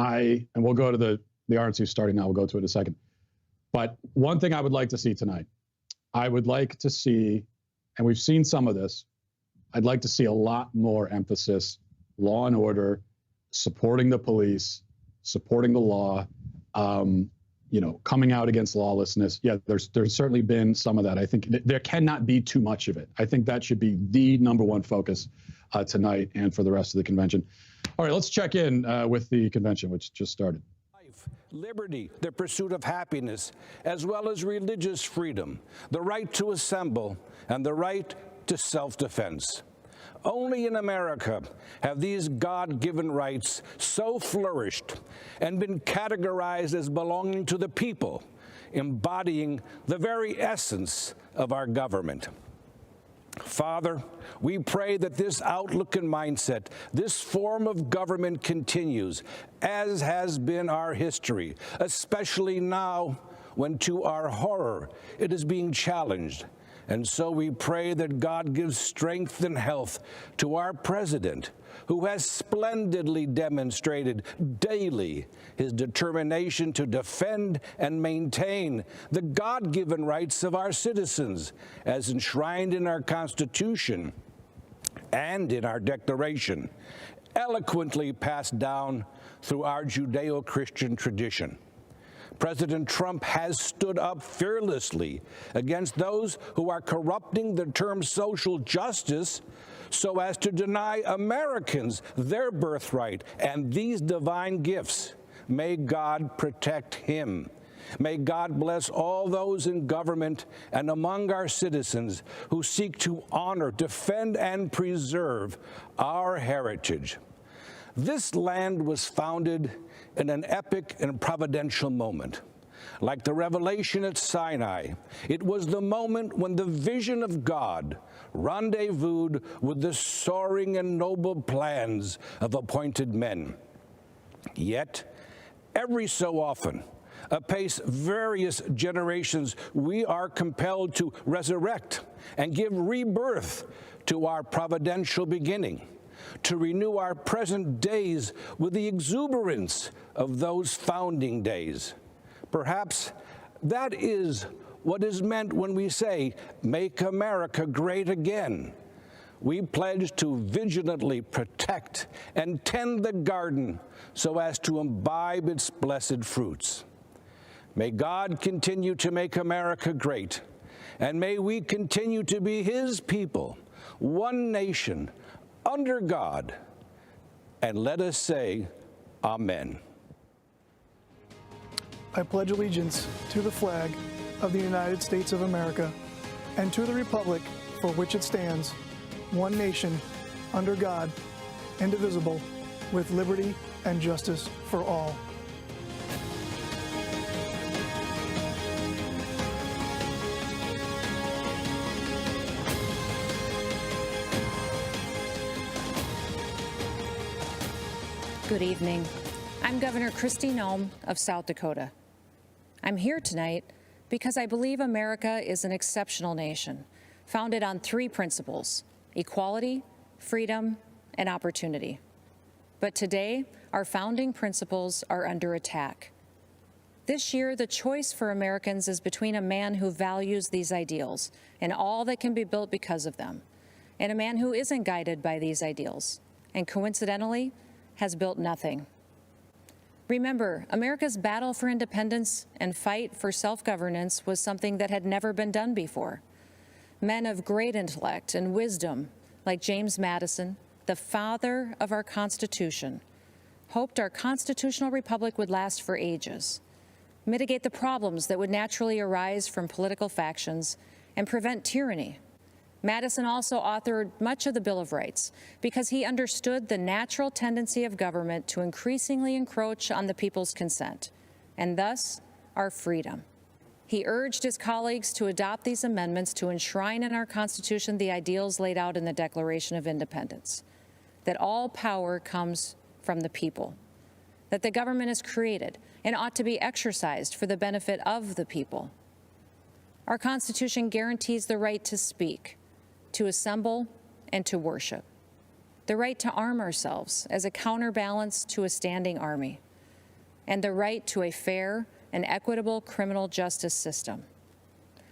and we'll go to the RNC starting now. We'll go to it in a second. But one thing I would like to see tonight, I would like to see, and we've seen some of this, I'd like to see a lot more emphasis, law and order, supporting the police, supporting the law, coming out against lawlessness. Yeah, there's certainly been some of that. I think there cannot be too much of it. I think that should be the number one focus tonight and for the rest of the convention. All right, let's check in with the convention, which just started. Liberty, the pursuit of happiness, as well as religious freedom, the right to assemble, and the right to self-defense. Only in America have these God-given rights so flourished and been categorized as belonging to the people, embodying the very essence of our government. Father, we pray that this outlook and mindset, this form of government continues, as has been our history, especially now when, to our horror, it is being challenged. And so we pray that God gives strength and health to our president, who has splendidly demonstrated daily his determination to defend and maintain the God-given rights of our citizens, as enshrined in our Constitution and in our Declaration, eloquently passed down through our Judeo-Christian tradition. President Trump has stood up fearlessly against those who are corrupting the term social justice so as to deny Americans their birthright and these divine gifts. May God protect him. May God bless all those in government and among our citizens who seek to honor, defend, and preserve our heritage. This land was founded in an epic and providential moment. Like the revelation at Sinai, it was the moment when the vision of God rendezvoused with the soaring and noble plans of appointed men. Yet, every so often, apace various generations, we are compelled to resurrect and give rebirth to our providential beginning, to renew our present days with the exuberance of those founding days. Perhaps that is what is meant when we say, "Make America great again." We pledge to vigilantly protect and tend the garden so as to imbibe its blessed fruits. May God continue to make America great, and may we continue to be his people, one nation, under God, and let us say, Amen. I pledge allegiance to the flag of the United States of America and to the republic for which it stands, one nation, under God, indivisible, with liberty and justice for all. Good evening. I'm Governor Kristi Noem of South Dakota. I'm here tonight because I believe America is an exceptional nation, founded on three principles: equality, freedom, and opportunity. But today, our founding principles are under attack. This year, the choice for Americans is between a man who values these ideals and all that can be built because of them, and a man who isn't guided by these ideals, and coincidentally, has built nothing. Remember, America's battle for independence and fight for self-governance was something that had never been done before. Men of great intellect and wisdom, like James Madison, the father of our Constitution, hoped our constitutional republic would last for ages, mitigate the problems that would naturally arise from political factions, and prevent tyranny. Madison also authored much of the Bill of Rights because he understood the natural tendency of government to increasingly encroach on the people's consent, and thus our freedom. He urged his colleagues to adopt these amendments to enshrine in our Constitution the ideals laid out in the Declaration of Independence, that all power comes from the people, that the government is created and ought to be exercised for the benefit of the people. Our Constitution guarantees the right to speak, to assemble, and to worship, the right to arm ourselves as a counterbalance to a standing army, and the right to a fair and equitable criminal justice system.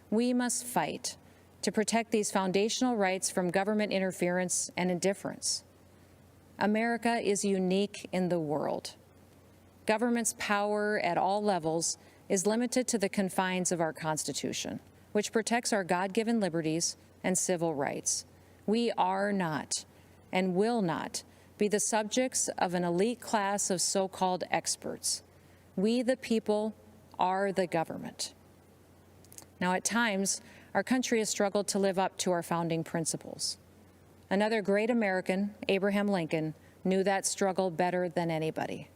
We must fight to protect these foundational rights from government interference and indifference. America is unique in the world. Government's power at all levels is limited to the confines of our Constitution, which protects our God-given liberties and civil rights. We are not and will not be the subjects of an elite class of so-called experts. We, the people, are the government. Now, at times, our country has struggled to live up to our founding principles. Another great American, Abraham Lincoln, knew that struggle better than anybody.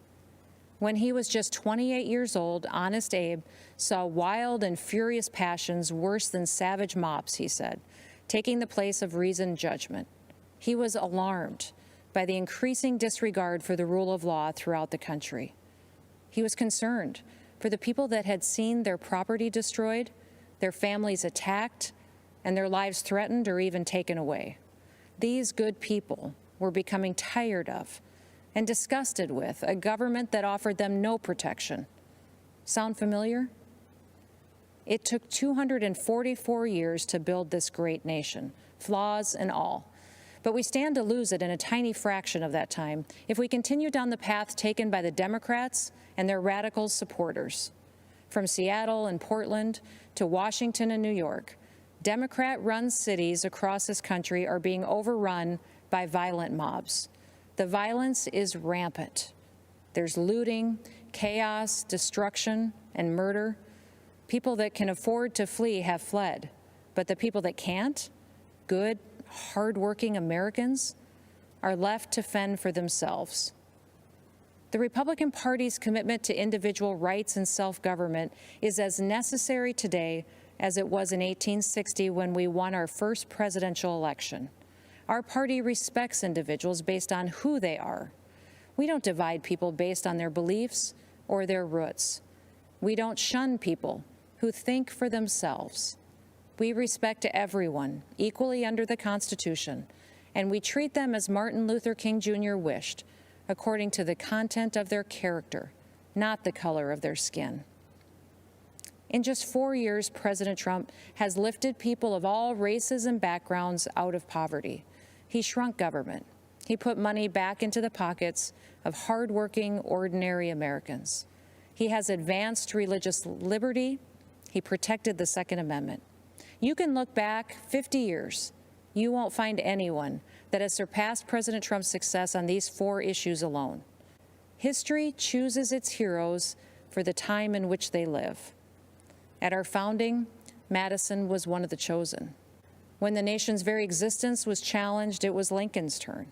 When he was just 28 years old, Honest Abe saw wild and furious passions worse than savage mobs, he said, taking the place of reasoned judgment. He was alarmed by the increasing disregard for the rule of law throughout the country. He was concerned for the people that had seen their property destroyed, their families attacked, and their lives threatened or even taken away. These good people were becoming tired of and disgusted with a government that offered them no protection. Sound familiar? It took 244 years to build this great nation, flaws and all. But we stand to lose it in a tiny fraction of that time if we continue down the path taken by the Democrats and their radical supporters. From Seattle and Portland to Washington and New York, Democrat-run cities across this country are being overrun by violent mobs. The violence is rampant. There's looting, chaos, destruction, and murder. People that can afford to flee have fled, but the people that can't, good, hardworking Americans, are left to fend for themselves. The Republican Party's commitment to individual rights and self-government is as necessary today as it was in 1860 when we won our first presidential election. Our party respects individuals based on who they are. We don't divide people based on their beliefs or their roots. We don't shun people who think for themselves. We respect everyone equally under the Constitution, and we treat them as Martin Luther King Jr. wished, according to the content of their character, not the color of their skin. In just 4 years, President Trump has lifted people of all races and backgrounds out of poverty. He shrunk government. He put money back into the pockets of hardworking, ordinary Americans. He has advanced religious liberty. He protected the Second Amendment. You can look back 50 years. You won't find anyone that has surpassed President Trump's success on these 4 issues alone. History chooses its heroes for the time in which they live. At our founding, Madison was one of the chosen. When the nation's very existence was challenged, it was Lincoln's turn.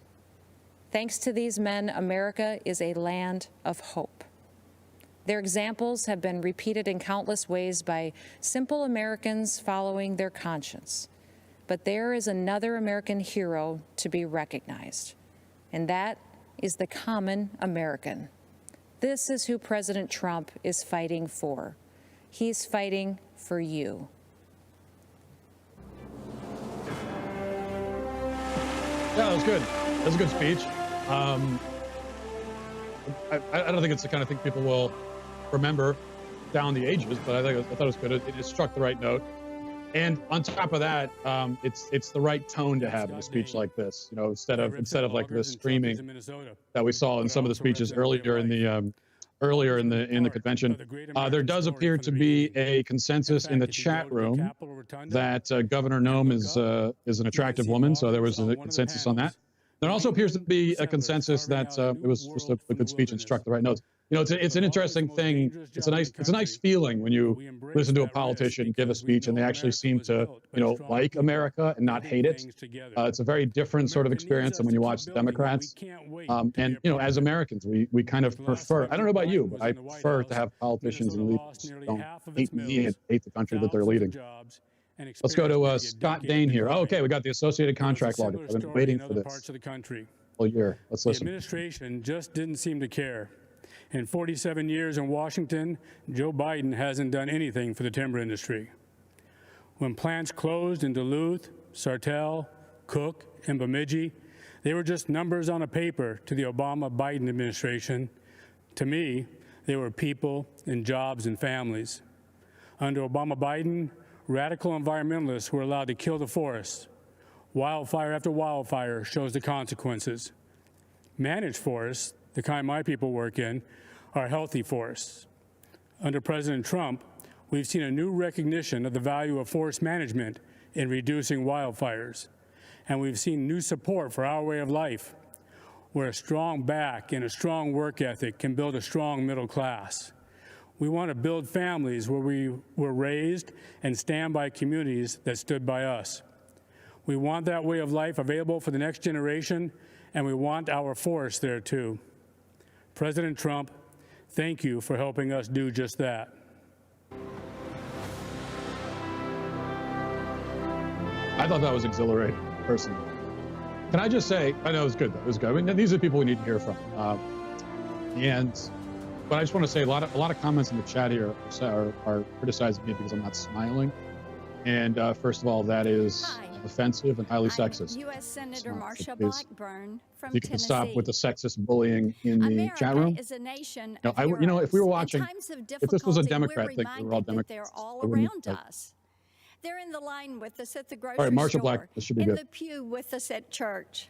Thanks to these men, America is a land of hope. Their examples have been repeated in countless ways by simple Americans following their conscience. But there is another American hero to be recognized, and that is the common American. This is who President Trump is fighting for. He's fighting for you. Yeah, that was good. That was a good speech. I don't think it's the kind of thing people will remember down the ages, but I thought it was good. It struck the right note. And on top of that, it's the right tone to have in a speech like this. You know, instead of like the screaming that we saw in some of the speeches earlier in the convention, there does appear to be a consensus in the chat room that Governor Noem is an attractive woman. So there was a consensus on that. There also appears to be a consensus that it was just a good speech and struck the right notes. You know, it's an interesting thing. It's a nice feeling when you listen to a politician give a speech and they actually seem to, you know, like America and not hate it. It's a very different sort of experience than when you watch the Democrats. And, you know, as Americans, we kind of prefer, I don't know about you, but I prefer to have politicians and leaders who don't hate me and hate the country that they're leading. Let's go to Scott Dane here. Oh, okay, we got the Associated Contract Law. I've been waiting for this all year. Let's listen. The administration just didn't seem to care. In 47 years in Washington, Joe Biden hasn't done anything for the timber industry. When plants closed in Duluth, Sartell, Cook, and Bemidji, they were just numbers on a paper to the Obama-Biden administration. To me, They were people and jobs and families. Under Obama-Biden, radical environmentalists were allowed to kill the forests. Wildfire after wildfire shows the consequences. Managed forests, the kind my people work in, are healthy forests. Under President Trump, we've seen a new recognition of the value of forest management in reducing wildfires. And we've seen new support for our way of life, where a strong back and a strong work ethic can build a strong middle class. We want to build families where we were raised and stand by communities that stood by us. We want that way of life available for the next generation, and we want our forests there too. President Trump, thank you for helping us do just that. I thought that was exhilarating, personally. Can I just say, I know it was good, though. It was good. I mean, these are people we need to hear from. But I just want to say a lot of comments in the chat here are criticizing me because I'm not smiling. And first of all, that is offensive and highly sexist. U.S. Senator Marsha Blackburn from you can stop with the sexist bullying in the chat room. Is a nation no, if we were watching, if this was a Democrat thing, we were all Democrats. They're all around us. They're in the line with us at the grocery all right, Marsha store, Black, this should be in good. the pew with us at church.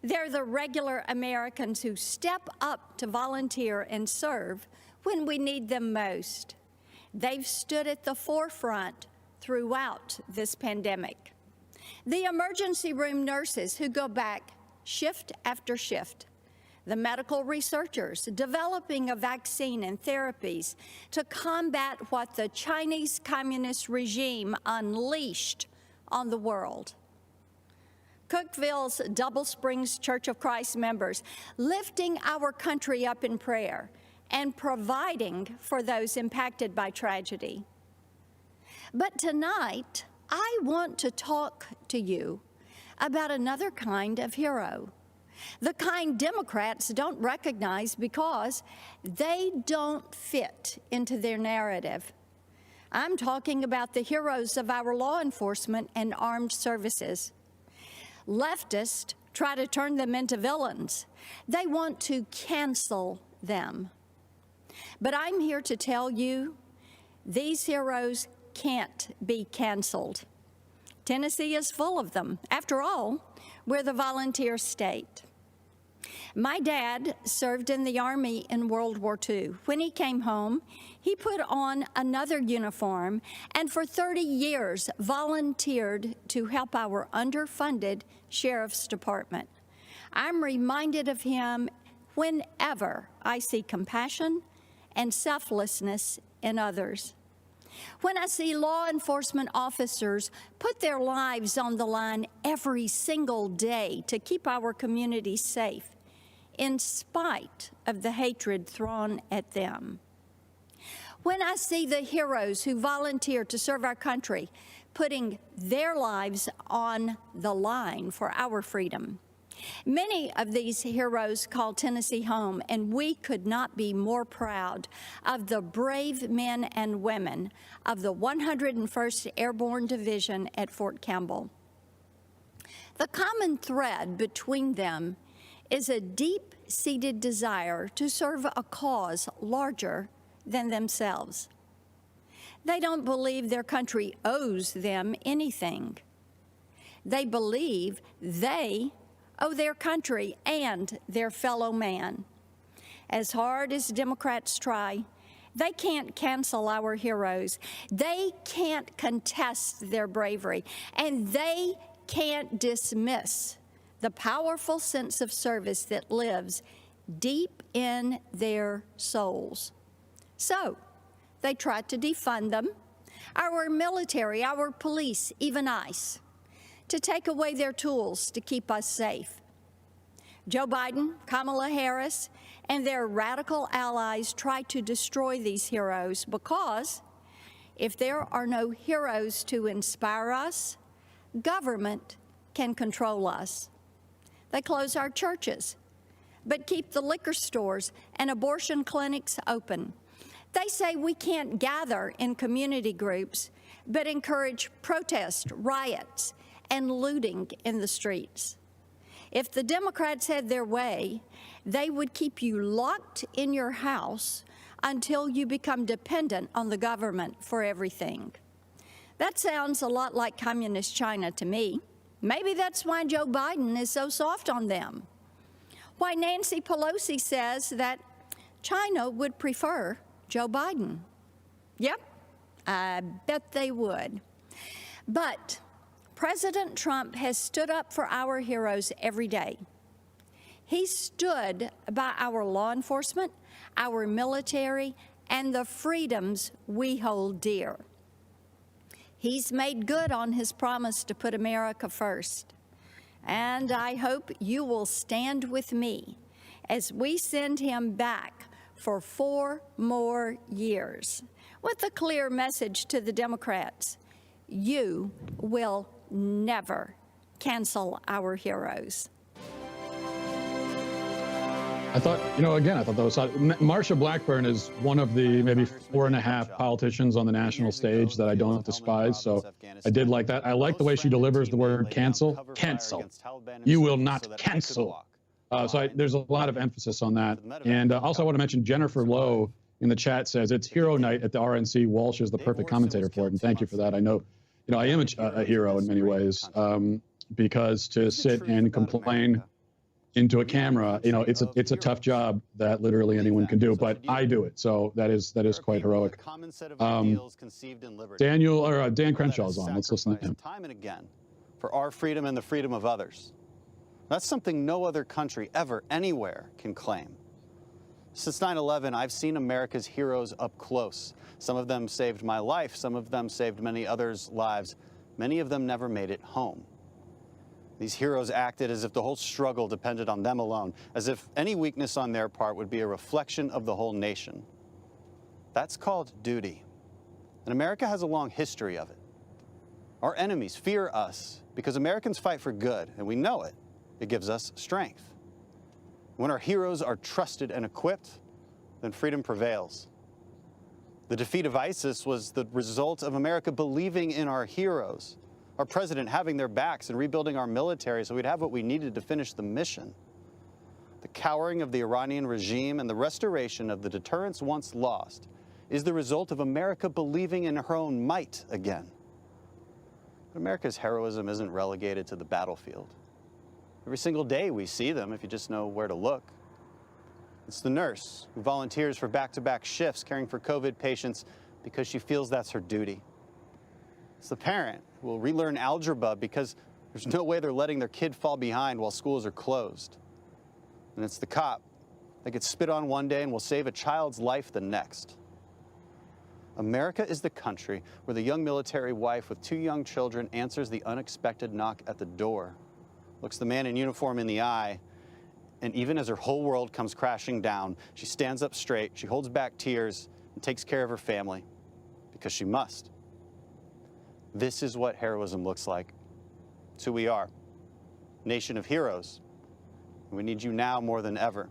They're the regular Americans who step up to volunteer and serve when we need them most. They've stood at the forefront throughout this pandemic. The emergency room nurses who go back shift after shift. The medical researchers developing a vaccine and therapies to combat what the Chinese Communist regime unleashed on the world. Cookeville's Double Springs Church of Christ members lifting our country up in prayer and providing for those impacted by tragedy. But tonight, I want to talk to you about another kind of hero, the kind Democrats don't recognize because they don't fit into their narrative. I'm talking about the heroes of our law enforcement and armed services. Leftists try to turn them into villains. They want to cancel them. But I'm here to tell you, these heroes can't be canceled. Tennessee is full of them. After all, we're the volunteer state. My dad served in the Army in World War II. When he came home, he put on another uniform and for 30 years volunteered to help our underfunded Sheriff's Department. I'm reminded of him whenever I see compassion and selflessness in others. When I see law enforcement officers put their lives on the line every single day to keep our communities safe, in spite of the hatred thrown at them. When I see the heroes who volunteer to serve our country, putting their lives on the line for our freedom. Many of these heroes call Tennessee home, and we could not be more proud of the brave men and women of the 101st Airborne Division at Fort Campbell. The common thread between them is a deep-seated desire to serve a cause larger than themselves. They don't believe their country owes them anything. They believe they owe their country and their fellow man. As hard as Democrats try, they can't cancel our heroes. They can't contest their bravery, and they can't dismiss the powerful sense of service that lives deep in their souls. So, they tried to defund them, our military, our police, even ICE, to take away their tools to keep us safe. Joe Biden, Kamala Harris, and their radical allies try to destroy these heroes because if there are no heroes to inspire us, government can control us. They close our churches, but keep the liquor stores and abortion clinics open. They say we can't gather in community groups, but encourage protest, riots, and looting in the streets. If the Democrats had their way, they would keep you locked in your house until you become dependent on the government for everything. That sounds a lot like communist China to me. Maybe that's why Joe Biden is so soft on them. Why Nancy Pelosi says that China would prefer Joe Biden. Yep, I bet they would. But President Trump has stood up for our heroes every day. He stood by our law enforcement, our military, and the freedoms we hold dear. He's made good on his promise to put America first. And I hope you will stand with me as we send him back for 4 more years with a clear message to the Democrats: you will never cancel our heroes. I thought, again, I thought that was Marsha Blackburn is one of the maybe 4.5 politicians on the national stage that I don't despise. So I did like that. I like the way she delivers the word cancel. Cancel. You will not cancel. There's a lot of emphasis on that. And also I want to mention Jennifer Lowe in the chat says it's hero night at the RNC. Walsh is the perfect commentator for it. And thank you for that. I know, I am a hero in many ways because to sit and complain into a camera, it's a tough job that literally anyone can do, but I do it. So that is quite heroic. Dan Crenshaw is on. Let's listen to him. Time and again for our freedom and the freedom of others. That's something no other country ever, anywhere can claim. Since 9/11, I've seen America's heroes up close. Some of them saved my life. Some of them saved many others' lives. Many of them never made it home. These heroes acted as if the whole struggle depended on them alone, as if any weakness on their part would be a reflection of the whole nation. That's called duty. And America has a long history of it. Our enemies fear us because Americans fight for good, and we know it. It gives us strength. When our heroes are trusted and equipped, then freedom prevails. The defeat of ISIS was the result of America believing in our heroes, our president having their backs and rebuilding our military so we'd have what we needed to finish the mission. The cowering of the Iranian regime and the restoration of the deterrence once lost is the result of America believing in her own might again. But America's heroism isn't relegated to the battlefield. Every single day we see them, if you just know where to look. It's the nurse who volunteers for back-to-back shifts caring for COVID patients because she feels that's her duty. It's the parent who will relearn algebra because there's no way they're letting their kid fall behind while schools are closed. And it's the cop that gets spit on one day and will save a child's life the next. America is the country where the young military wife with 2 young children answers the unexpected knock at the door, looks the man in uniform in the eye, and even as her whole world comes crashing down, she stands up straight, she holds back tears, and takes care of her family, because she must. This is what heroism looks like. It's who we are, nation of heroes. And we need you now more than ever.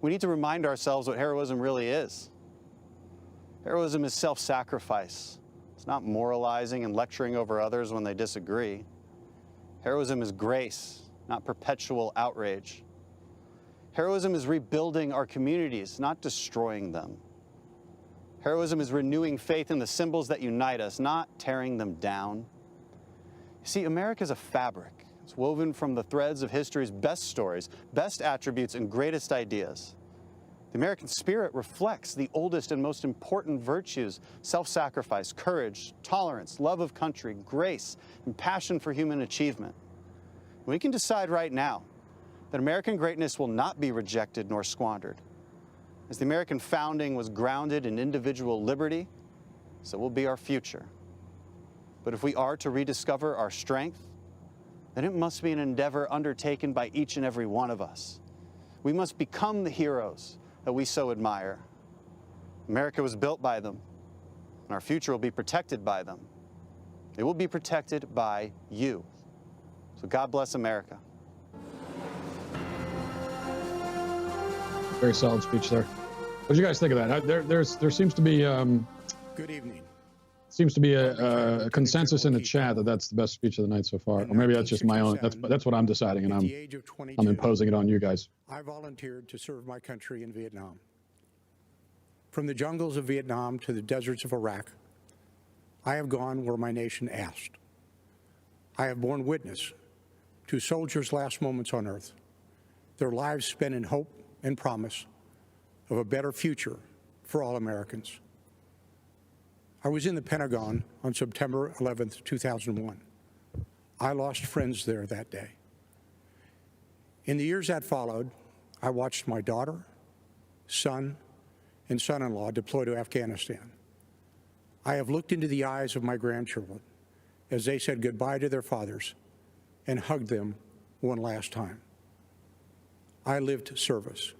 We need to remind ourselves what heroism really is. Heroism is self-sacrifice. It's not moralizing and lecturing over others when they disagree. Heroism is grace, not perpetual outrage. Heroism is rebuilding our communities, not destroying them. Heroism is renewing faith in the symbols that unite us, not tearing them down. You see, America is a fabric. It's woven from the threads of history's best stories, best attributes, and greatest ideas. The American spirit reflects the oldest and most important virtues: self-sacrifice, courage, tolerance, love of country, grace, and passion for human achievement. We can decide right now that American greatness will not be rejected nor squandered. As the American founding was grounded in individual liberty, so will be our future. But if we are to rediscover our strength, then it must be an endeavor undertaken by each and every one of us. We must become the heroes that we so admire. America was built by them, and our future will be protected by them. It will be protected by you. So God bless America. Very solid speech there. What do you guys think of that? There seems to be Good evening. Seems to be a consensus in the chat that that's the best speech of the night so far. Or maybe that's just my own. That's what I'm deciding, and I'm imposing it on you guys. I volunteered to serve my country in Vietnam. From the jungles of Vietnam to the deserts of Iraq, I have gone where my nation asked. I have borne witness to soldiers' last moments on earth, their lives spent in hope and promise of a better future for all Americans. I was in the Pentagon on September 11th, 2001. I lost friends there that day. In the years that followed, I watched my daughter, son, and son-in-law deploy to Afghanistan. I have looked into the eyes of my grandchildren as they said goodbye to their fathers and hugged them one last time. I lived service.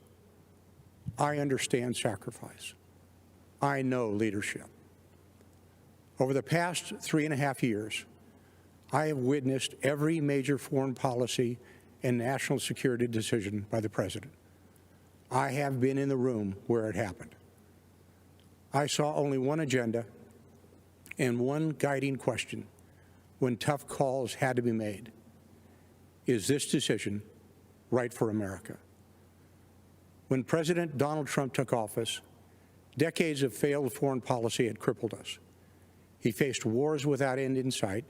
I understand sacrifice. I know leadership. Over the past 3.5 years, I have witnessed every major foreign policy and national security decision by the President. I have been in the room where it happened. I saw only one agenda and one guiding question when tough calls had to be made. Is this decision right for America? When President Donald Trump took office, decades of failed foreign policy had crippled us. He faced wars without end in sight,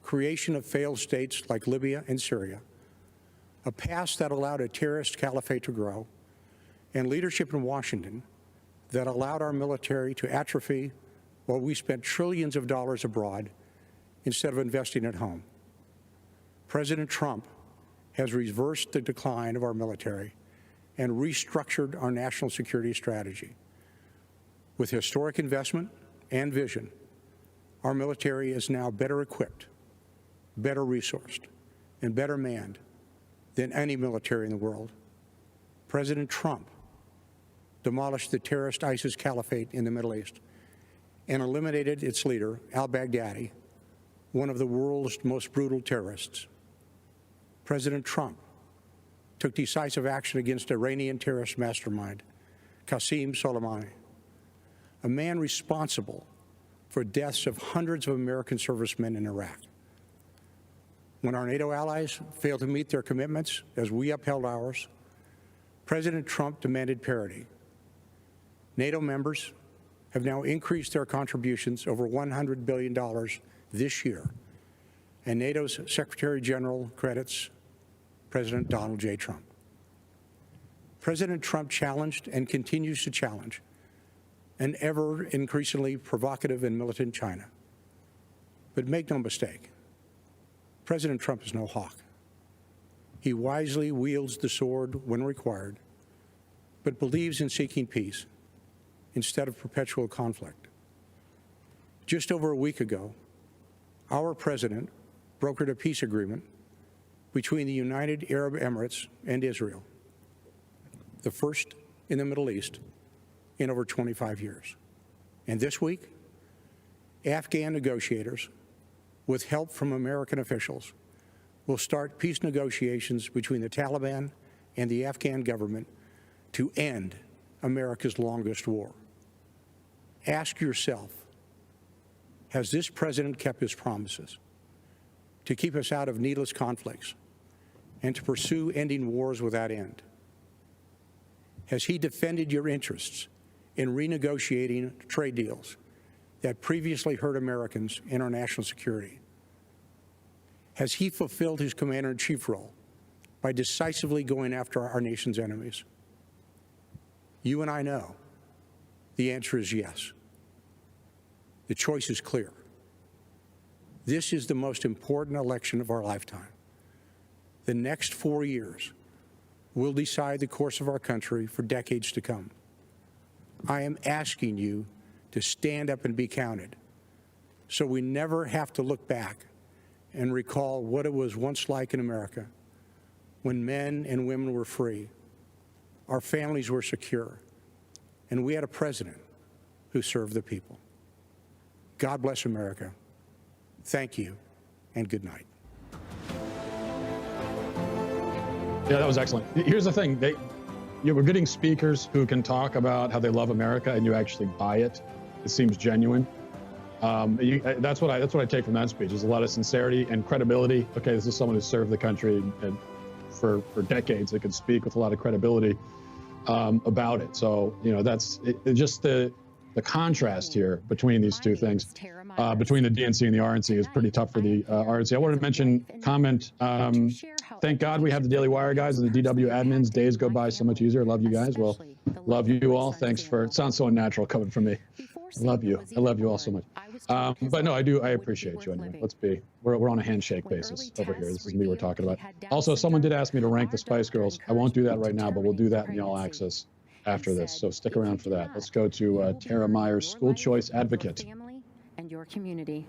creation of failed states like Libya and Syria, a past that allowed a terrorist caliphate to grow, and leadership in Washington that allowed our military to atrophy while we spent trillions of dollars abroad instead of investing at home. President Trump has reversed the decline of our military and restructured our national security strategy. With historic investment and vision, our military is now better equipped, better resourced, and better manned than any military in the world. President Trump demolished the terrorist ISIS caliphate in the Middle East and eliminated its leader, al-Baghdadi, one of the world's most brutal terrorists. President Trump took decisive action against Iranian terrorist mastermind, Qasem Soleimani, a man responsible for deaths of hundreds of American servicemen in Iraq. When our NATO allies failed to meet their commitments as we upheld ours, President Trump demanded parity. NATO members have now increased their contributions over $100 billion this year, and NATO's Secretary General credits President Donald J. Trump. President Trump challenged and continues to challenge an ever increasingly provocative and militant China. But make no mistake, President Trump is no hawk. He wisely wields the sword when required, but believes in seeking peace instead of perpetual conflict. Just over a week ago, our president brokered a peace agreement between the United Arab Emirates and Israel, the first in the Middle East in over 25 years. And this week, Afghan negotiators, with help from American officials, will start peace negotiations between the Taliban and the Afghan government to end America's longest war. Ask yourself, has this president kept his promises to keep us out of needless conflicts and to pursue ending wars without end? Has he defended your interests in renegotiating trade deals that previously hurt Americans and our national security? Has he fulfilled his commander-in-chief role by decisively going after our nation's enemies? You and I know the answer is yes. The choice is clear. This is the most important election of our lifetime. The next 4 years will decide the course of our country for decades to come. I am asking you to stand up and be counted so we never have to look back and recall what it was once like in America when men and women were free, our families were secure, and we had a president who served the people. God bless America. Thank you, and good night. Yeah, that was excellent. Here's the thing. We're getting speakers who can talk about how they love America and you actually buy it. It seems genuine. That's what I take from that speech. There's a lot of sincerity and credibility. Okay, this is someone who served the country and for decades. They could speak with a lot of credibility. about it. So, you know, that's just the contrast here between these two things, between the DNC and the RNC is pretty tough for the RNC. I wanted to mention, thank God we have the Daily Wire guys and the DW admins. Days go by so much easier. Love you guys. Well, love you all. Thanks for, it sounds so unnatural coming from me. I love you. I love you all so much. But no, I appreciate you anyway. We're on a handshake basis over here. This is me we're talking about. Also, someone did ask me to rank the Spice Girls. I won't do that right now, but we'll do that in the All Access after this. So stick around for that. Let's go to Tara Myers, school choice advocate. Family and your community.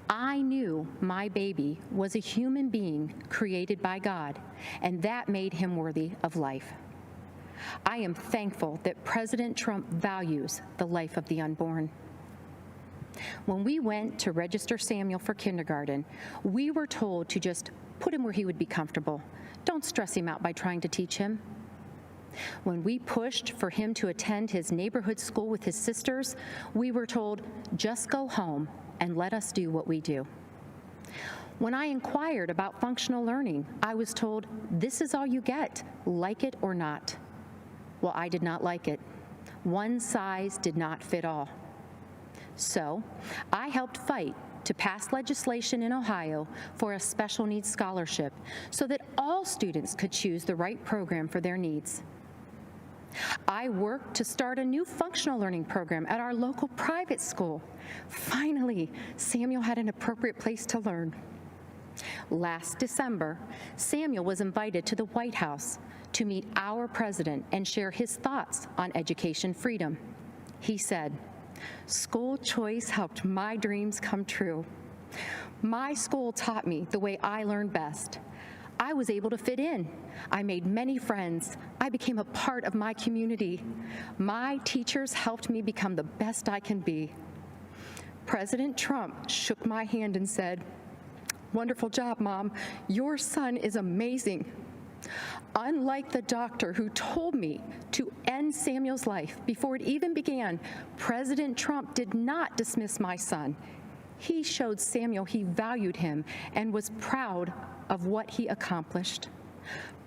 I knew my baby was a human being created by God, and that made him worthy of life. I am thankful that President Trump values the life of the unborn. When we went to register Samuel for kindergarten, we were told to just put him where he would be comfortable. Don't stress him out by trying to teach him. When we pushed for him to attend his neighborhood school with his sisters, we were told, just go home and let us do what we do. When I inquired about functional learning, I was told, this is all you get, like it or not. Well, I did not like it. One size did not fit all. So I helped fight to pass legislation in Ohio for a special needs scholarship so that all students could choose the right program for their needs. I worked to start a new functional learning program at our local private school. Finally, Samuel had an appropriate place to learn. Last December, Samuel was invited to the White House to meet our president and share his thoughts on education freedom. He said, "School choice helped my dreams come true. My school taught me the way I learn best. I was able to fit in. I made many friends. I became a part of my community. My teachers helped me become the best I can be." President Trump shook my hand and said, "Wonderful job, Mom. Your son is amazing." Unlike the doctor who told me to end Samuel's life before it even began, President Trump did not dismiss my son. He showed Samuel he valued him and was proud of what he accomplished.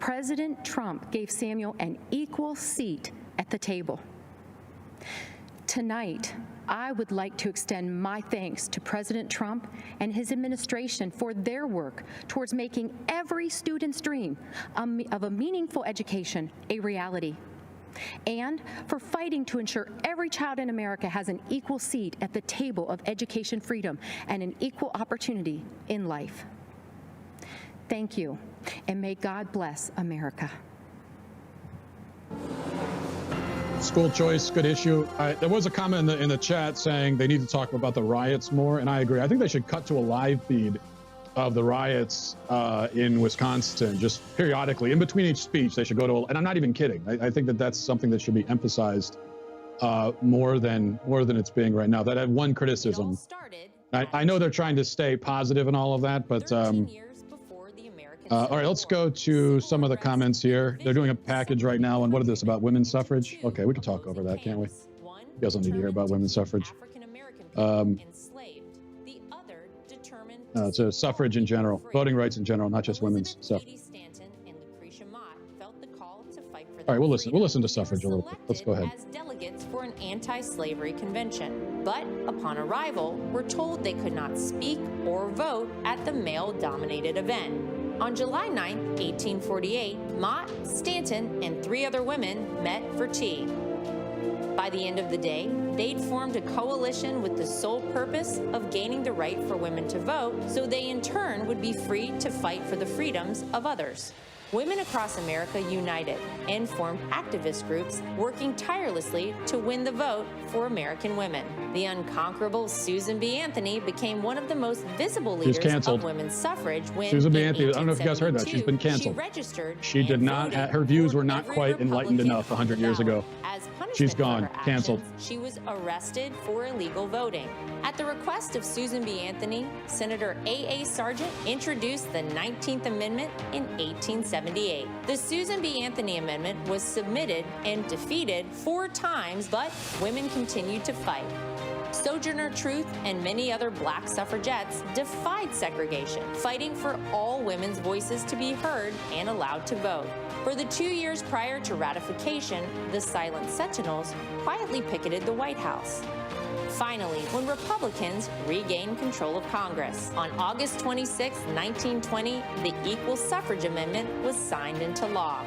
President Trump gave Samuel an equal seat at the table. Tonight, I would like to extend my thanks to President Trump and his administration for their work towards making every student's dream of a meaningful education a reality, and for fighting to ensure every child in America has an equal seat at the table of education freedom and an equal opportunity in life. Thank you, and may God bless America. School choice, good issue. There was a comment in the chat saying they need to talk about the riots more, and I agree. I think they should cut to a live feed of the riots in Wisconsin, just periodically. In between each speech, they should go to, and I'm not even kidding. I think that that's something that should be emphasized more than it's being right now. That had one criticism. I know they're trying to stay positive and all of that, but all right, let's go to some of the comments here. They're doing a package right now, and what is this, about women's suffrage? Okay, we can talk over that, can't we? You guys don't need to hear about women's suffrage. So suffrage in general, voting rights in general, not just women's stuff. All right, we'll listen to suffrage a little bit. Let's go ahead. As delegates for an anti-slavery convention, but upon arrival, were told they could not speak or vote at the male-dominated event. On July 9, 1848, Mott, Stanton, and 3 other women met for tea. By the end of the day, they'd formed a coalition with the sole purpose of gaining the right for women to vote, so they in turn would be free to fight for the freedoms of others. Women across America united and formed activist groups working tirelessly to win the vote for American women. The unconquerable Susan B. Anthony became one of the most visible leaders of women's suffrage when Susan B. Anthony, I don't know if you guys heard that, she's been canceled. She did not, her views were not quite enlightened enough 100 years ago. She's gone, canceled. She was arrested for illegal voting. At the request of Susan B. Anthony, Senator A.A. Sargent introduced the 19th Amendment in 1878. The Susan B. Anthony Amendment was submitted and defeated 4 times, but women continued to fight. Sojourner Truth and many other black suffragettes defied segregation, fighting for all women's voices to be heard and allowed to vote. For the 2 years prior to ratification, the Silent Sentinels quietly picketed the White House. Finally, when Republicans regained control of Congress, on August 26, 1920, the Equal Suffrage Amendment was signed into law.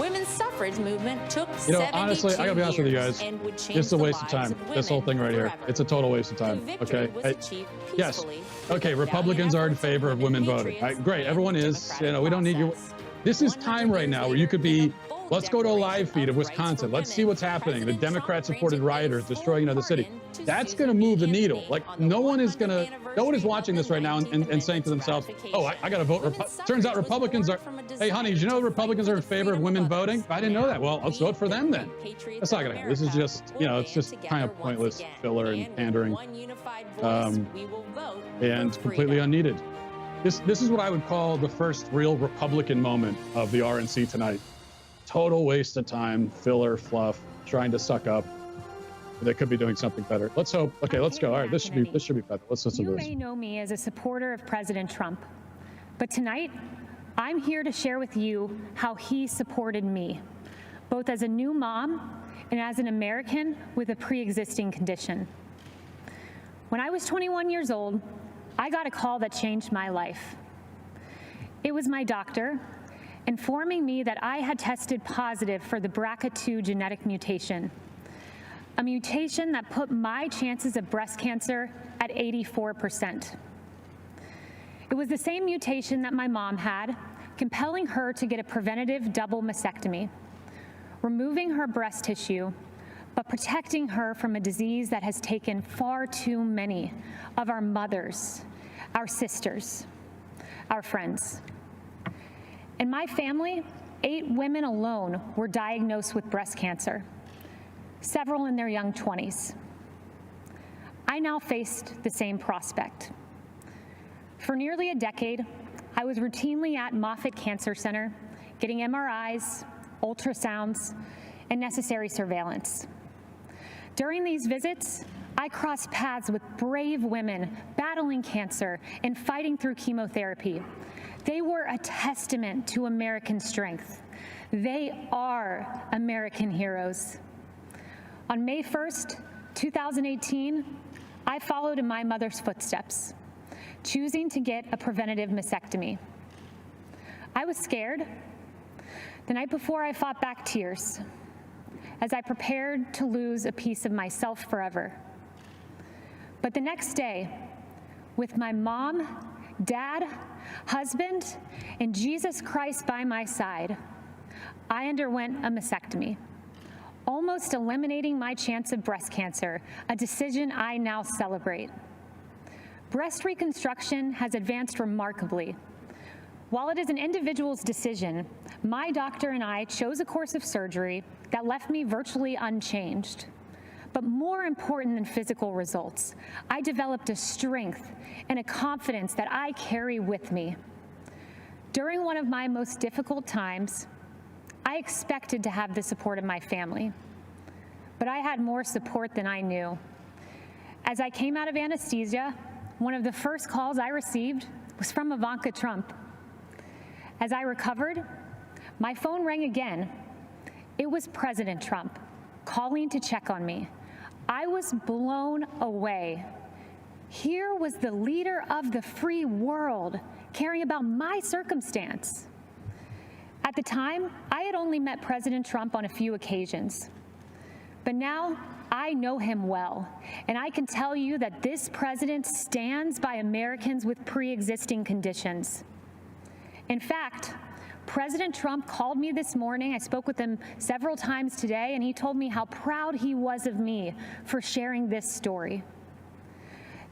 Women's suffrage movement took 72 honestly, I gotta be honest with you guys. and would change It's a the waste of lives time. of This whole thing right here. forever. It's a total waste of The time. victory Okay. was achieved Yes. peacefully Okay. without Republicans the are in efforts of favor of women voting. patriots Great. Everyone and the is. democratic We don't need your. process. This is 100 time right days now where later, you could be. in a bold Let's go to a live declaration feed of rights for Wisconsin. Let's see women, what's happening. The President Trump Democrat-supported granted rioters a full destroying the city. pardon to That's Susan going to move the B. needle. Anthony Like on the no one is 100th going to. No one is anniversary watching this right now and 19th saying to themselves, Amendment's "Oh, I got to vote." ratification. Turns out Women's Republicans are. suffrage was born from a Hey, honey, did you know desire to Republicans fight are in for the favor of freedom women of voting? others. I didn't know that. Well, let's vote for them then. Patriots That's not of going to happen. This is America just, will it's just band kind of together pointless once again. filler and with pandering, one unified voice, we will vote and for completely freedom. unneeded. This is what I would call the first real Republican moment of the RNC tonight. Total waste of time, filler, fluff, trying to suck up. They could be doing something better. Let's hope. Okay, let's go. All right, this should be better. Let's listen to You this. may know me as a supporter of President Trump, but tonight I'm here to share with you how he supported me, both as a new mom and as an American with a pre-existing condition. When I was 21 years old, I got a call that changed my life. It was my doctor informing me that I had tested positive for the BRCA2 genetic mutation, a mutation that put my chances of breast cancer at 84%. It was the same mutation that my mom had, compelling her to get a preventative double mastectomy, removing her breast tissue, but protecting her from a disease that has taken far too many of our mothers, our sisters, our friends. In my family, 8 women alone were diagnosed with breast cancer, several in their young 20s. I now faced the same prospect. For nearly a decade, I was routinely at Moffitt Cancer Center, getting MRIs, ultrasounds, and necessary surveillance. During these visits, I crossed paths with brave women battling cancer and fighting through chemotherapy. They were a testament to American strength. They are American heroes. On May 1st, 2018, I followed in my mother's footsteps, choosing to get a preventative mastectomy. I was scared. The night before, I fought back tears as I prepared to lose a piece of myself forever. But the next day, with my mom, dad, husband, and Jesus Christ by my side, I underwent a mastectomy, almost eliminating my chance of breast cancer, a decision I now celebrate. Breast reconstruction has advanced remarkably. While it is an individual's decision, my doctor and I chose a course of surgery that left me virtually unchanged. But more important than physical results, I developed a strength and a confidence that I carry with me. During one of my most difficult times, I expected to have the support of my family, but I had more support than I knew. As I came out of anesthesia, one of the first calls I received was from Ivanka Trump. As I recovered, my phone rang again. It was President Trump calling to check on me. I was blown away. Here was the leader of the free world caring about my circumstance. At the time, I had only met President Trump on a few occasions. But now, I know him well, and I can tell you that this president stands by Americans with pre-existing conditions. In fact, President Trump called me this morning. I spoke with him several times today, and he told me how proud he was of me for sharing this story.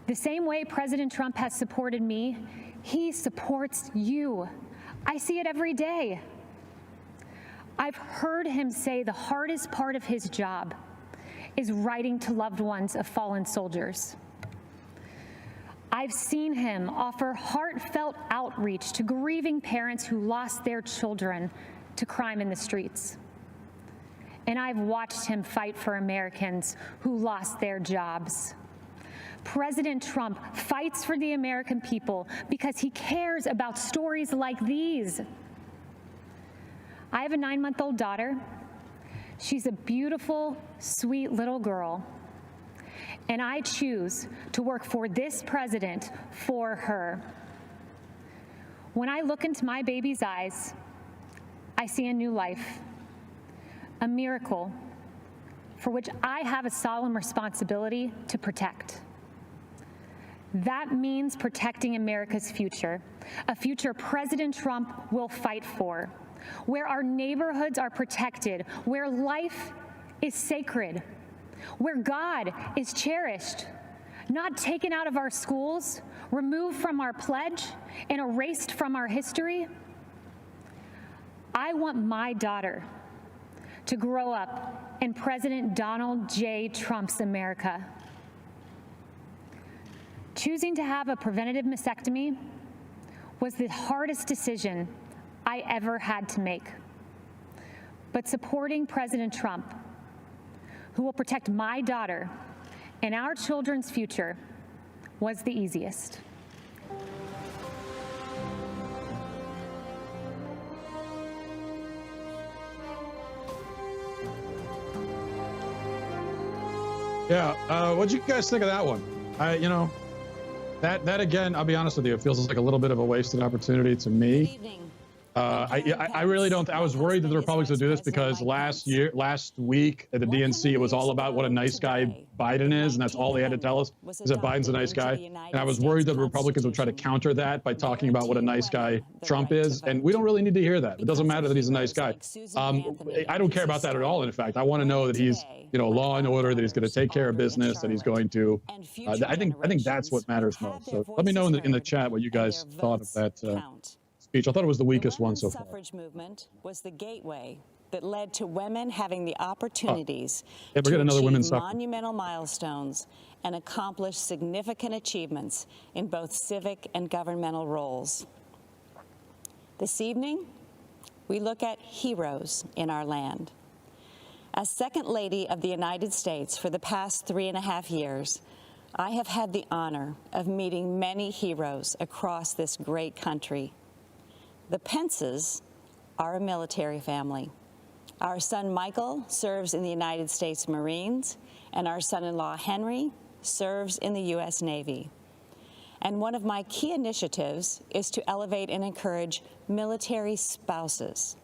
The same way President Trump has supported me, he supports you. I see it every day. I've heard him say the hardest part of his job is writing to loved ones of fallen soldiers. I've seen him offer heartfelt outreach to grieving parents who lost their children to crime in the streets. And I've watched him fight for Americans who lost their jobs. President Trump fights for the American people because he cares about stories like these. I have a 9-month-old daughter. She's a beautiful, sweet little girl. And I choose to work for this president for her. When I look into my baby's eyes, I see a new life, a miracle for which I have a solemn responsibility to protect. That means protecting America's future, a future President Trump will fight for, where our neighborhoods are protected, where life is sacred, where God is cherished, not taken out of our schools, removed from our pledge, and erased from our history. I want my daughter to grow up in President Donald J. Trump's America. Choosing to have a preventative mastectomy was the hardest decision I ever had to make. But supporting President Trump, who will protect my daughter and our children's future, was the easiest. Yeah, what'd you guys think of that one? That again, I'll be honest with you, it feels like a little bit of a wasted opportunity to me. I really don't. I was worried that the Republicans would do this because last week at the DNC, it was all about what a nice guy Biden is, and that's all they had to tell us is that Biden's a nice guy. And I was worried that the Republicans would try to counter that by talking about what a nice guy Trump is, and we don't really need to hear that. It doesn't matter that he's a nice guy. I don't care about that at all. In fact, I want to know that he's, law and order, that he's going to take care of business, that he's going to. I think that's what matters most. So let me know in the chat what you guys thought of that. Speech. I thought it was the weakest one so far. The suffrage movement was the gateway that led to women having the opportunities to achieve monumental milestones and accomplish significant achievements in both civic and governmental roles. This evening, we look at heroes in our land. As Second Lady of the United States for the past 3.5 years, I have had the honor of meeting many heroes across this great country. The Pences are a military family. Our son Michael serves in the United States Marines, and our son-in-law Henry serves in the U.S. Navy. And one of my key initiatives is to elevate and encourage military spouses.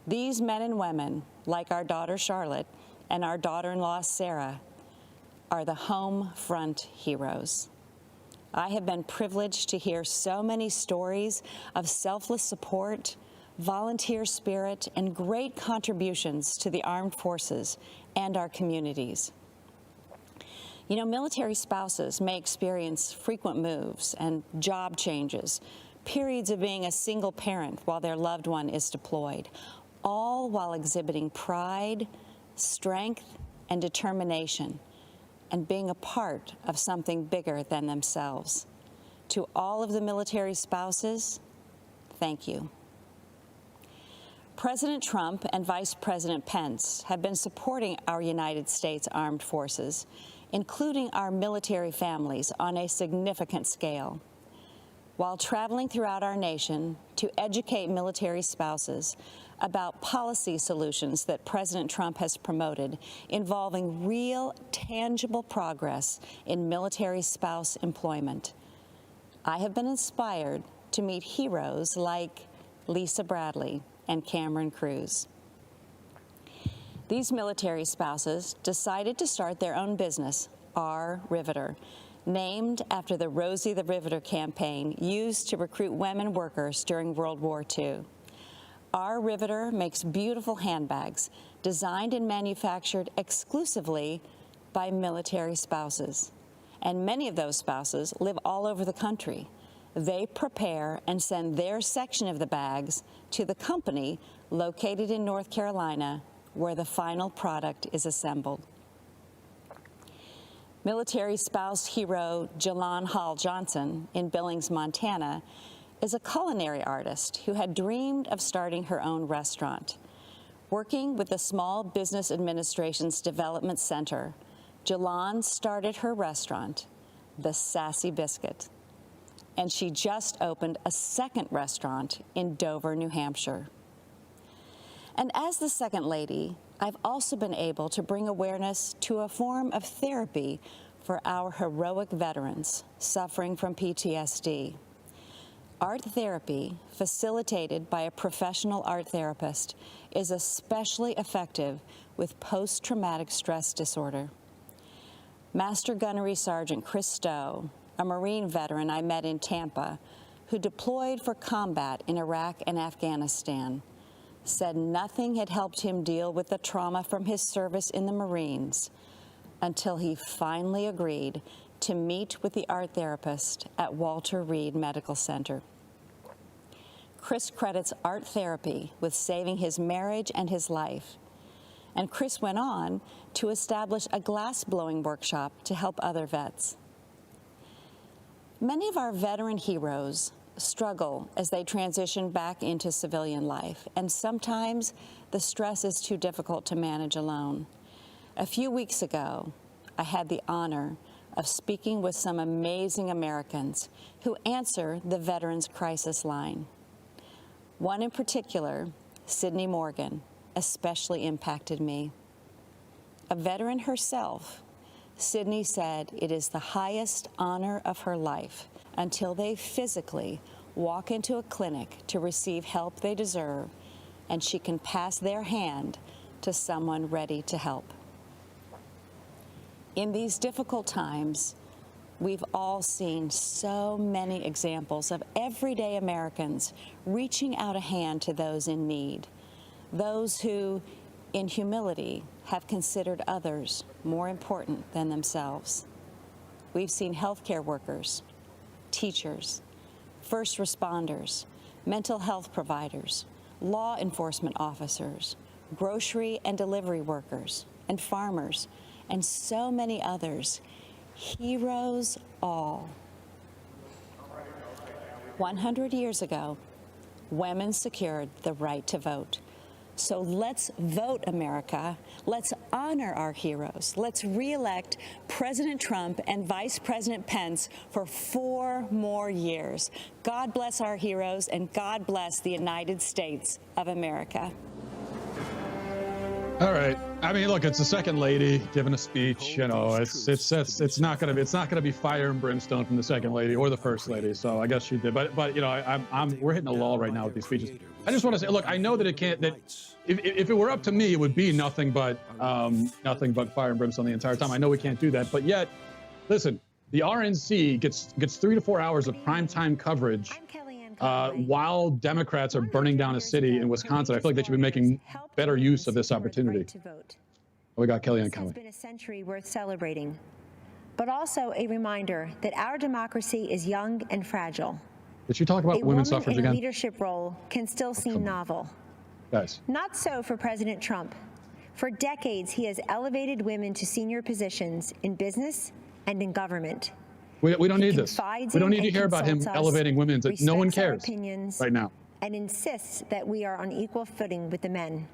These men and women, like our daughter Charlotte and our daughter-in-law Sarah, are the home front heroes. I have been privileged to hear so many stories of selfless support, volunteer spirit, and great contributions to the armed forces and our communities. Military spouses may experience frequent moves and job changes, periods of being a single parent while their loved one is deployed, all while exhibiting pride, strength, and determination, and being a part of something bigger than themselves. To all of the military spouses, thank you. President Trump and Vice President Pence have been supporting our United States Armed Forces, including our military families, on a significant scale. While traveling throughout our nation to educate military spouses about policy solutions that President Trump has promoted involving real, tangible progress in military spouse employment, I have been inspired to meet heroes like Lisa Bradley and Cameron Cruz. These military spouses decided to start their own business, Our Riveter, named after the Rosie the Riveter campaign used to recruit women workers during World War II. Our Riveter makes beautiful handbags designed and manufactured exclusively by military spouses. And many of those spouses live all over the country. They prepare and send their section of the bags to the company located in North Carolina, where the final product is assembled. Military spouse hero Jalon Hall Johnson in Billings, Montana, is a culinary artist who had dreamed of starting her own restaurant. Working with the Small Business Administration's Development Center, Jalon started her restaurant, the Sassy Biscuit. And she just opened a second restaurant in Dover, New Hampshire. And as the Second Lady, I've also been able to bring awareness to a form of therapy for our heroic veterans suffering from PTSD. Art therapy, facilitated by a professional art therapist, is especially effective with post-traumatic stress disorder. Master Gunnery Sergeant Chris Stowe, a Marine veteran I met in Tampa, who deployed for combat in Iraq and Afghanistan, said nothing had helped him deal with the trauma from his service in the Marines until he finally agreed to meet with the art therapist at Walter Reed Medical Center. Chris credits art therapy with saving his marriage and his life. And Chris went on to establish a glass-blowing workshop to help other vets. Many of our veteran heroes struggle as they transition back into civilian life, and sometimes the stress is too difficult to manage alone. A few weeks ago, I had the honor of speaking with some amazing Americans who answer the Veterans Crisis Line. One in particular, Sydney Morgan, especially impacted me. A veteran herself, Sydney said it is the highest honor of her life until they physically walk into a clinic to receive help they deserve, and she can pass their hand to someone ready to help. In these difficult times, we've all seen so many examples of everyday Americans reaching out a hand to those in need, those who, in humility, have considered others more important than themselves. We've seen healthcare workers, teachers, first responders, mental health providers, law enforcement officers, grocery and delivery workers, and farmers, and so many others. Heroes all. 100 years ago, women secured the right to vote. So let's vote, America. Let's honor our heroes. Let's re-elect President Trump and Vice President Pence for 4 more years. God bless our heroes, and God bless the United States of America. All right. I mean, look, it's the Second Lady giving a speech. You know, it's not gonna be fire and brimstone from the Second Lady or the First Lady. So I guess she did. But you know, we're hitting a lull right now with these speeches. I just want to say, look, I know that it can't. That if it were up to me, it would be nothing but fire and brimstone the entire time. I know we can't do that, but yet, listen, the RNC gets 3 to 4 hours of primetime coverage. While Democrats are burning down a city in Wisconsin. I feel like they should be making better use of this opportunity. We got Kellyanne Conway. It's been a century worth celebrating, but also a reminder that our democracy is young and fragile. Did you talk about women's suffrage again? A leadership role can still seem novel. Guys. Not so for President Trump. For decades, he has elevated women to senior positions in business and in government. We don't need this. We don't need to hear about him elevating women. No one cares right now. And insists that we are on equal footing with the men.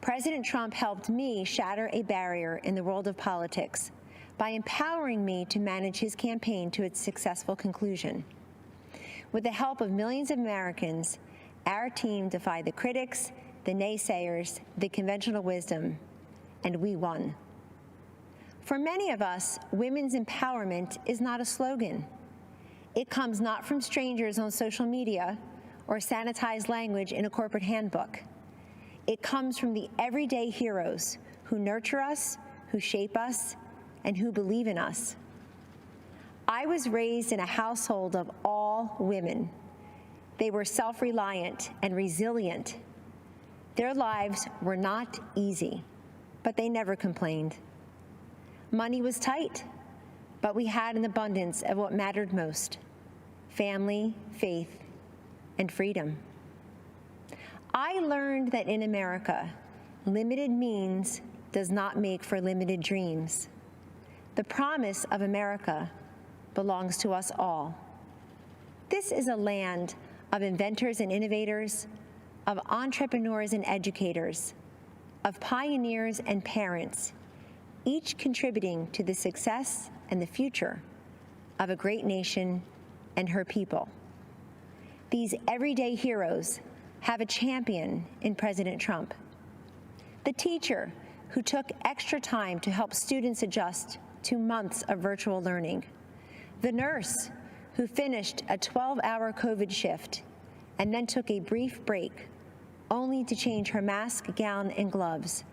President Trump helped me shatter a barrier in the world of politics by empowering me to manage his campaign to its successful conclusion. With the help of millions of Americans, our team defied the critics, the naysayers, the conventional wisdom, and we won. For many of us, women's empowerment is not a slogan. It comes not from strangers on social media or sanitized language in a corporate handbook. It comes from the everyday heroes who nurture us, who shape us, and who believe in us. I was raised in a household of all women. They were self-reliant and resilient. Their lives were not easy, but they never complained. Money was tight, but we had an abundance of what mattered most: family, faith, and freedom. I learned that in America, limited means does not make for limited dreams. The promise of America belongs to us all. This is a land of inventors and innovators, of entrepreneurs and educators, of pioneers and parents, each contributing to the success and the future of a great nation and her people. These everyday heroes have a champion in President Trump. The teacher who took extra time to help students adjust to months of virtual learning. The nurse who finished a 12-hour COVID shift and then took a brief break, only to change her mask, gown, and gloves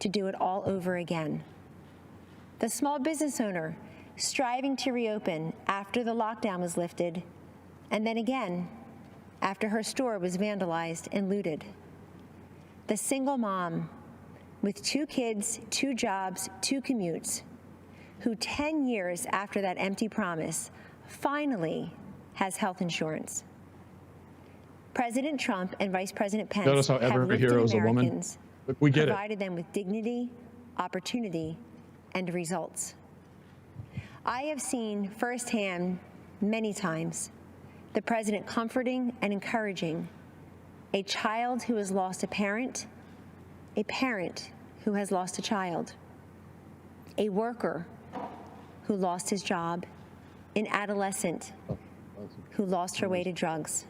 to do it all over again. The small business owner striving to reopen after the lockdown was lifted, and then again after her store was vandalized and looted. The single mom with 2 kids, 2 jobs, 2 commutes, who 10 years after that empty promise finally has health insurance. President Trump and Vice President Pence notice how every hero is a woman. We get provided them with dignity, opportunity, and results. I have seen firsthand many times the president comforting and encouraging a child who has lost a parent who has lost a child, a worker who lost his job, an adolescent who lost her way to drugs.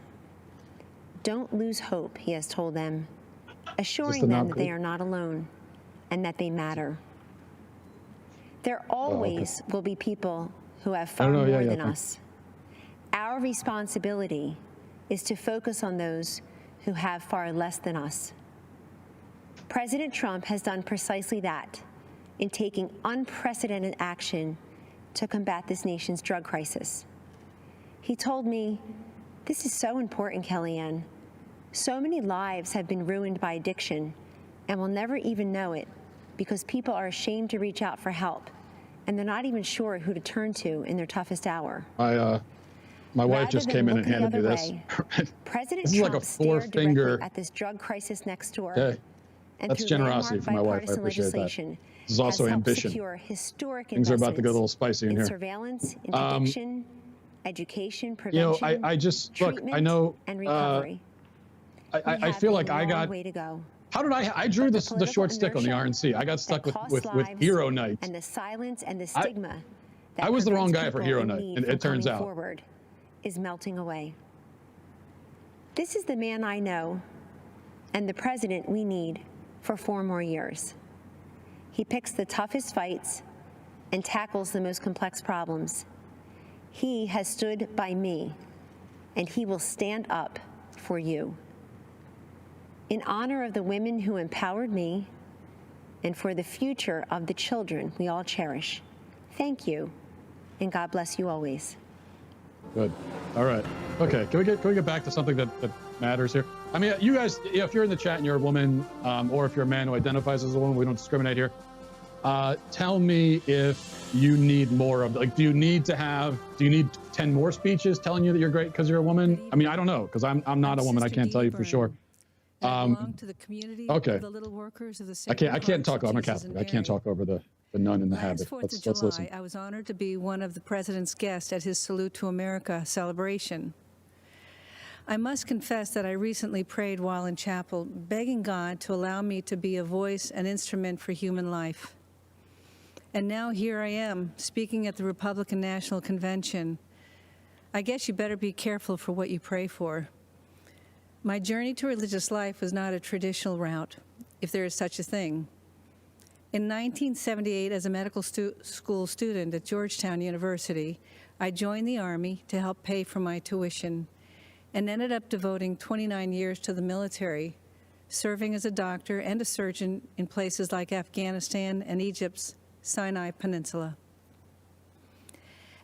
Don't lose hope, he has told them, assuring them that they are not alone and that they matter. There always will be people who have far more than us. Our responsibility is to focus on those who have far less than us. President Trump has done precisely that in taking unprecedented action to combat this nation's drug crisis. He told me, "This is so important, Kellyanne. So many lives have been ruined by addiction and will never even know it because people are ashamed to reach out for help and they're not even sure who to turn to in their toughest hour." My wife just came in and handed me this. President This is like Trump a stared 4-finger. directly at this drug crisis next door. Okay. And That's through generosity landmark from my wife. I bipartisan appreciate that. legislation, This is also has helped ambition. secure historic Things are about to get a little investments spicy in here. surveillance, interdiction, education, prevention, I just look. I know. and recovery. I feel like I got. Way to go. How did I drew the short stick on the RNC? I got stuck with Hero Night. And the silence and the stigma. I was the wrong guy for Hero Night, and it turns out. Forward is melting away. This is the man I know, and the president we need for 4 more years. He picks the toughest fights and tackles the most complex problems. He has stood by me, and he will stand up for you. In honor of the women who empowered me, and for the future of the children we all cherish, thank you, and God bless you always. Good. All right. Okay. Can we get back to something that matters here? I mean, you guys, if you're in the chat and you're a woman, or if you're a man who identifies as a woman, we don't discriminate here. Tell me if you need more of, like, do you need 10 more speeches telling you that you're great because you're a woman? I mean, I don't know, because I'm not a woman. I can't tell you for sure. Belong to the community okay. of the little workers of the I can't talk. I'm a Catholic. I can't talk over the nun in the habit. Let's listen. I was honored to be one of the president's guests at his Salute to America celebration. I must confess that I recently prayed while in chapel, begging God to allow me to be a voice and instrument for human life. And now here I am, speaking at the Republican National Convention. I guess you better be careful for what you pray for. My journey to religious life was not a traditional route, if there is such a thing. In 1978, as a medical school student at Georgetown University, I joined the Army to help pay for my tuition and ended up devoting 29 years to the military, serving as a doctor and a surgeon in places like Afghanistan and Egypt's Sinai Peninsula.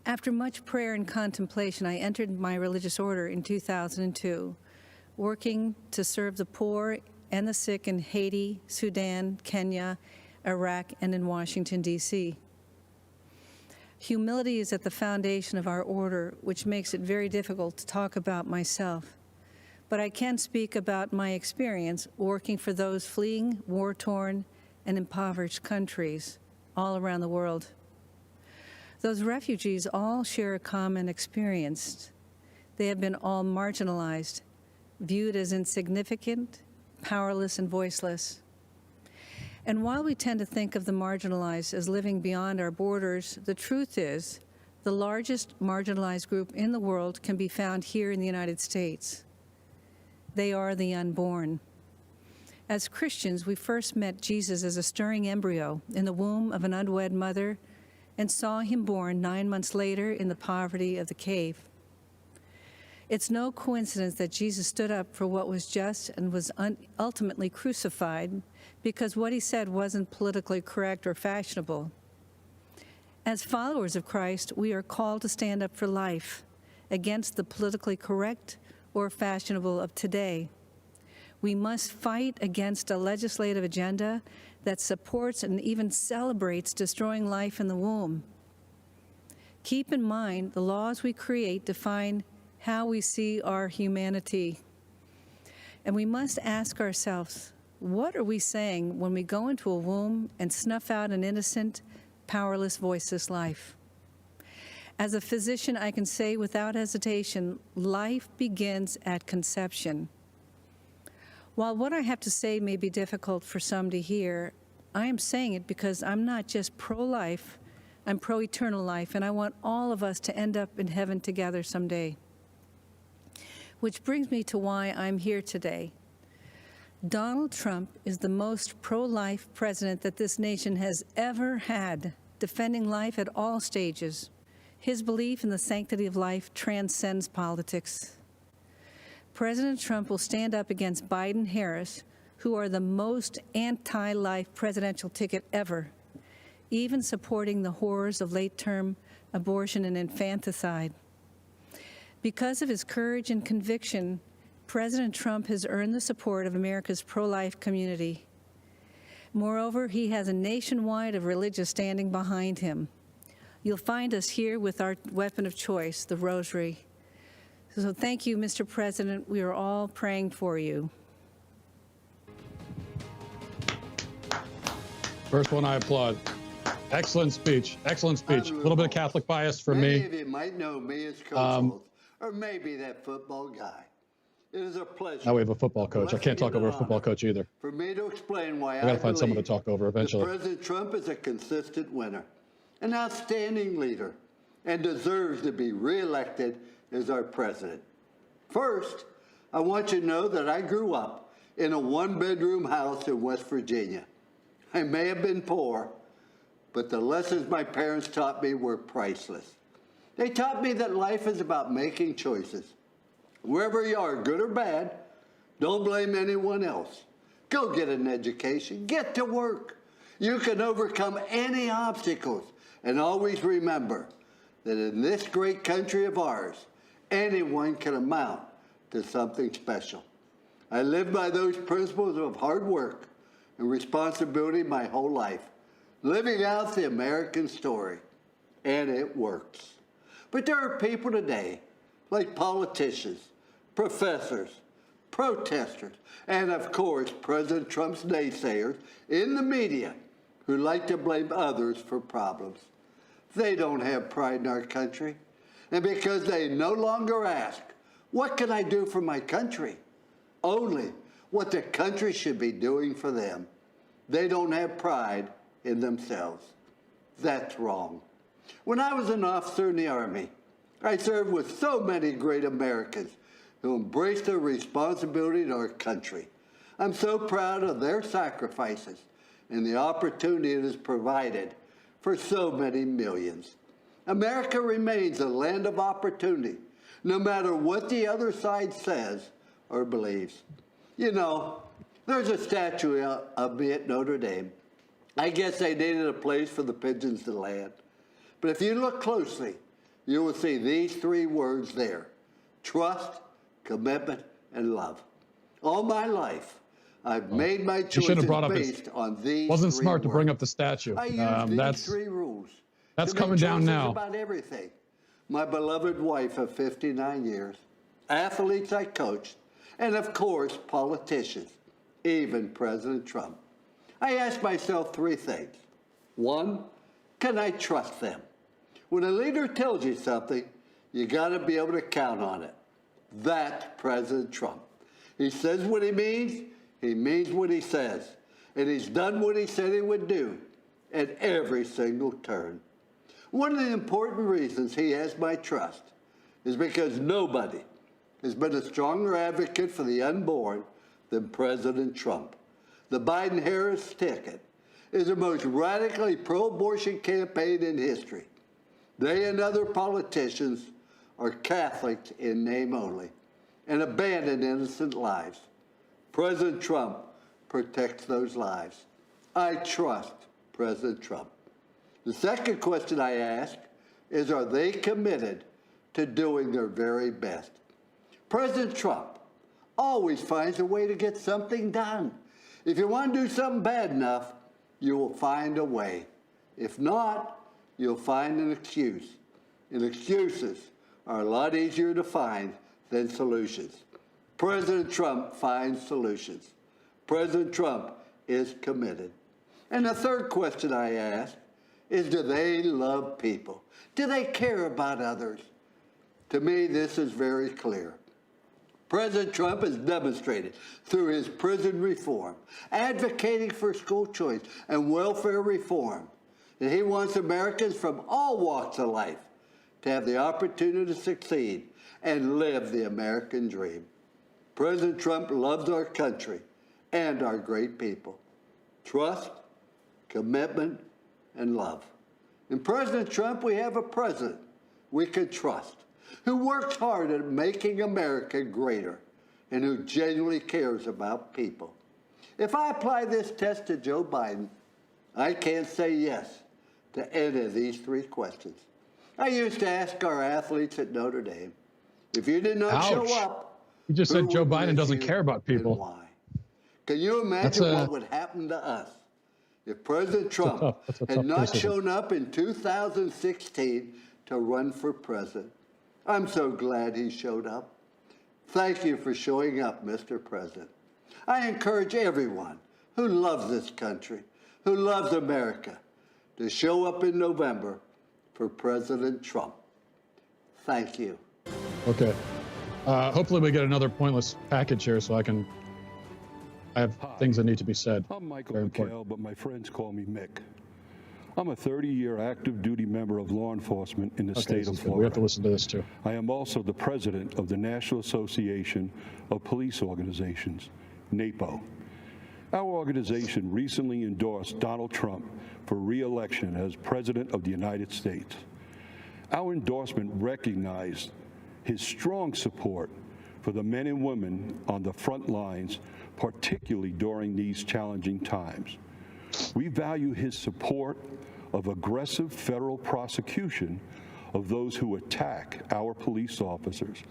After much prayer and contemplation, I entered my religious order in 2002, working to serve the poor and the sick in Haiti, Sudan, Kenya, Iraq, and in Washington, D.C. Humility is at the foundation of our order, which makes it very difficult to talk about myself. But I can speak about my experience working for those fleeing war-torn and impoverished countries all around the world. Those refugees all share a common experience. They have been all marginalized, viewed as insignificant, powerless, and voiceless. And while we tend to think of the marginalized as living beyond our borders, the truth is the largest marginalized group in the world can be found here in the United States. They are the unborn. As Christians, we first met Jesus as a stirring embryo in the womb of an unwed mother and saw him born 9 months later in the poverty of the cave. It's no coincidence that Jesus stood up for what was just and was ultimately crucified because what he said wasn't politically correct or fashionable. As followers of Christ, we are called to stand up for life against the politically correct or fashionable of today. We must fight against a legislative agenda that supports and even celebrates destroying life in the womb. Keep in mind, the laws we create define how we see our humanity. And we must ask ourselves, what are we saying when we go into a womb and snuff out an innocent, powerless, voiceless life? As a physician, I can say without hesitation, life begins at conception. While what I have to say may be difficult for some to hear, I am saying it because I'm not just pro-life, I'm pro-eternal life, and I want all of us to end up in heaven together someday. Which brings me to why I'm here today. Donald Trump is the most pro-life president that this nation has ever had, defending life at all stages. His belief in the sanctity of life transcends politics. President Trump will stand up against Biden-Harris, who are the most anti-life presidential ticket ever, even supporting the horrors of late-term abortion and infanticide. Because of his courage and conviction, President Trump has earned the support of America's pro-life community. Moreover, he has a nationwide of religious standing behind him. You'll find us here with our weapon of choice, the rosary. So thank you, Mr. President. We are all praying for you. First one I applaud. Excellent speech. Excellent speech. A little bit of Catholic bias for me. Many of you might know me as Coach Holtz, or maybe that football guy. It is a pleasure. Now we have a football coach. I can't talk over a football coach either. For me to explain why I got to find someone to talk over eventually. President Trump is a consistent winner, an outstanding leader, and deserves to be reelected as our president. First, I want you to know that I grew up in a one-bedroom house in West Virginia. I may have been poor, but the lessons my parents taught me were priceless. They taught me that life is about making choices. Wherever you are, good or bad, don't blame anyone else. Go get an education. Get to work. You can overcome any obstacles. And always remember that in this great country of ours, anyone can amount to something special. I lived by those principles of hard work and responsibility my whole life, living out the American story. And it works. But there are people today, like politicians, professors, protesters, and of course, President Trump's naysayers in the media who like to blame others for problems. They don't have pride in our country. And because they no longer ask, what can I do for my country? Only what the country should be doing for them. They don't have pride in themselves. That's wrong. When I was an officer in the Army, I served with so many great Americans who embraced their responsibility to our country. I'm so proud of their sacrifices and the opportunity it has provided for so many millions. America remains a land of opportunity, no matter what the other side says or believes. You know, there's a statue of me at Notre Dame. I guess they needed a place for the pigeons to land. But if you look closely, you will see these three words there: trust, commitment, and love. All my life, I've made my choices based on these Wasn't three smart to bring words. up the statue. I use these three rules. That's coming down now. About everything. My beloved wife of 59 years, athletes I coached, and of course, politicians, even President Trump. I ask myself three things. One, can I trust them? When a leader tells you something, you got to be able to count on it. That's President Trump. He says what he means what he says. and he's done what he said he would do at every single turn. One of the important reasons he has my trust is because nobody has been a stronger advocate for the unborn than President Trump. The Biden-Harris ticket is the most radically pro-abortion campaign in history. They and other politicians are Catholics in name only and abandon innocent lives. President Trump protects those lives. I trust President Trump. The second question I ask is, are they committed to doing their very best? President Trump always finds a way to get something done. If you want to do something bad enough, you will find a way. If not, you'll find an excuse. And excuses are a lot easier to find than solutions. President Trump finds solutions. President Trump is committed. And the third question I ask is, do they love people? Do they care about others? To me, this is very clear. President Trump has demonstrated through his prison reform, advocating for school choice and welfare reform, that he wants Americans from all walks of life to have the opportunity to succeed and live the American dream. President Trump loves our country and our great people. Trust, commitment, and love. In President Trump, we have a president we can trust, who works hard at making America greater and who genuinely cares about people. If I apply this test to Joe Biden, I can't say yes to any of these three questions. I used to ask our athletes at Notre Dame, if you did not show up, you just said Joe Biden doesn't care about people. Why? Can you imagine what would happen to us if President Trump had not shown up in 2016 to run for president? I'm so glad he showed up. Thank you for showing up, Mr. President. I encourage everyone who loves this country, who loves America, to show up in November for President Trump. Thank you. Okay. Hopefully we get another pointless package here so I have things that need to be said. I'm Michael McHale, but my friends call me Mick. I'm a 30-year active duty member of law enforcement in the state of Florida. We have to listen to this too. I am also the president of the National Association of Police Organizations, NAPO. Our organization recently endorsed Donald Trump for re-election as President of the United States. Our endorsement recognized his strong support for the men and women on the front lines, particularly during these challenging times. We value his support of aggressive federal prosecution of those who attack our police officers,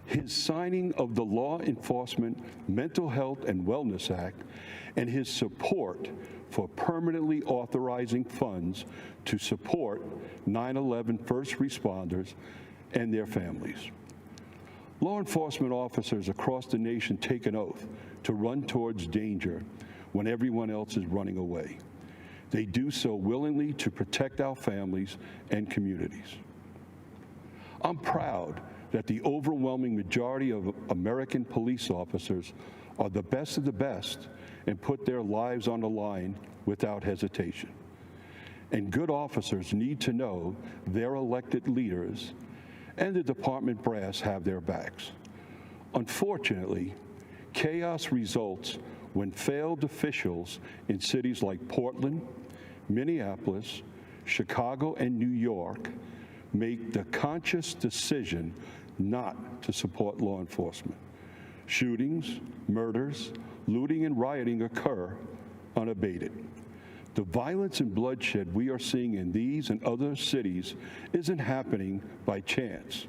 his signing of the Law Enforcement Mental Health and Wellness Act, and his support for permanently authorizing funds to support 9/11 first responders and their families. Law enforcement officers across the nation take an oath to run towards danger when everyone else is running away. They do so willingly to protect our families and communities. I'm proud that the overwhelming majority of American police officers are the best of the best and put their lives on the line without hesitation. And good officers need to know their elected leaders and the department brass have their backs. Unfortunately, chaos results when failed officials in cities like Portland, Minneapolis, Chicago, and New York make the conscious decision not to support law enforcement. Shootings, murders, looting, and rioting occur unabated. The violence and bloodshed we are seeing in these and other cities isn't happening by chance.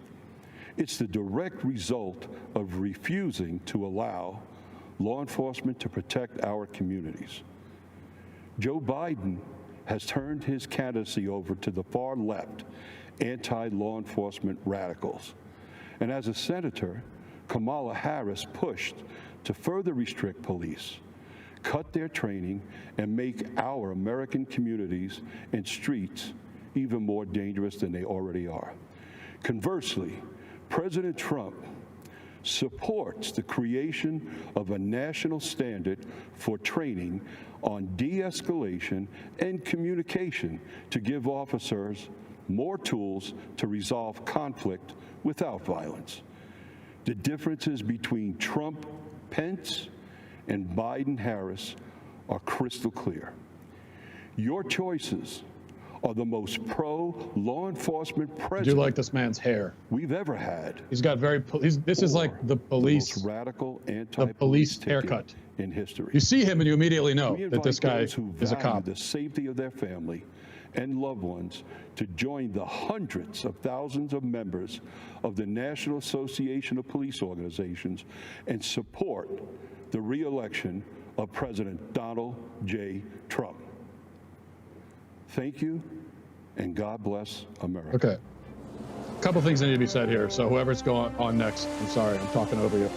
It's the direct result of refusing to allow law enforcement to protect our communities. Joe Biden has turned his candidacy over to the far left anti-law enforcement radicals. And as a senator, Kamala Harris pushed to further restrict police, cut their training, and make our American communities and streets even more dangerous than they already are. Conversely, President Trump supports the creation of a national standard for training on de-escalation and communication to give officers more tools to resolve conflict without violence. The differences between Trump, Pence, and Biden-Harris are crystal clear. Your choices are the most pro-law enforcement president. I do like this man's hair. We've ever had. He's got very. This is like the police. The most radical the police haircut in history. You see him and you immediately know that this guy is a cop. The safety of their family and loved ones to join the hundreds of thousands of members of the National Association of Police Organizations and support the re-election of President Donald J. Trump. Thank you, and God bless America. Okay. A couple things that need to be said here. So whoever's going on next, I'm sorry, I'm talking over you.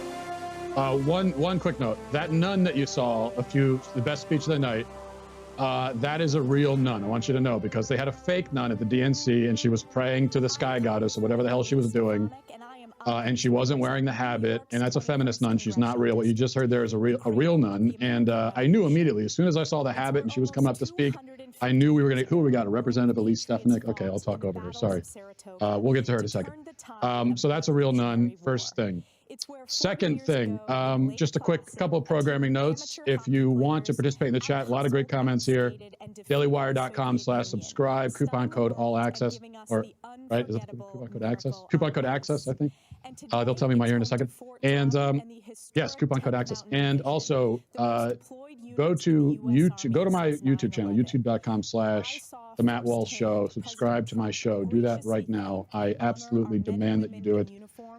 One quick note. That nun that you saw, the best speech of the night, that is a real nun. I want you to know, because they had a fake nun at the DNC and she was praying to the sky goddess or whatever the hell she was doing. And she wasn't wearing the habit, and that's a feminist nun. She's not real. What you just heard there is a real nun. And I knew immediately, as soon as I saw the habit and she was coming up to speak, I knew we were going to, who we got? A Representative Elise Stefanik? Okay, I'll talk over her. Sorry. We'll get to her in a second. So that's a real nun, first thing. Second thing, just a quick couple of programming notes. If you want to participate in the chat, a lot of great comments here. dailywire.com/subscribe, coupon code ALLACCESS, or, right, is it the coupon code ACCESS? Coupon code ACCESS, I think. They'll tell me my ear in a second. And yes, coupon code ACCESS. And also, go to YouTube, go to my YouTube channel, youtube.com/The Matt Walsh Show. Subscribe to my show. Do that right now. I absolutely demand that you do it.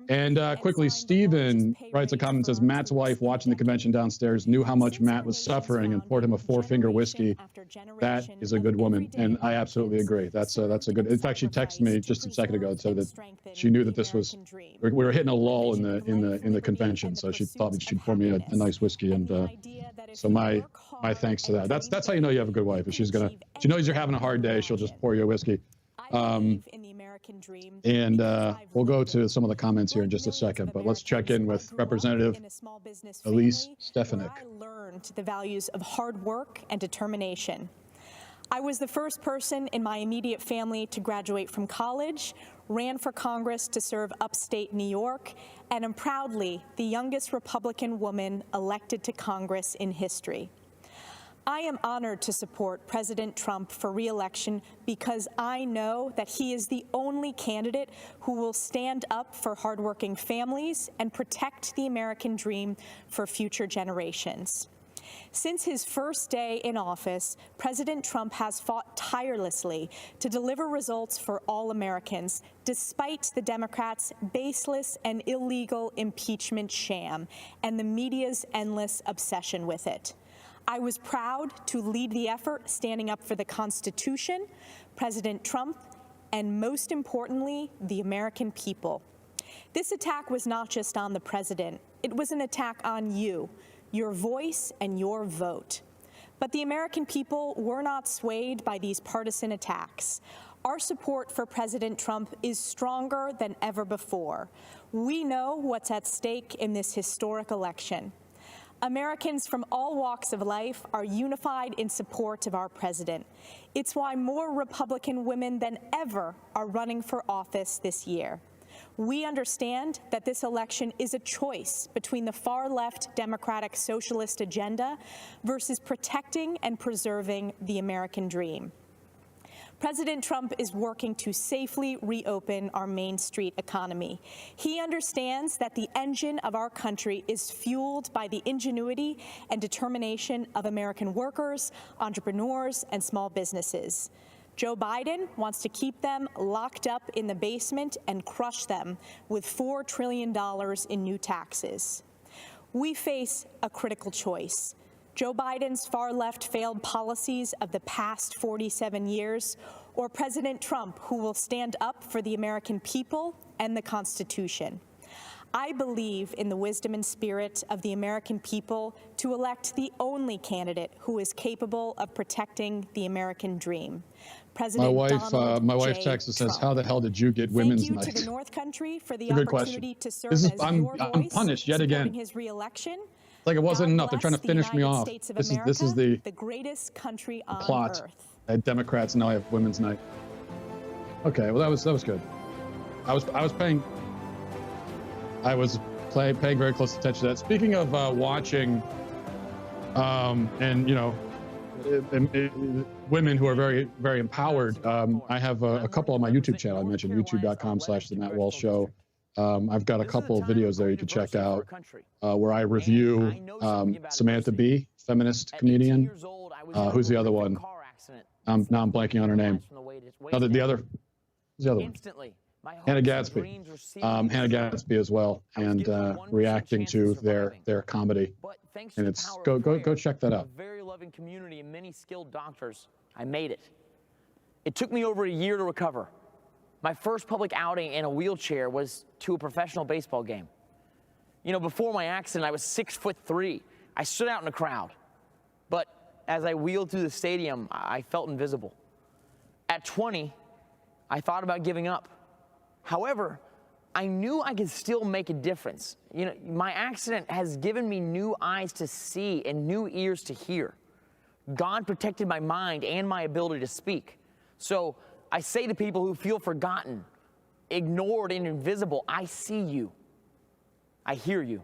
And quickly, Steven writes a comment and says, Matt's wife watching the convention downstairs knew how much Matt was suffering and poured him a 4-finger whiskey. That is a good woman. And I absolutely agree. That's a good, in fact, she texted me just a second ago and said that she knew that this was, we were hitting a lull in the convention. So she thought she'd pour me a nice whiskey. And so my thanks to that. That's how you know you have a good wife. If she knows you're having a hard day, she'll just pour you a whiskey. And we'll go to some of the comments here in just a second, but let's check in with Representative Elise Stefanik. I learned the values of hard work and determination. I was the first person in my immediate family to graduate from college, ran for Congress to serve upstate New York, and am proudly the youngest Republican woman elected to Congress in history. I am honored to support President Trump for re-election because I know that he is the only candidate who will stand up for hardworking families and protect the American dream for future generations. Since his first day in office, President Trump has fought tirelessly to deliver results for all Americans, despite the Democrats' baseless and illegal impeachment sham and the media's endless obsession with it. I was proud to lead the effort standing up for the Constitution, President Trump, and most importantly, the American people. This attack was not just on the president. It was an attack on you, your voice, and your vote. But the American people were not swayed by these partisan attacks. Our support for President Trump is stronger than ever before. We know what's at stake in this historic election. Americans from all walks of life are unified in support of our president. It's why more Republican women than ever are running for office this year. We understand that this election is a choice between the far-left Democratic socialist agenda versus protecting and preserving the American dream. President Trump is working to safely reopen our Main Street economy. He understands that the engine of our country is fueled by the ingenuity and determination of American workers, entrepreneurs, and small businesses. Joe Biden wants to keep them locked up in the basement and crush them with $4 trillion in new taxes. We face a critical choice. Joe Biden's far-left failed policies of the past 47 years, or President Trump, who will stand up for the American people and the Constitution. I believe in the wisdom and spirit of the American people to elect the only candidate who is capable of protecting the American dream. President my wife texts and says, "How the hell did you get women's night?" Thank you to the North Country for the Good opportunity question. to serve This is, as I'm your voice, I'm punished yet again. his re-election. Like it wasn't God enough. They're trying to bless the finish me United off. States of This is the greatest country on plot. earth. Democrats now have women's night. Okay, well that was good. I was paying very close attention to that. Speaking of watching, and you know, women who are very, very empowered. I have a couple on my YouTube channel. I mentioned youtube.com/The Matt Walsh Show. I've got a couple of videos there you can check out where I review Samantha Bee, feminist comedian. Who's the other one? Now I'm blanking on her name. No, the other. Who's the other one? Hannah Gadsby. Hannah Gadsby as well, and reacting to their comedy. And it's go check that out. A very loving community and many skilled doctors, I made it. It took me over a year to recover. My first public outing in a wheelchair was to a professional baseball game. You know, before my accident, I was 6'3". I stood out in the crowd. But as I wheeled through the stadium, I felt invisible. At 20, I thought about giving up. However, I knew I could still make a difference. You know, my accident has given me new eyes to see and new ears to hear. God protected my mind and my ability to speak. So I say to people who feel forgotten, ignored, and invisible, I see you. I hear you.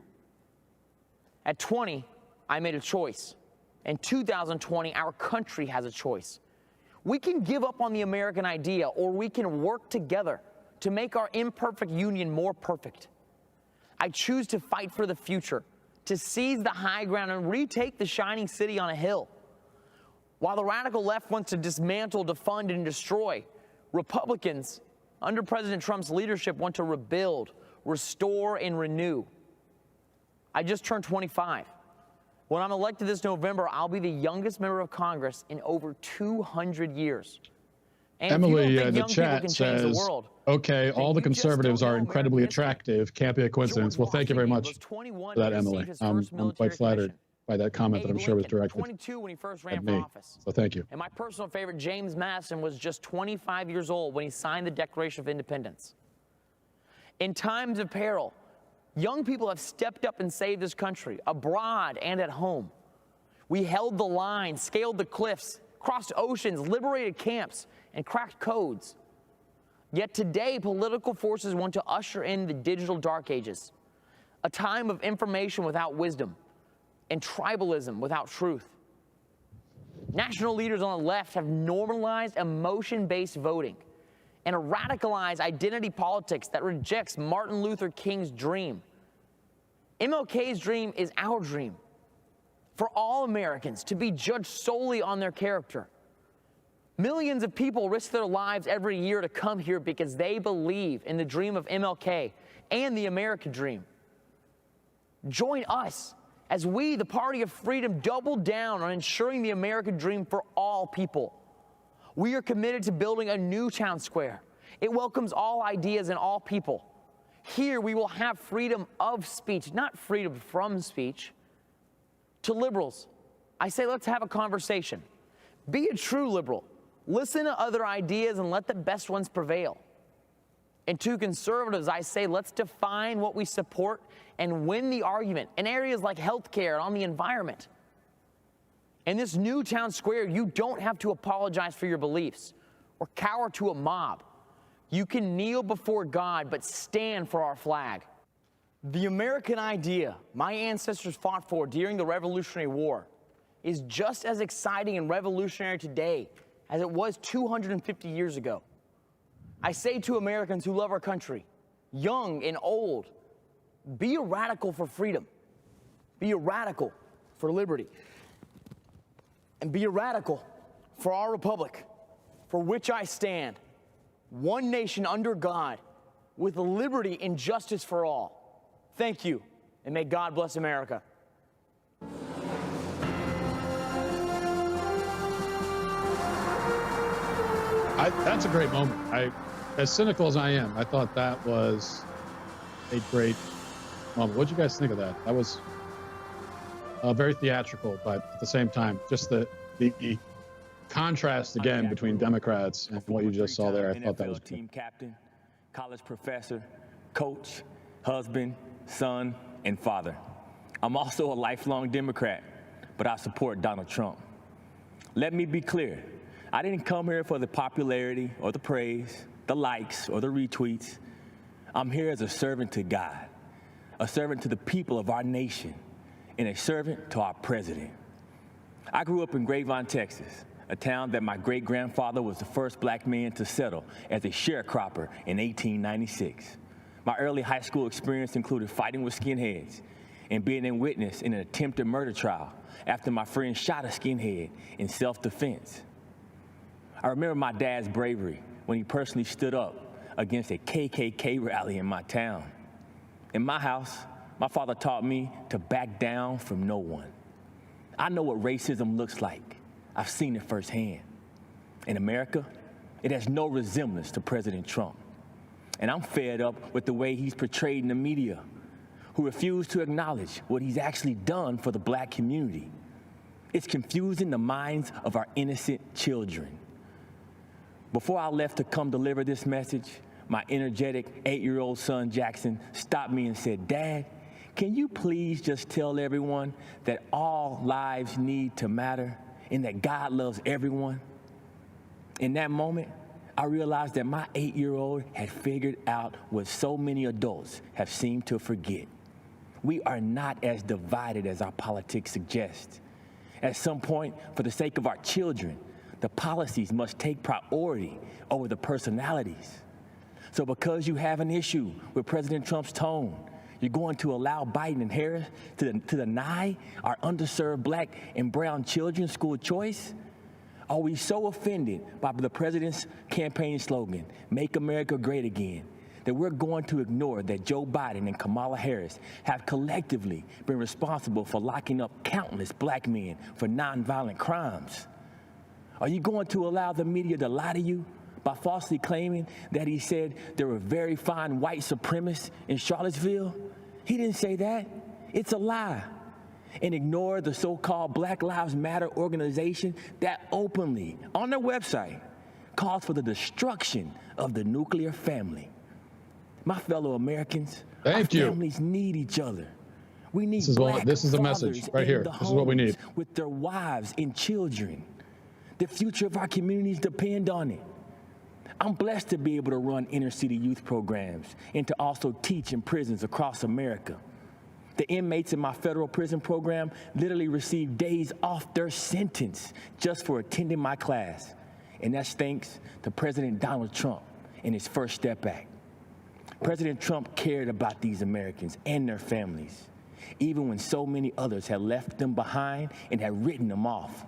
At 20, I made a choice. In 2020, our country has a choice. We can give up on the American idea, or we can work together to make our imperfect union more perfect. I choose to fight for the future, to seize the high ground and retake the shining city on a hill. While the radical left wants to dismantle, defund, and destroy, Republicans, under President Trump's leadership, want to rebuild, restore, and renew. I just turned 25. When I'm elected this November, I'll be the youngest member of Congress in over 200 years. And Emily in the chat says, okay, all the conservatives are incredibly attractive. Can't be a coincidence. Well, thank you very much for that, Emily. I'm quite flattered by that comment that I'm sure was directed 22 when he first ran at for me. office. So thank you. And my personal favorite, James Madison, was just 25 years old when he signed the Declaration of Independence. In times of peril, young people have stepped up and saved this country, abroad and at home. We held the line, scaled the cliffs, crossed oceans, liberated camps, and cracked codes. Yet today, political forces want to usher in the digital dark ages, a time of information without wisdom and tribalism without truth. National leaders on the left have normalized emotion-based voting and a radicalized identity politics that rejects Martin Luther King's dream. MLK's dream is our dream, for all Americans to be judged solely on their character. Millions of people risk their lives every year to come here because they believe in the dream of MLK and the American dream. Join us as we, the Party of Freedom, double down on ensuring the American dream for all people. We are committed to building a new town square. It welcomes all ideas and all people. Here we will have freedom of speech, not freedom from speech. To liberals, I say let's have a conversation. Be a true liberal. Listen to other ideas and let the best ones prevail. And to conservatives, I say let's define what we support and win the argument in areas like healthcare and on the environment. In this new town square, you don't have to apologize for your beliefs or cower to a mob. You can kneel before God, but stand for our flag. The American idea my ancestors fought for during the Revolutionary War is just as exciting and revolutionary today as it was 250 years ago. I say to Americans who love our country, young and old, be a radical for freedom. Be a radical for liberty. And be a radical for our republic, for which I stand, one nation under God, with liberty and justice for all. Thank you, and may God bless America. That's a great moment. As cynical as I am, I thought that was a great moment. What did you guys think of that? That was very theatrical, but at the same time, just the contrast again between Democrats and what you just saw there. I thought that was good. Team captain, college professor, coach, husband, son, and father. I'm also a lifelong Democrat, but I support Donald Trump. Let me be clear. I didn't come here for the popularity or the praise, the likes or the retweets. I'm here as a servant to God, a servant to the people of our nation, and a servant to our president. I grew up in Grapevine, Texas, a town that my great-grandfather was the first black man to settle as a sharecropper in 1896. My early high school experience included fighting with skinheads and being a witness in an attempted murder trial after my friend shot a skinhead in self-defense. I remember my dad's bravery when he personally stood up against a KKK rally in my town. In my house, my father taught me to back down from no one. I know what racism looks like. I've seen it firsthand. In America, it has no resemblance to President Trump. And I'm fed up with the way he's portrayed in the media, who refuse to acknowledge what he's actually done for the black community. It's confusing the minds of our innocent children. Before I left to come deliver this message, my energetic 8-year-old son, Jackson, stopped me and said, "Dad, can you please just tell everyone that all lives need to matter and that God loves everyone?" In that moment, I realized that my 8-year-old had figured out what so many adults have seemed to forget. We are not as divided as our politics suggest. At some point, for the sake of our children, the policies must take priority over the personalities. So because you have an issue with President Trump's tone, you're going to allow Biden and Harris to deny our underserved black and brown children school choice? Are we so offended by the president's campaign slogan, "Make America Great Again," that we're going to ignore that Joe Biden and Kamala Harris have collectively been responsible for locking up countless black men for nonviolent crimes? Are you going to allow the media to lie to you by falsely claiming that he said there were very fine white supremacists in Charlottesville? He didn't say that. It's a lie. And ignore the so-called Black Lives Matter organization that openly, on their website, calls for the destruction of the nuclear family. My fellow Americans, our families need each other. We need this is the message right here. This is what we need. With their wives and children. The future of our communities depend on it. I'm blessed to be able to run inner-city youth programs and to also teach in prisons across America. The inmates in my federal prison program literally receive days off their sentence just for attending my class. And that's thanks to President Donald Trump and his First Step Act. President Trump cared about these Americans and their families, even when so many others had left them behind and had written them off.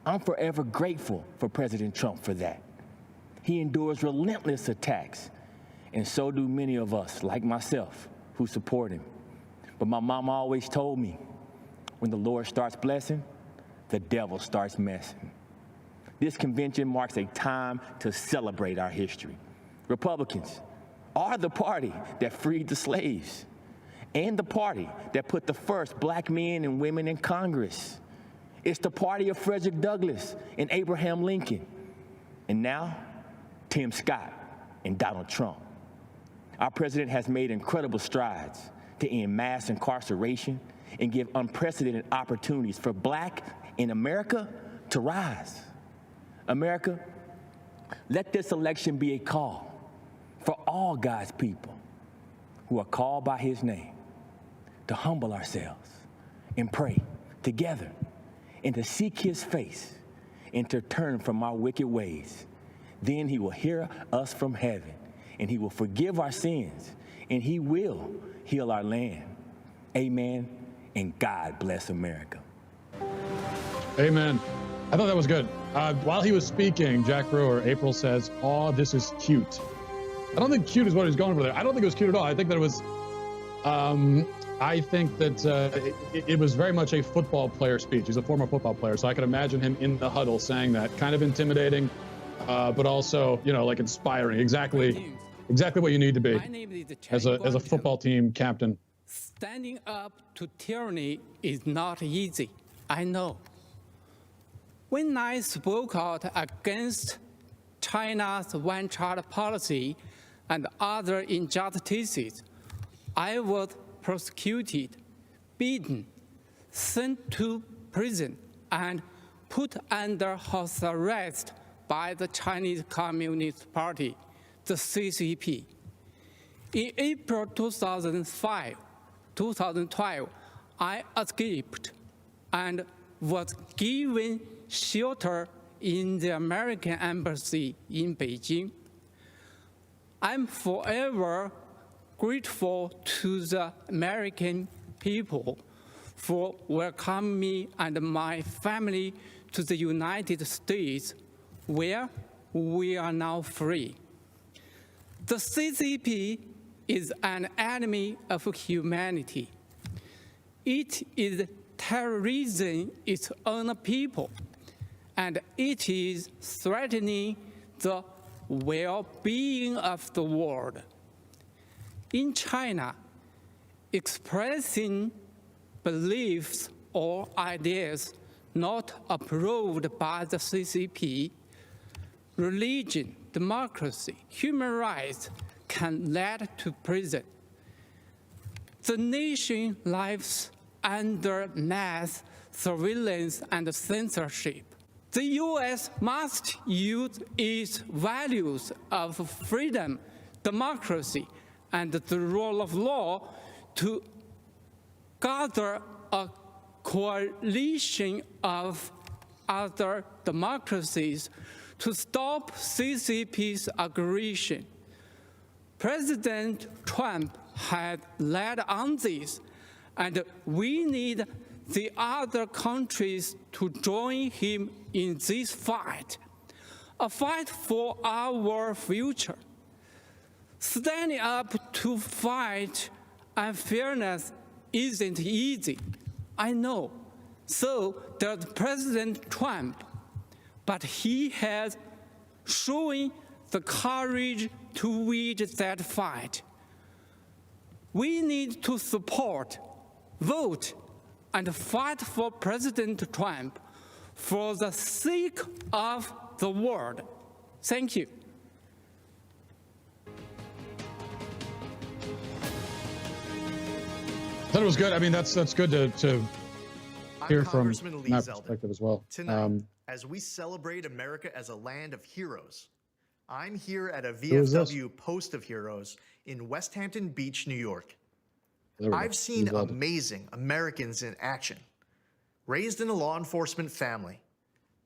I'm forever grateful for President Trump for that. He endures relentless attacks, and so do many of us, like myself, who support him. But my mama always told me, when the Lord starts blessing, the devil starts messing. This convention marks a time to celebrate our history. Republicans are the party that freed the slaves and the party that put the first black men and women in Congress. It's the party of Frederick Douglass and Abraham Lincoln. And now, Tim Scott and Donald Trump. Our president has made incredible strides to end mass incarceration and give unprecedented opportunities for black in America to rise. America, let this election be a call for all God's people who are called by his name to humble ourselves and pray together and to seek his face and to turn from our wicked ways. Then he will hear us from heaven and he will forgive our sins and he will heal our land. Amen. And God bless America. Amen. I thought that was good. While he was speaking, Jack Brewer, April says, "Oh, this is cute." I don't think cute is what he's going for there. I don't think it was cute at all. I think that it was, I think that it was very much a football player speech. He's a former football player, so I could imagine him in the huddle saying that, kind of intimidating, but also, you know, like inspiring. Exactly what you need to be as a football team captain. Standing up to tyranny is not easy. I know. When I spoke out against China's one-child policy and other injustices, I was prosecuted, beaten, sent to prison, and put under house arrest by the Chinese Communist Party, the CCP. In April 2012, I escaped and was given shelter in the American Embassy in Beijing. I'm forever grateful to the American people for welcoming me and my family to the United States, where we are now free. The CCP is an enemy of humanity. It is terrorizing its own people, and it is threatening the well-being of the world. In China, expressing beliefs or ideas not approved by the CCP, religion, democracy, human rights can lead to prison. The nation lives under mass surveillance and censorship. The U.S. must use its values of freedom, democracy, and the rule of law to gather a coalition of other democracies to stop CCP's aggression. President Trump had led on this, and we need the other countries to join him in this fight, a fight for our future. Standing up to fight unfairness isn't easy, I know. So does President Trump, but he has shown the courage to wage that fight. We need to support, vote, and fight for President Trump for the sake of the world. Thank you. I thought it was good. I mean, that's good to hear from that perspective as well. Tonight, as we celebrate America as a land of heroes, I'm here at a VFW Post of Heroes in West Hampton Beach, New York. I've seen amazing Americans in action, raised in a law enforcement family,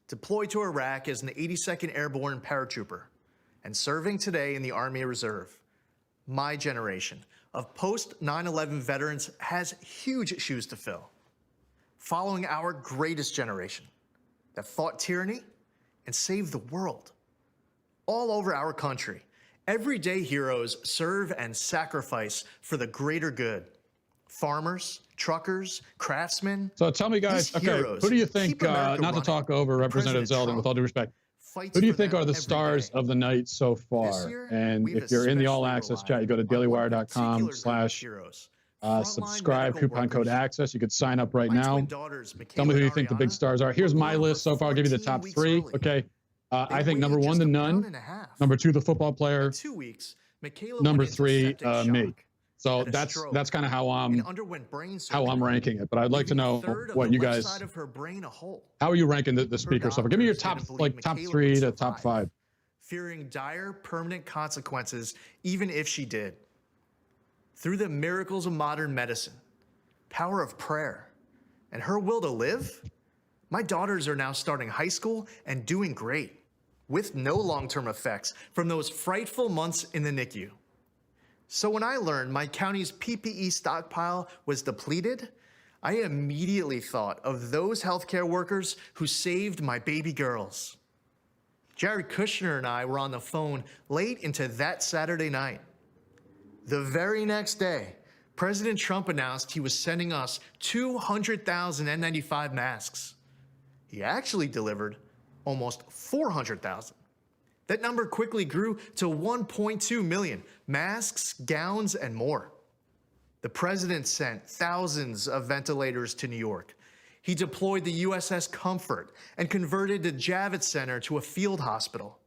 deployed to Iraq as an 82nd Airborne paratrooper, and serving today in the Army Reserve. My generation of post-9/11 veterans has huge shoes to fill, following our greatest generation that fought tyranny and saved the world. All over our country, everyday heroes serve and sacrifice for the greater good. Farmers, truckers, craftsmen. So tell me, guys, okay, who do you think, not to talk over Representative Zeldin, with all due respect, who do you think are the stars of the night so far? And if you're in the All Access chat, you go to dailywire.com/subscribe, coupon code ACCESS. You could sign up right now. Tell me who you think the big stars are. Here's my list so far. I'll give you the top three. Okay. I think number one, the nun. Number two, the football player. Number three, me. So that's kind of how I'm ranking it. But I'd like to know what you guys, how are you ranking the speaker so far? Give me your top three to top five. Fearing dire permanent consequences, even if she did. Through the miracles of modern medicine, power of prayer, and her will to live, my daughters are now starting high school and doing great, with no long-term effects from those frightful months in the NICU. So when I learned my county's PPE stockpile was depleted, I immediately thought of those healthcare workers who saved my baby girls. Jared Kushner and I were on the phone late into that Saturday night. The very next day, President Trump announced he was sending us 200,000 N95 masks. He actually delivered almost 400,000. That number quickly grew to 1.2 million masks, gowns, and more. The president sent thousands of ventilators to New York. He deployed the USS Comfort and converted the Javits Center to a field hospital.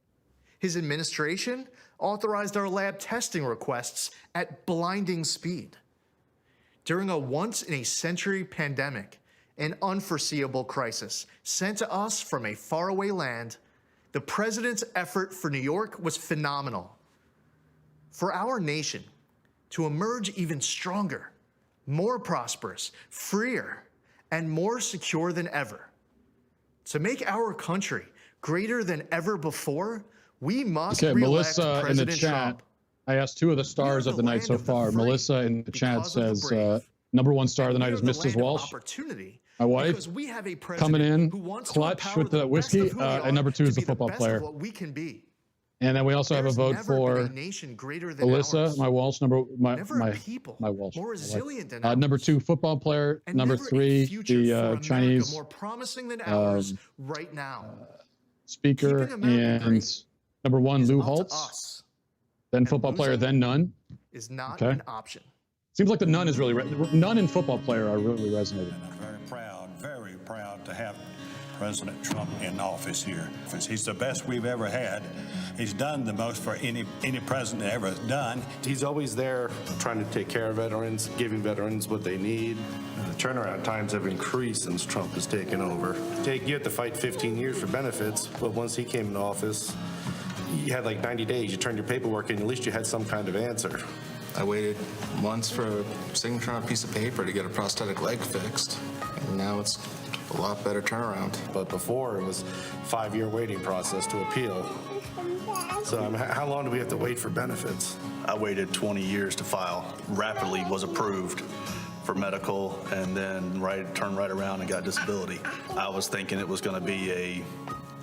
His administration authorized our lab testing requests at blinding speed. During a once-in-a-century pandemic, an unforeseeable crisis sent to us from a faraway land, the president's effort for New York was phenomenal. For our nation to emerge even stronger, more prosperous, freer, and more secure than ever, to make our country greater than ever before, we must okay, re-elect Melissa President in the chat. Trump. I asked two of the stars of the night so far. Melissa in the chat says #1 star of the night is Mrs. Walsh, my wife, coming in clutch with the whiskey, and #2 is the football player. And then we also have a vote for Melissa, my Walsh, my Walsh. #2 football player, #3 the Chinese speaker, and #1 Lou Holtz, then football player, then none. Is not an option. Seems like the none is really none and football player are really resonating. Very proud to have President Trump in office here. He's the best we've ever had. He's done the most for any president ever done. He's always there trying to take care of veterans, giving veterans what they need. The turnaround times have increased since Trump has taken over. You had to fight 15 years for benefits, but once he came into office, you had like 90 days. You turned your paperwork in, at least you had some kind of answer. I waited months for a signature on a piece of paper to get a prosthetic leg fixed. And now it's a lot better turnaround. But before, it was a 5-year waiting process to appeal. So I mean, how long do we have to wait for benefits? I waited 20 years to file. Rapidly was approved for medical, and then turned right around and got disability. I was thinking it was going to be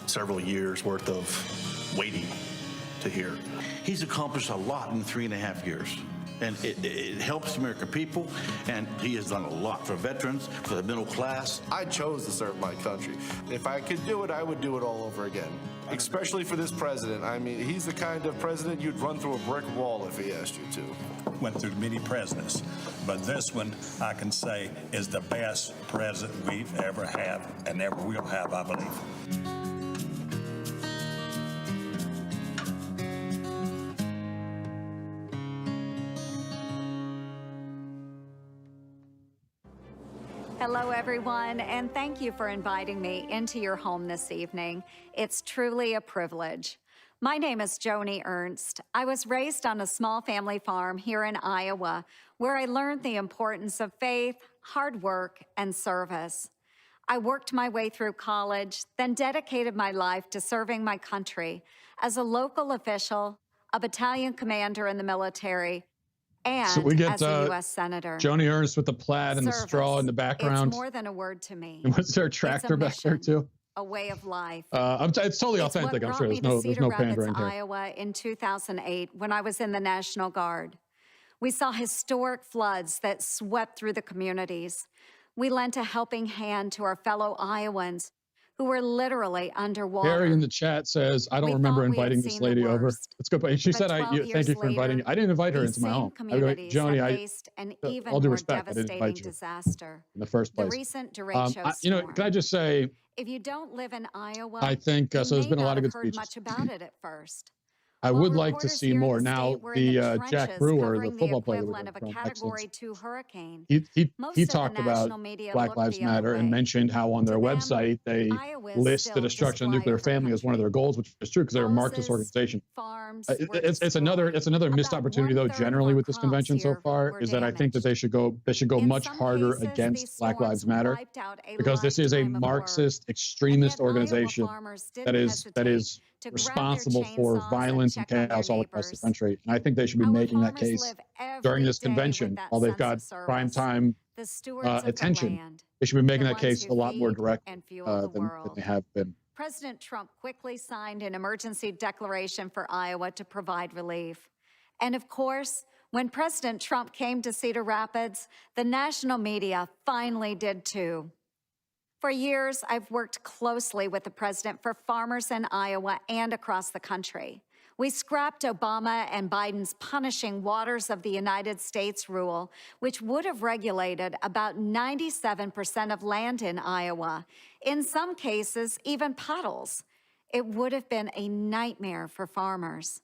several years worth of waiting to hear. He's accomplished a lot in 3.5 years. And it helps the American people, and he has done a lot for veterans, for the middle class. I chose to serve my country. If I could do it, I would do it all over again. Especially for this president. I mean, he's the kind of president you'd run through a brick wall if he asked you to. Went through many presidents, but this one I can say is the best president we've ever had and ever will have, I believe. Hello, everyone, and thank you for inviting me into your home this evening. It's truly a privilege. My name is Joni Ernst. I was raised on a small family farm here in Iowa, where I learned the importance of faith, hard work, and service. I worked my way through college, then dedicated my life to serving my country as a local official, a battalion commander in the military, and so we get, as a U.S. Senator. Joni Ernst with the plaid and the straw in the background. It's more than a word to me. And what's there a tractor back there too? A way of life. It's totally authentic. I'm sure there's no pandering here. Iowa in 2008 when I was in the National Guard. We saw historic floods that swept through the communities. We lent a helping hand to our fellow Iowans who were literally underwater. Harry in the chat says, I don't remember inviting this lady over. Let's go. She said, thank you for inviting me. I didn't invite her into my home. Joni, all due respect, I didn't invite you in the first place. The recent derecho can I just say, if you don't live in Iowa, I think so. There's been a lot of good speeches. Much about it at first. I would like to see more. Now, the Jack Brewer, the football player, he talked about Black Lives Matter and mentioned how on their website they list the destruction of the nuclear family as one of their goals, which is true because they're a Marxist organization. It's another missed opportunity, though. Generally, with this convention so far, is that I think that they should go much harder against Black Lives Matter because this is a Marxist extremist organization that is responsible for violence and chaos all across the country. And I think they should be making that case during this convention while they've got prime time attention. They should be making that case a lot more direct than they have been. President Trump quickly signed an emergency declaration for Iowa to provide relief. And of course, when President Trump came to Cedar Rapids, the national media finally did too. For years, I've worked closely with the president for farmers in Iowa and across the country. We scrapped Obama and Biden's punishing waters of the United States rule, which would have regulated about 97% of land in Iowa, in some cases, even puddles. It would have been a nightmare for farmers.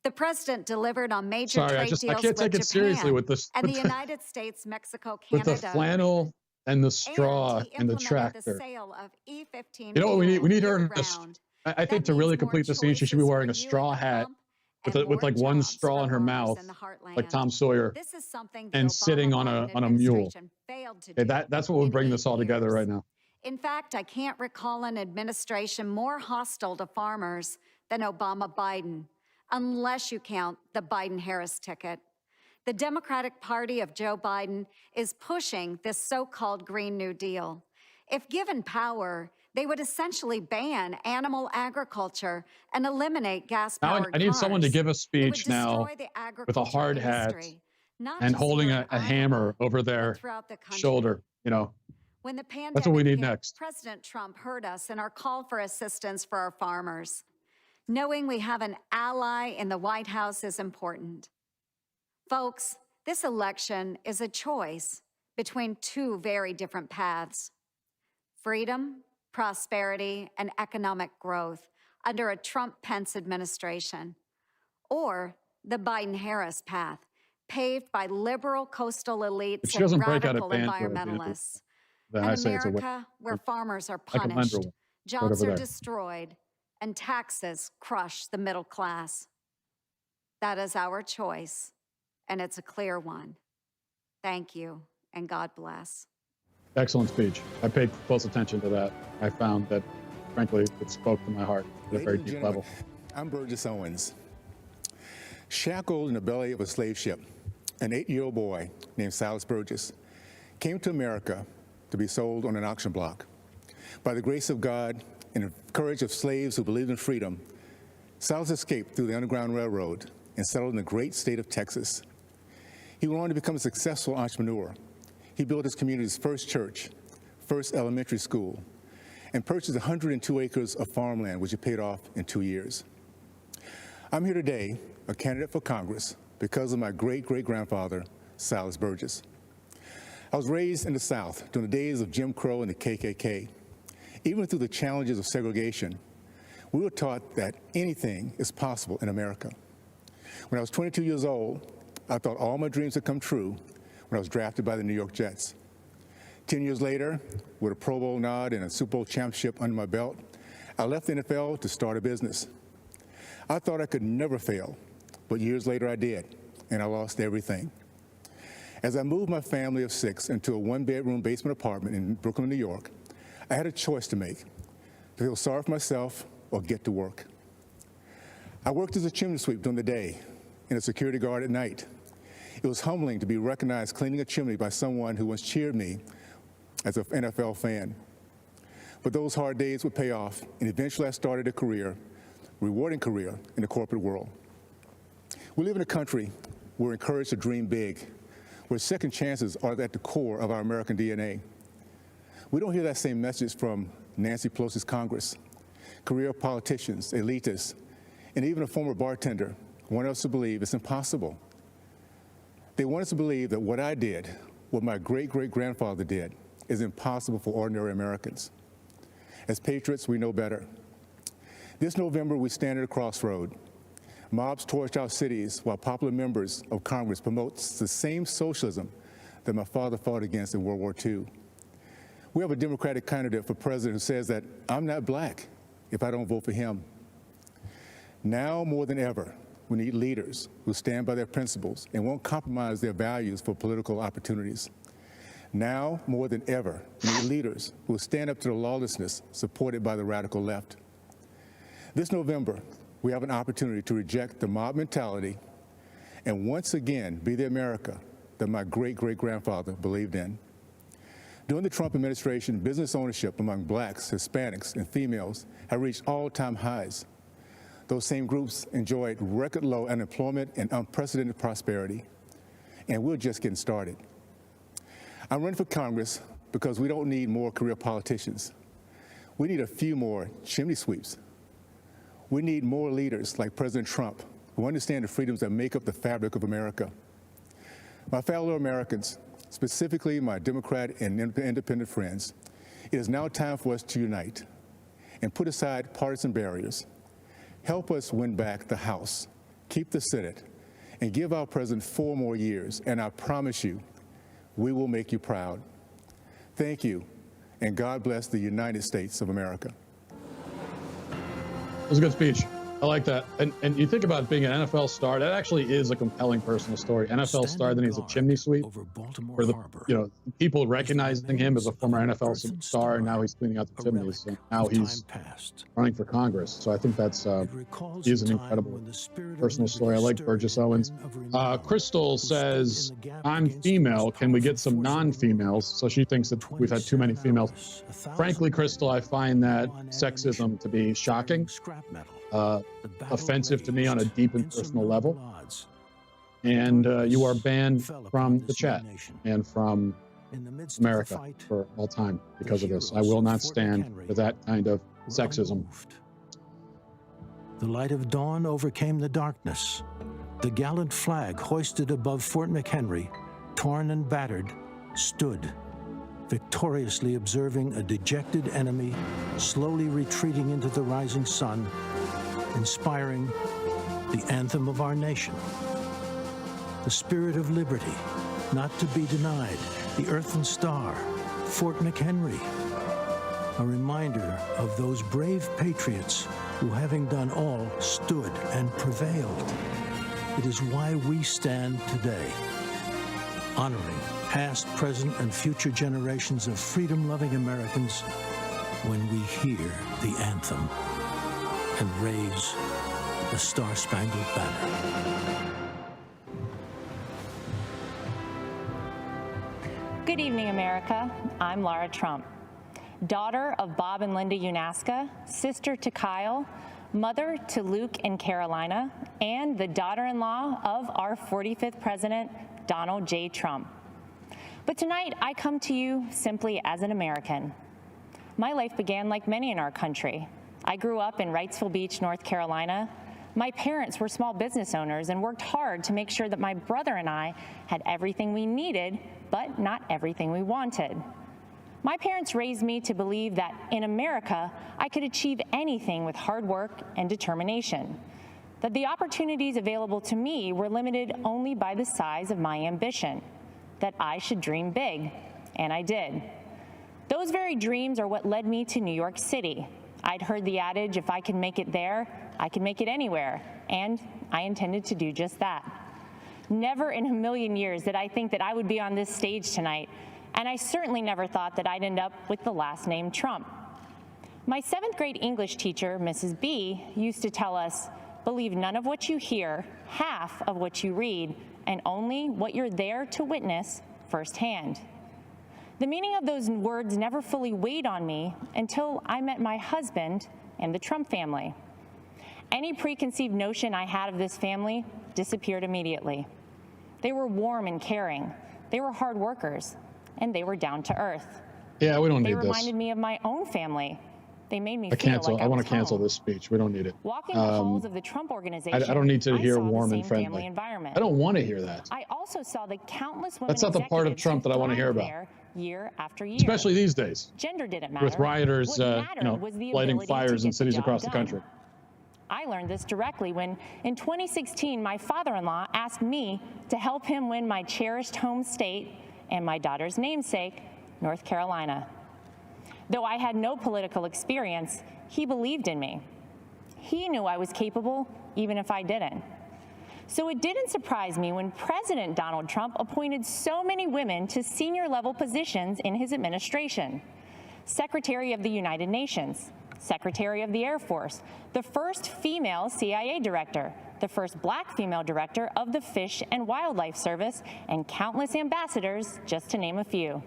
The president delivered on major trade deals I can't take it seriously with this. And the United States, Mexico, With Canada. the flannel and the straw and the tractor. The sale of E-15 You know what we need? We need her. round. I think to really complete the scene, she should be wearing a straw hat with like one straw in her mouth, like Tom Sawyer, and sitting on a mule. Okay, that's what would bring this all together right now. In fact, I can't recall an administration more hostile to farmers than Obama-Biden, unless you count the Biden-Harris ticket. The Democratic Party of Joe Biden is pushing this so-called Green New Deal. If given power, they would essentially ban animal agriculture and eliminate gas-powered cars. I need someone to give a speech now with a hard hat and holding a hammer over their shoulder, you know. When the pandemic That's what we need hit, next. President Trump heard us in our call for assistance for our farmers. Knowing we have an ally in the White House is important. Folks, this election is a choice between two very different paths: freedom, prosperity, and economic growth under a Trump-Pence administration, or the Biden-Harris path, paved by liberal coastal elites and radical environmentalists. An America where farmers are punished, jobs are destroyed, and taxes crush the middle class. That is our choice, and it's a clear one. Thank you, and God bless. Excellent speech. I paid close attention to that. I found that, frankly, it spoke to my heart at a very deep level. I'm Burgess Owens. Shackled in the belly of a slave ship, an 8-year-old boy named Silas Burgess came to America to be sold on an auction block. By the grace of God and the courage of slaves who believed in freedom, Silas escaped through the Underground Railroad and settled in the great state of Texas. He went on to become a successful entrepreneur. He built his community's first church, first elementary school, and purchased 102 acres of farmland, which he paid off in 2 years. I'm here today, a candidate for Congress, because of my great-great-grandfather, Silas Burgess. I was raised in the South during the days of Jim Crow and the KKK. Even through the challenges of segregation, we were taught that anything is possible in America. When I was 22 years old, I thought all my dreams had come true when I was drafted by the New York Jets. 10 years later, with a Pro Bowl nod and a Super Bowl championship under my belt, I left the NFL to start a business. I thought I could never fail, but years later I did, and I lost everything. As I moved my family of 6 into a 1-bedroom basement apartment in Brooklyn, New York, I had a choice to make: to feel sorry for myself or get to work. I worked as a chimney sweep during the day and a security guard at night. It was humbling to be recognized cleaning a chimney by someone who once cheered me as an NFL fan. But those hard days would pay off, and eventually I started a rewarding career in the corporate world. We live in a country where we're encouraged to dream big, where second chances are at the core of our American DNA. We don't hear that same message from Nancy Pelosi's Congress. Career politicians, elitists, and even a former bartender want us to believe it's impossible. They want us to believe that what I did, what my great-great-grandfather did, is impossible for ordinary Americans. As patriots, we know better. This November, we stand at a crossroad. Mobs torch our cities while popular members of Congress promote the same socialism that my father fought against in World War II. We have a Democratic candidate for president who says that I'm not black if I don't vote for him. Now more than ever, we need leaders who stand by their principles and won't compromise their values for political opportunities. Now more than ever, we need leaders who will stand up to the lawlessness supported by the radical left. This November, we have an opportunity to reject the mob mentality and once again be the America that my great-great-grandfather believed in. During the Trump administration, business ownership among blacks, Hispanics, and females have reached all-time highs. Those same groups enjoyed record low unemployment and unprecedented prosperity, and we're just getting started. I'm running for Congress because we don't need more career politicians. We need a few more chimney sweeps. We need more leaders like President Trump who understand the freedoms that make up the fabric of America. My fellow Americans, specifically my Democrat and independent friends, it is now time for us to unite and put aside partisan barriers. Help us win back the House, keep the Senate, and give our president 4 more years, and I promise you, we will make you proud. Thank you, and God bless the United States of America. It was a good speech. I like that. And you think about being an NFL star, that actually is a compelling personal story. NFL star, then he's a chimney sweep. For the, people recognizing him as a former NFL star, and now he's cleaning out the chimneys. And now he's running for Congress. So I think that's he is an incredible personal story. I like Burgess Owens. Crystal says, I'm female. Can we get some non-females? So she thinks that we've had too many females. Frankly, Crystal, I find that sexism to be shocking. Offensive to me on a deep and personal level. And you are banned from the chat and from America for all time because of this. I will not stand for that kind of sexism. The light of dawn overcame the darkness. The gallant flag hoisted above Fort McHenry, torn and battered, stood, victoriously observing a dejected enemy slowly retreating into the rising sun, inspiring the anthem of our nation. The spirit of liberty, not to be denied, the earthen star, Fort McHenry, a reminder of those brave patriots who, having done all, stood and prevailed. It is why we stand today, honoring past, present, and future generations of freedom-loving Americans when we hear the anthem and raise the Star-Spangled Banner. Good evening, America. I'm Lara Trump, daughter of Bob and Linda Unaska, sister to Kyle, mother to Luke and Carolina, and the daughter-in-law of our 45th president, Donald J. Trump. But tonight, I come to you simply as an American. My life began like many in our country. I grew up in Wrightsville Beach, North Carolina. My parents were small business owners and worked hard to make sure that my brother and I had everything we needed, but not everything we wanted. My parents raised me to believe that in America, I could achieve anything with hard work and determination, that the opportunities available to me were limited only by the size of my ambition, that I should dream big, and I did. Those very dreams are what led me to New York City. I'd heard the adage, if I can make it there, I can make it anywhere, and I intended to do just that. Never in a million years did I think that I would be on this stage tonight, and I certainly never thought that I'd end up with the last name Trump. My 7th grade English teacher, Mrs. B, used to tell us, believe none of what you hear, half of what you read, and only what you're there to witness firsthand. The meaning of those words never fully weighed on me until I met my husband and the Trump family. Any preconceived notion I had of this family disappeared immediately. They were warm and caring, they were hard workers, and they were down to earth. Yeah, we don't need this. They reminded me of my own family. They made me feel like I want to cancel this speech. We don't need it. Walking the halls of the Trump organization, I don't need to hear warm and family friendly. Environment. I don't want to hear that. I also saw the countless women. That's not the part of Trump that I want to hear about. Year after year. Especially these days. Gender didn't matter. With rioters, lighting fires in cities across the country. I learned this directly when, in 2016, my father-in-law asked me to help him win my cherished home state and my daughter's namesake, North Carolina. Though I had no political experience, he believed in me. He knew I was capable, even if I didn't. So it didn't surprise me when President Donald Trump appointed so many women to senior-level positions in his administration. Secretary of the United Nations, Secretary of the Air Force, the first female CIA director, the first black female director of the Fish and Wildlife Service, and countless ambassadors, just to name a few.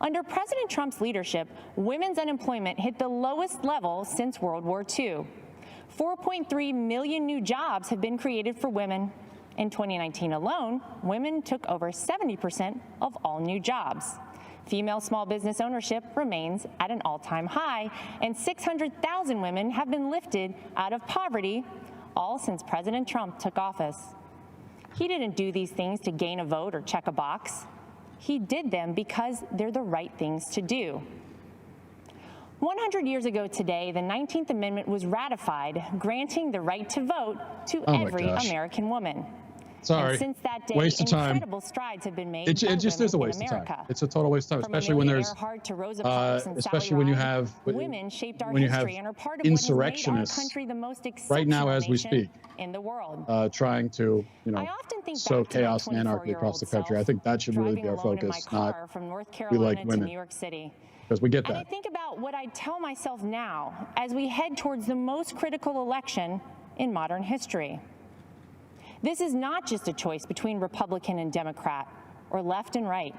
Under President Trump's leadership, women's unemployment hit the lowest level since World War II. 4.3 million new jobs have been created for women. In 2019 alone, women took over 70% of all new jobs. Female small business ownership remains at an all-time high, and 600,000 women have been lifted out of poverty, all since President Trump took office. He didn't do these things to gain a vote or check a box. He did them because they're the right things to do. 100 years ago today, the 19th Amendment was ratified, granting the right to vote to every American woman. Sorry. And since that day, waste of time. incredible strides have been made. It just is a waste of time. It's a total waste of time, especially when there's, especially when you have, women shaped our when you have history and are part of what has made our insurrectionists country the most right now exceptional as we nation speak, in the world. trying to, you know, sow chaos and anarchy across the country. I think that should really be our focus, not from North we Carolina like to women, New York City. because we get And I that. think about what I tell myself now as we head towards the most critical election in modern history. This is not just a choice between Republican and Democrat or left and right.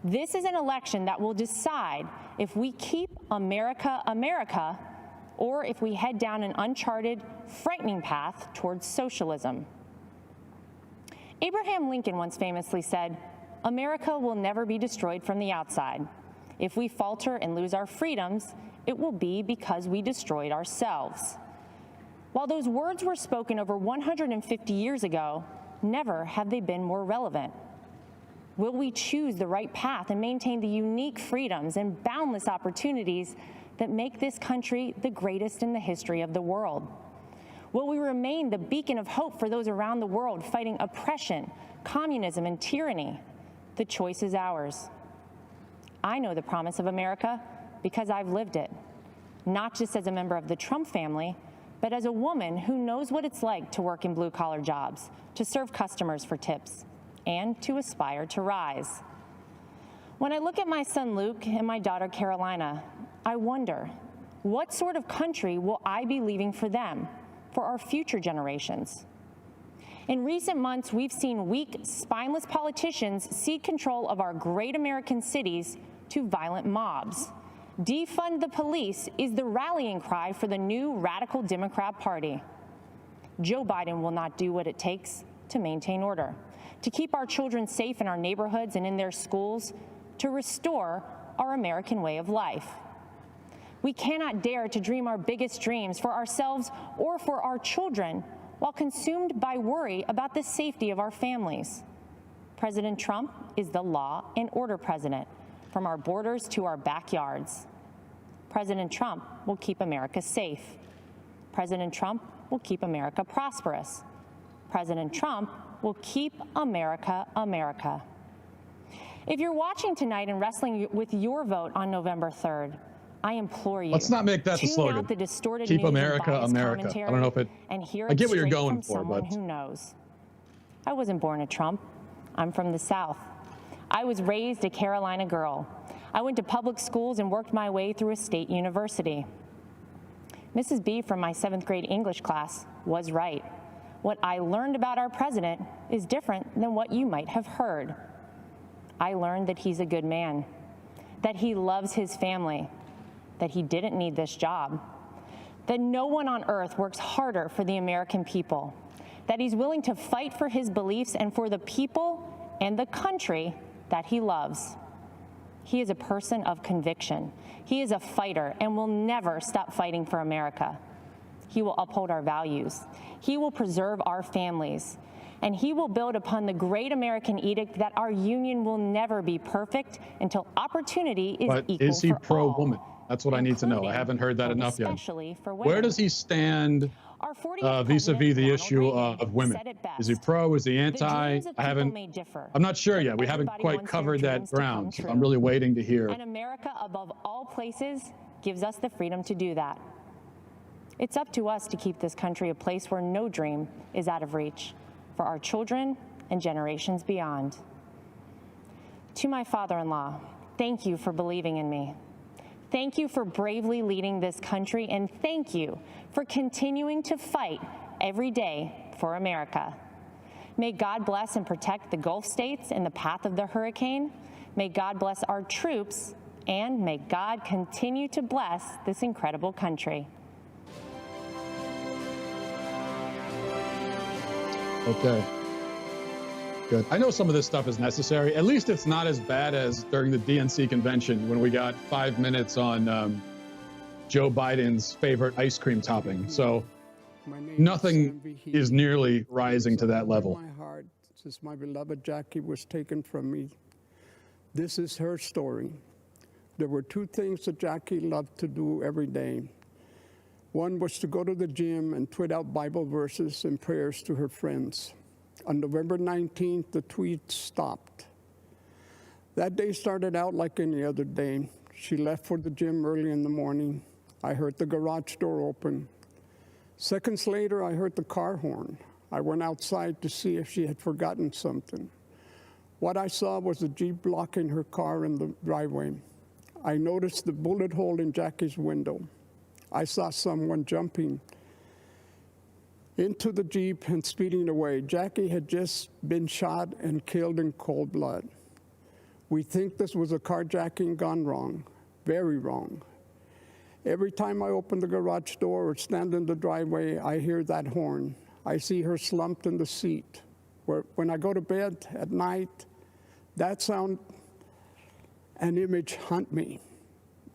This is an election that will decide if we keep America America or if we head down an uncharted, frightening path towards socialism. Abraham Lincoln once famously said, "America will never be destroyed from the outside. If we falter and lose our freedoms, it will be because we destroyed ourselves." While those words were spoken over 150 years ago, never have they been more relevant. Will we choose the right path and maintain the unique freedoms and boundless opportunities that make this country the greatest in the history of the world? Will we remain the beacon of hope for those around the world fighting oppression, communism, and tyranny? The choice is ours. I know the promise of America because I've lived it, not just as a member of the Trump family, but as a woman who knows what it's like to work in blue-collar jobs, to serve customers for tips, and to aspire to rise. When I look at my son Luke and my daughter Carolina, I wonder, what sort of country will I be leaving for them, for our future generations? In recent months, we've seen weak, spineless politicians cede control of our great American cities to violent mobs. Defund the police is the rallying cry for the new radical Democrat Party. Joe Biden will not do what it takes to maintain order, to keep our children safe in our neighborhoods and in their schools, to restore our American way of life. We cannot dare to dream our biggest dreams for ourselves or for our children while consumed by worry about the safety of our families. President Trump is the law and order president, from our borders to our backyards. President Trump will keep America safe. President Trump will keep America prosperous. President Trump will keep America America. If you're watching tonight and wrestling with your vote on November 3rd, I implore you. Let's not make that the slogan. Tune out the distorted Keep news and America biased America. I commentary don't know if it. and hear I get it what you're straight going from for, someone but who knows. I wasn't born a Trump. I'm from the South. I was raised a Carolina girl. I went to public schools and worked my way through a state university. Mrs. B from my 7th grade English class was right. What I learned about our president is different than what you might have heard. I learned that he's a good man, that he loves his family, that he didn't need this job, that no one on earth works harder for the American people, that he's willing to fight for his beliefs and for the people and the country that he loves. He is a person of conviction. He is a fighter and will never stop fighting for America. He will uphold our values. He will preserve our families. And he will build upon the great American edict that our union will never be perfect until opportunity is but equal is he for pro-woman? That's what I need to know. I haven't heard that enough yet. especially for Where women. does he stand Our 40th vis-a-vis the President, issue Ronald of women? said it best. Is he pro? Is he The anti? dreams of I haven't. people may differ, I'm not sure yet. We haven't everybody quite wants their covered that dreams to come ground. So true. I'm really waiting to hear. And America, above all places, gives us the freedom to do that. It's up to us to keep this country a place where no dream is out of reach for our children and generations beyond. To my father-in-law, thank you for believing in me. Thank you for bravely leading this country, and thank you for continuing to fight every day for America. May God bless and protect the Gulf states in the path of the hurricane. May God bless our troops, and may God continue to bless this incredible country. Okay. good. I know some of this stuff is necessary. At least it's not as bad as during the DNC convention when we got 5 minutes on Joe Biden's favorite ice cream topping. So nothing is nearly rising to that level. My heart, since my beloved Jackie was taken from me. This is her story. There were two things that Jackie loved to do every day. One was to go to the gym and tweet out Bible verses and prayers to her friends. On November 19th, the tweets stopped. That day started out like any other day. She left for the gym early in the morning. I heard the garage door open. Seconds later, I heard the car horn. I went outside to see if she had forgotten something. What I saw was a Jeep blocking her car in the driveway. I noticed the bullet hole in Jackie's window. I saw someone jumping into the Jeep and speeding away. Jackie had just been shot and killed in cold blood. We think this was a carjacking gone wrong, very wrong. Every time I open the garage door or stand in the driveway, I hear that horn. I see her slumped in the seat. When I go to bed at night, that sound and image haunt me.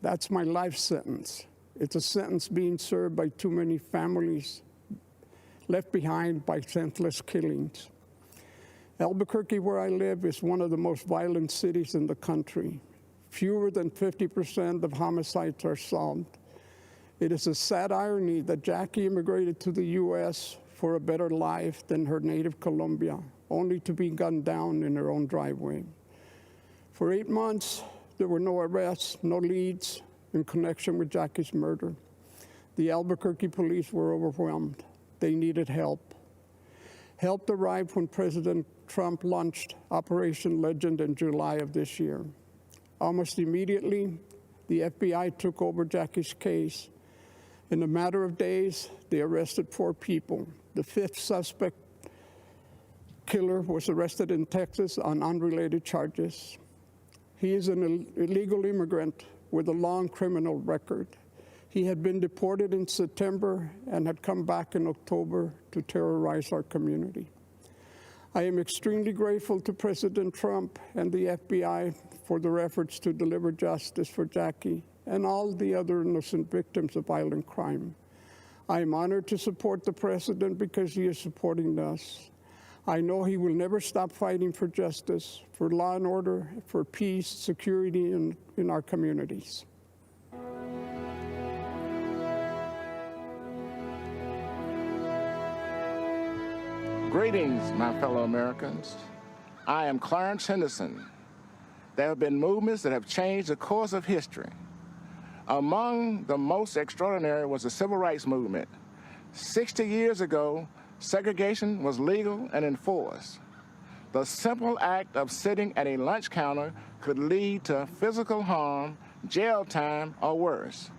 That's my life sentence. It's a sentence being served by too many families left behind by senseless killings. Albuquerque, where I live, is one of the most violent cities in the country. Fewer than 50% of homicides are solved. It is a sad irony that Jackie immigrated to the U.S. for a better life than her native Colombia, only to be gunned down in her own driveway. For 8 months, there were no arrests, no leads in connection with Jackie's murder. The Albuquerque police were overwhelmed. They needed help. Help arrived when President Trump launched Operation Legend in July of this year. Almost immediately, the FBI took over Jackie's case. In a matter of days, they arrested 4 people. The 5th suspect killer was arrested in Texas on unrelated charges. He is an illegal immigrant with a long criminal record. He had been deported in September and had come back in October to terrorize our community. I am extremely grateful to President Trump and the FBI for their efforts to deliver justice for Jackie and all the other innocent victims of violent crime. I am honored to support the president because he is supporting us. I know he will never stop fighting for justice, for law and order, for peace, security in our communities. Greetings, my fellow Americans. I am Clarence Henderson. There have been movements that have changed the course of history. Among the most extraordinary was the Civil Rights Movement. 60 years ago, segregation was legal and enforced. The simple act of sitting at a lunch counter could lead to physical harm, jail time, or worse.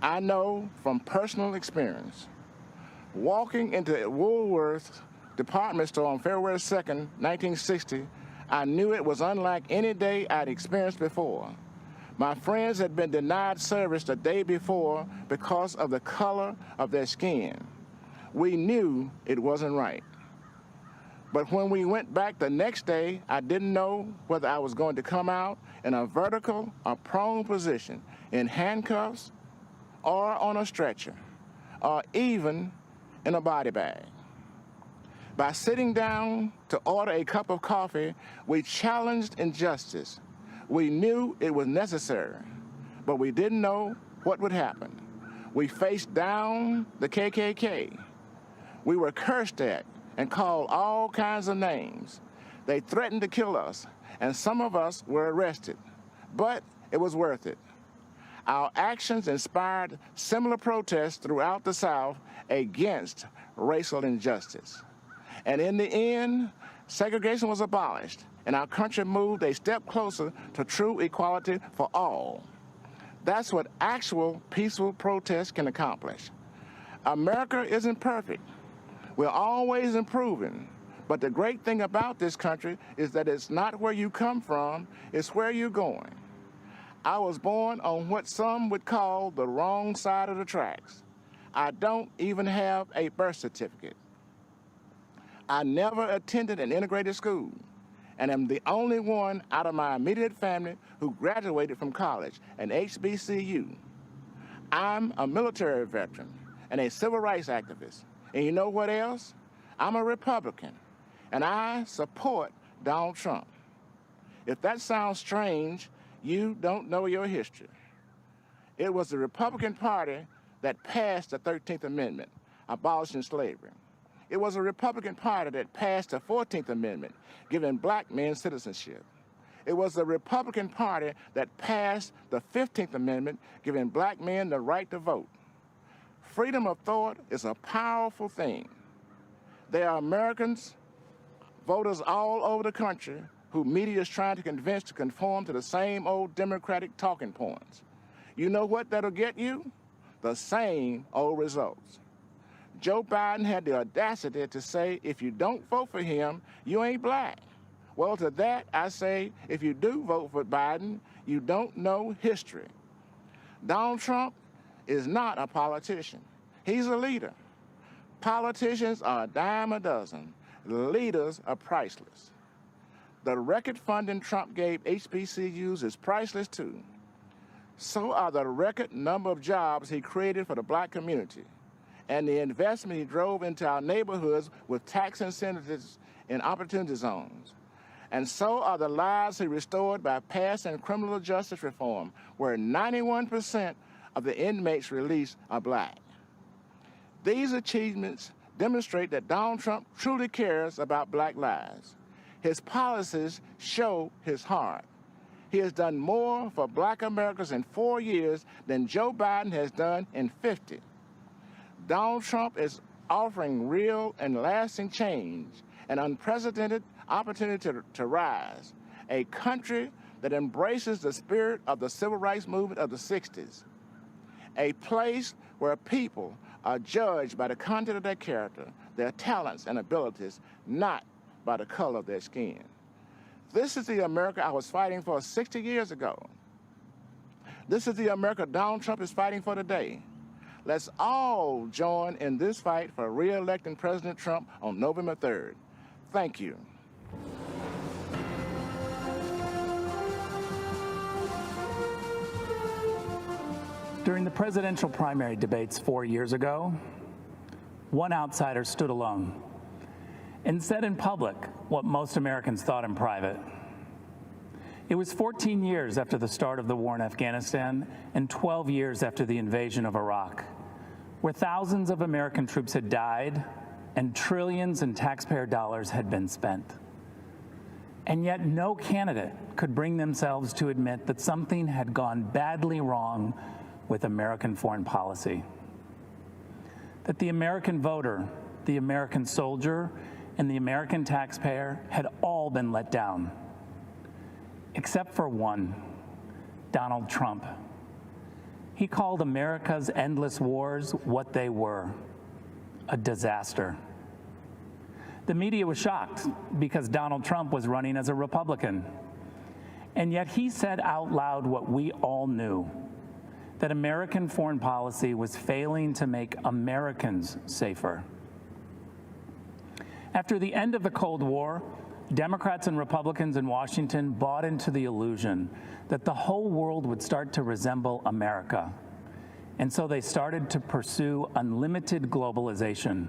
I know from personal experience. Walking into Woolworth's department store on February 2nd, 1960, I knew it was unlike any day I'd experienced before. My friends had been denied service the day before because of the color of their skin. We knew it wasn't right. But when we went back the next day, I didn't know whether I was going to come out in a vertical or prone position, in handcuffs or on a stretcher, or even in a body bag. By sitting down to order a cup of coffee, we challenged injustice. We knew it was necessary, but we didn't know what would happen. We faced down the KKK. We were cursed at and called all kinds of names. They threatened to kill us, and some of us were arrested, but it was worth it. Our actions inspired similar protests throughout the South against racial injustice. And in the end, segregation was abolished, and our country moved a step closer to true equality for all. That's what actual peaceful protest can accomplish. America isn't perfect. We're always improving. But the great thing about this country is that it's not where you come from, it's where you're going. I was born on what some would call the wrong side of the tracks. I don't even have a birth certificate. I never attended an integrated school, and am the only one out of my immediate family who graduated from college, an HBCU. I'm a military veteran and a civil rights activist. And you know what else? I'm a Republican, and I support Donald Trump. If that sounds strange, you don't know your history. It was the Republican Party that passed the 13th Amendment, abolishing slavery. It was a Republican Party that passed the 14th Amendment, giving black men citizenship. It was the Republican Party that passed the 15th Amendment, giving black men the right to vote. Freedom of thought is a powerful thing. There are Americans, voters all over the country, who media is trying to convince to conform to the same old Democratic talking points. You know what that'll get you? The same old results. Joe Biden had the audacity to say, if you don't vote for him, you ain't black. Well, to that, I say, if you do vote for Biden, you don't know history. Donald Trump is not a politician. He's a leader. Politicians are a dime a dozen. Leaders are priceless. The record funding Trump gave HBCUs is priceless too. So are the record number of jobs he created for the black community and the investment he drove into our neighborhoods with tax incentives in opportunity zones. And so are the lives he restored by passing criminal justice reform, where 91% of the inmates released are black. These achievements demonstrate that Donald Trump truly cares about black lives. His policies show his heart. He has done more for black Americans in 4 years than Joe Biden has done in 50. Donald Trump is offering real and lasting change, an unprecedented opportunity to rise, a country that embraces the spirit of the civil rights movement of the 60s, a place where people are judged by the content of their character, their talents and abilities, not by the color of their skin. This is the America I was fighting for 60 years ago. This is the America Donald Trump is fighting for today. Let's all join in this fight for re-electing President Trump on November 3rd. Thank you. During the presidential primary debates 4 years ago, one outsider stood alone and said in public what most Americans thought in private. It was 14 years after the start of the war in Afghanistan and 12 years after the invasion of Iraq, where thousands of American troops had died and trillions in taxpayer dollars had been spent. And yet no candidate could bring themselves to admit that something had gone badly wrong with American foreign policy. That the American voter, the American soldier, and the American taxpayer had all been let down, except for one, Donald Trump. He called America's endless wars what they were, a disaster. The media was shocked because Donald Trump was running as a Republican. And yet he said out loud what we all knew, that American foreign policy was failing to make Americans safer. After the end of the Cold War, Democrats and Republicans in Washington bought into the illusion that the whole world would start to resemble America. And so they started to pursue unlimited globalization.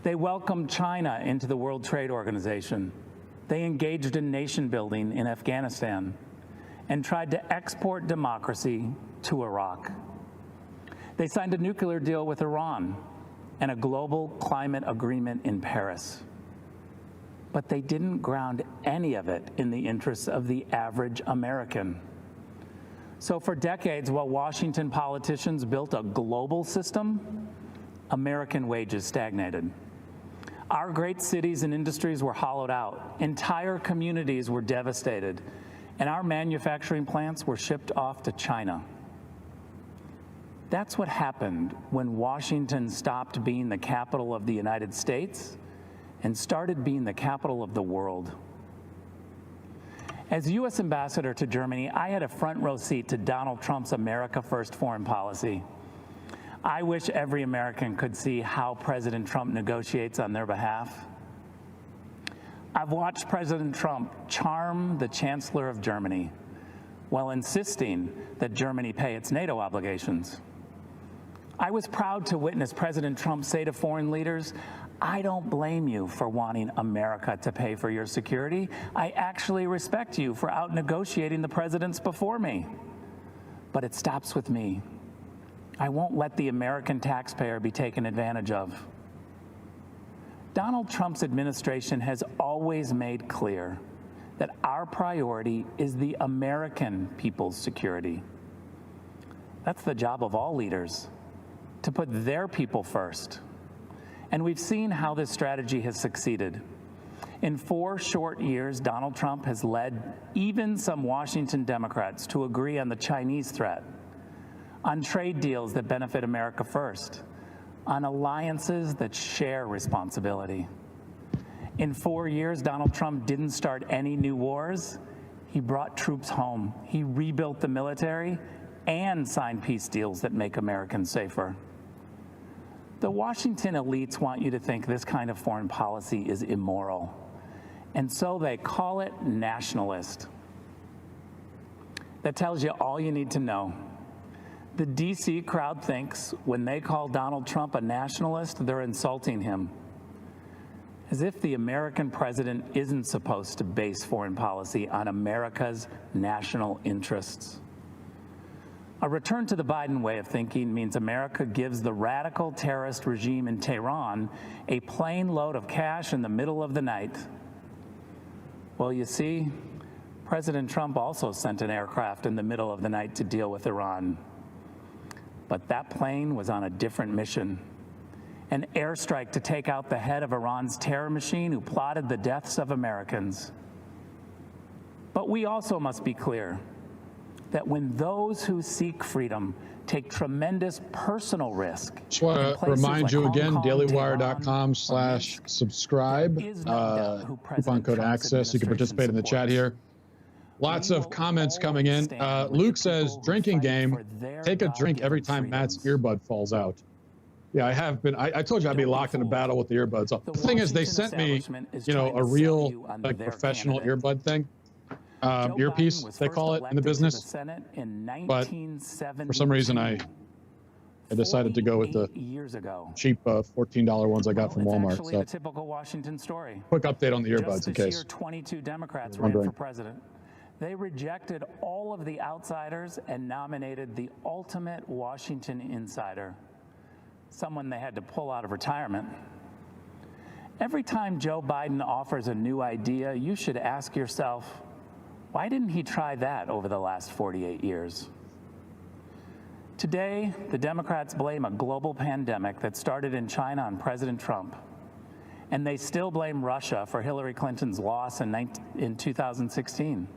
They welcomed China into the World Trade Organization. They engaged in nation building in Afghanistan and tried to export democracy to Iraq. They signed a nuclear deal with Iran and a global climate agreement in Paris. But they didn't ground any of it in the interests of the average American. So for decades, while Washington politicians built a global system, American wages stagnated. Our great cities and industries were hollowed out. Entire communities were devastated, and our manufacturing plants were shipped off to China. That's what happened when Washington stopped being the capital of the United States and started being the capital of the world. As U.S. ambassador to Germany, I had a front row seat to Donald Trump's America First foreign policy. I wish every American could see how President Trump negotiates on their behalf. I've watched President Trump charm the Chancellor of Germany while insisting that Germany pay its NATO obligations. I was proud to witness President Trump say to foreign leaders, "I don't blame you for wanting America to pay for your security. I actually respect you for out-negotiating the presidents before me. But it stops with me. I won't let the American taxpayer be taken advantage of." Donald Trump's administration has always made clear that our priority is the American people's security. That's the job of all leaders, to put their people first. And we've seen how this strategy has succeeded. In 4 short years, Donald Trump has led even some Washington Democrats to agree on the Chinese threat, on trade deals that benefit America first, on alliances that share responsibility. In 4 years, Donald Trump didn't start any new wars. He brought troops home. He rebuilt the military and signed peace deals that make Americans safer. The Washington elites want you to think this kind of foreign policy is immoral, and so they call it nationalist. That tells you all you need to know. The DC crowd thinks when they call Donald Trump a nationalist, they're insulting him, as if the American president isn't supposed to base foreign policy on America's national interests. A return to the Biden way of thinking means America gives the radical terrorist regime in Tehran a plane load of cash in the middle of the night. Well, you see, President Trump also sent an aircraft in the middle of the night to deal with Iran. But that plane was on a different mission. An airstrike to take out the head of Iran's terror machine who plotted the deaths of Americans. But we also must be clear that when those who seek freedom take tremendous personal risk. Just want to remind you again, dailywire.com/subscribe. Coupon code access. You can participate in the chat here. Lots of comments coming in. Luke says, drinking game, take a drink every time Matt's earbud falls out. Yeah, I have been. I told you I'd be locked in a battle with the earbuds. The thing is, they sent me, a real, like, professional earbud thing. Earpiece, they call it in the business. But for some reason, I decided to go with the cheap $14 ones I got from Walmart. So, typical Washington story. Quick update on the earbuds in case. Year, 22 Democrats ran for president. They rejected all of the outsiders and nominated the ultimate Washington insider, someone they had to pull out of retirement. Every time Joe Biden offers a new idea, you should ask yourself, why didn't he try that over the last 48 years? Today, the Democrats blame a global pandemic that started in China on President Trump. And they still blame Russia for Hillary Clinton's loss in 2016.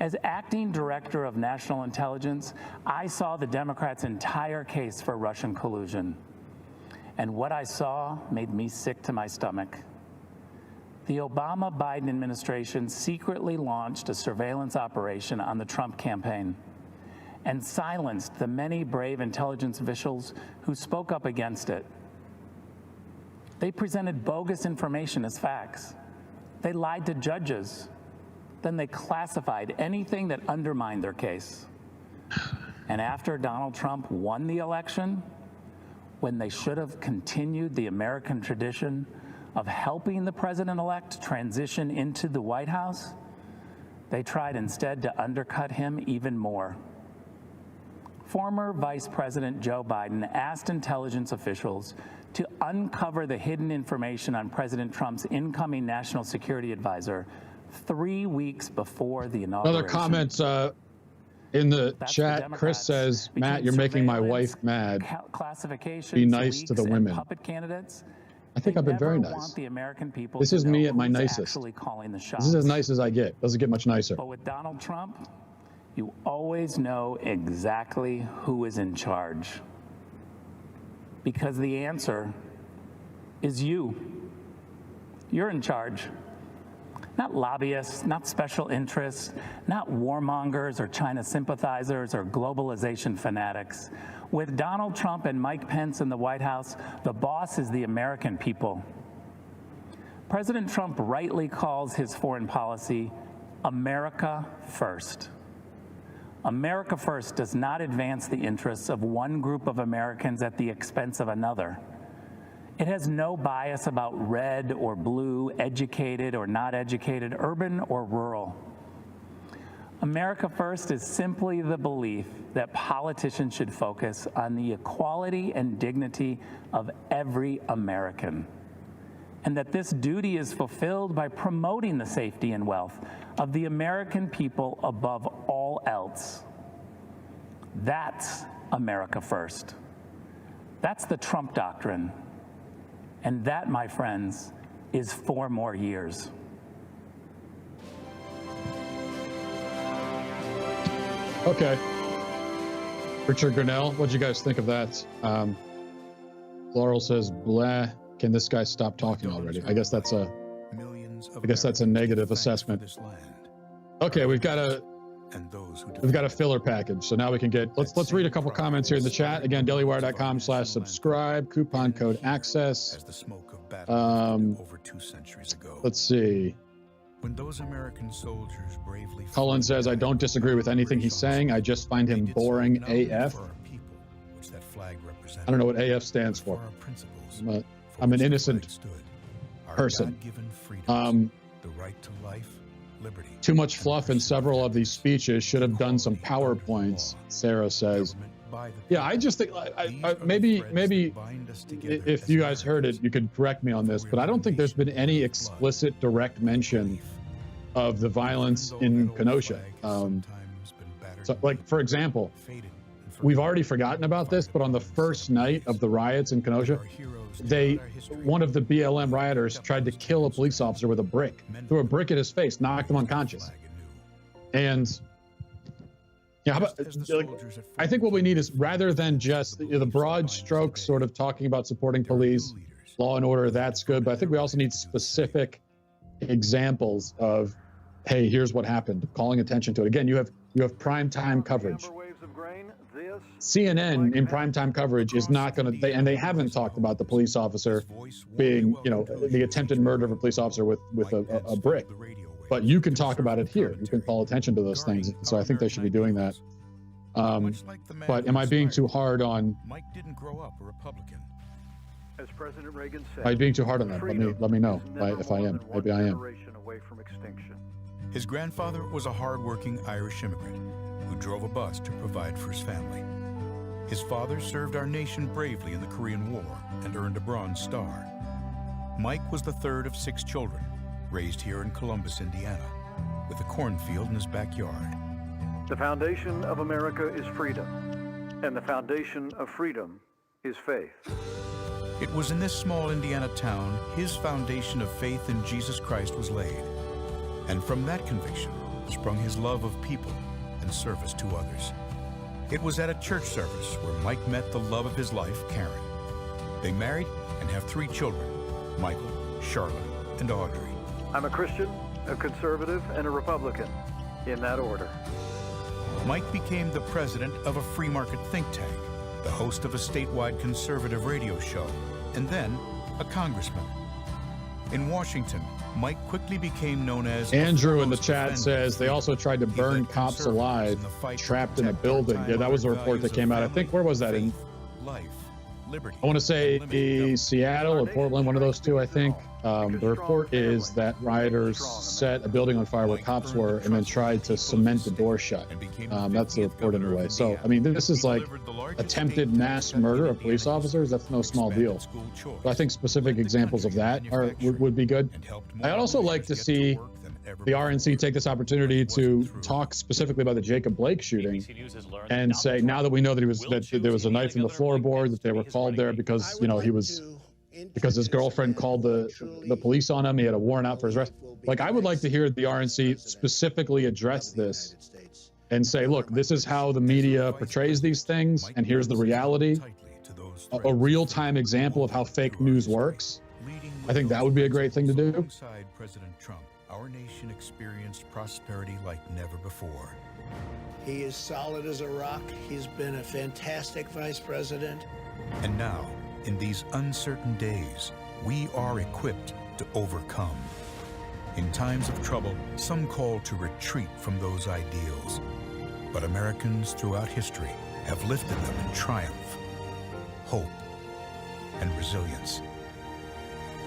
As acting director of national intelligence, I saw the Democrats' entire case for Russian collusion. And what I saw made me sick to my stomach. The Obama-Biden administration secretly launched a surveillance operation on the Trump campaign and silenced the many brave intelligence officials who spoke up against it. They presented bogus information as facts. They lied to judges. Then they classified anything that undermined their case. And after Donald Trump won the election, when they should have continued the American tradition of helping the president-elect transition into the White House, they tried instead to undercut him even more. Former Vice President Joe Biden asked intelligence officials to uncover the hidden information on President Trump's incoming national security advisor 3 weeks before the inauguration. Other comments in the chat. Chris says, Matt, you're making my wife mad. Be nice to the women. Puppet candidates. I think I've been very nice. This is me at my nicest. This is as nice as I get. Doesn't get much nicer. But with Donald Trump, you always know exactly who is in charge. Because the answer is you. You're in charge. Not lobbyists, not special interests, not warmongers or China sympathizers or globalization fanatics. With Donald Trump and Mike Pence in the White House, the boss is the American people. President Trump rightly calls his foreign policy America First. America First does not advance the interests of one group of Americans at the expense of another. It has no bias about red or blue, educated or not educated, urban or rural. America First is simply the belief that politicians should focus on the equality and dignity of every American, and that this duty is fulfilled by promoting the safety and wealth of the American people above all else. That's America First. That's the Trump doctrine. And that, my friends, is 4 more years. Okay. Richard Grinnell, what'd you guys think of that? Laurel says, blah, can this guy stop talking already? I guess that's a negative assessment. Okay, we've got a filler package, so now we can get, let's read a couple comments here in the chat. Again, dailywire.com/subscribe, coupon code access. Let's see. When those American soldiers bravely Cullen says, I don't disagree with anything he's saying. I just find him boring AF. I don't know what AF stands for. I'm an innocent person. Too much fluff in several of these speeches. Should have done some PowerPoints, Sarah says. Yeah, I just think maybe if you guys heard it, you could correct me on this, but I don't think there's been any explicit direct mention of the violence in Kenosha. So, like, for example, we've already forgotten about this, but on the first night of the riots in Kenosha, one of the BLM rioters tried to kill a police officer with a brick, threw a brick at his face, knocked him unconscious. And yeah, I think what we need is, rather than just the broad strokes sort of talking about supporting police, law and order, that's good, but I think we also need specific examples of, hey, here's what happened, calling attention to it. Again, you have primetime coverage. CNN in primetime coverage is not going to, and they haven't talked about the police officer being, the attempted murder of a police officer with a brick. But you can talk about it here. You can call attention to those things. So I think they should be doing that. But am I being too hard on? Mike didn't grow up a Republican. As President Reagan said, am I being too hard on that? Let me know if I am. Maybe I am. His grandfather was a hard-working Irish immigrant who drove a bus to provide for his family. His father served our nation bravely in the Korean War and earned a Bronze Star. Mike was the third of 6 children, raised here in Columbus, Indiana, with a cornfield in his backyard. The foundation of America is freedom, and the foundation of freedom is faith. It was in this small Indiana town his foundation of faith in Jesus Christ was laid. And from that conviction sprung his love of people and service to others. It was at a church service where Mike met the love of his life, Karen. They married and have 3 children, Michael, Charlotte, and Audrey. I'm a Christian, a conservative, and a Republican, in that order. Mike became the president of a free market think tank, the host of a statewide conservative radio show, and then a congressman. In Washington, Mike quickly became known as Andrew in the chat says they also tried to burn cops alive, trapped in a building. Yeah, that was a report that came out. I think, where was that in? I want to say Seattle or Portland, one of those two, I think. The report is that rioters set a building on fire where cops were and then tried to cement the door shut. That's the report anyway. So, I mean, this is like attempted mass murder of police officers. That's no small deal. So I think specific examples of that would be good. I'd also like to see the RNC take this opportunity to talk specifically about the Jacob Blake shooting and say, now that we know that there was a knife in the floorboard, that they were called there because, because his girlfriend called the police on him. He had a warrant out for his arrest. Like, I would like to hear the RNC specifically address this and say, look, this is how the media portrays these things, and here's the reality. A real-time example of how fake news works. I think that would be a great thing to do. Alongside President Trump, our nation experienced prosperity like never before. He is solid as a rock. He's been a fantastic vice president. And now, in these uncertain days, we are equipped to overcome. In times of trouble, some call to retreat from those ideals. But Americans throughout history have lifted them in triumph, hope, and resilience.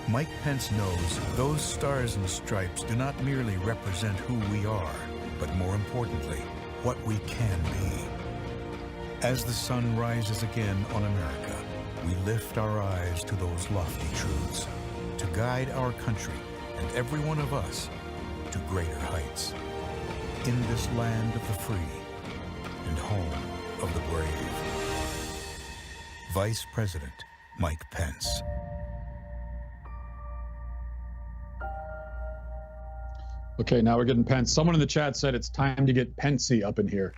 Mike Pence knows those stars and stripes do not merely represent who we are, but more importantly, what we can be. As the sun rises again on America, we lift our eyes to those lofty truths to guide our country and every one of us to greater heights. In this land of the free and home of the brave. Vice President Mike Pence. Okay, now we're getting Pence. Someone in the chat said it's time to get Pencey up in here.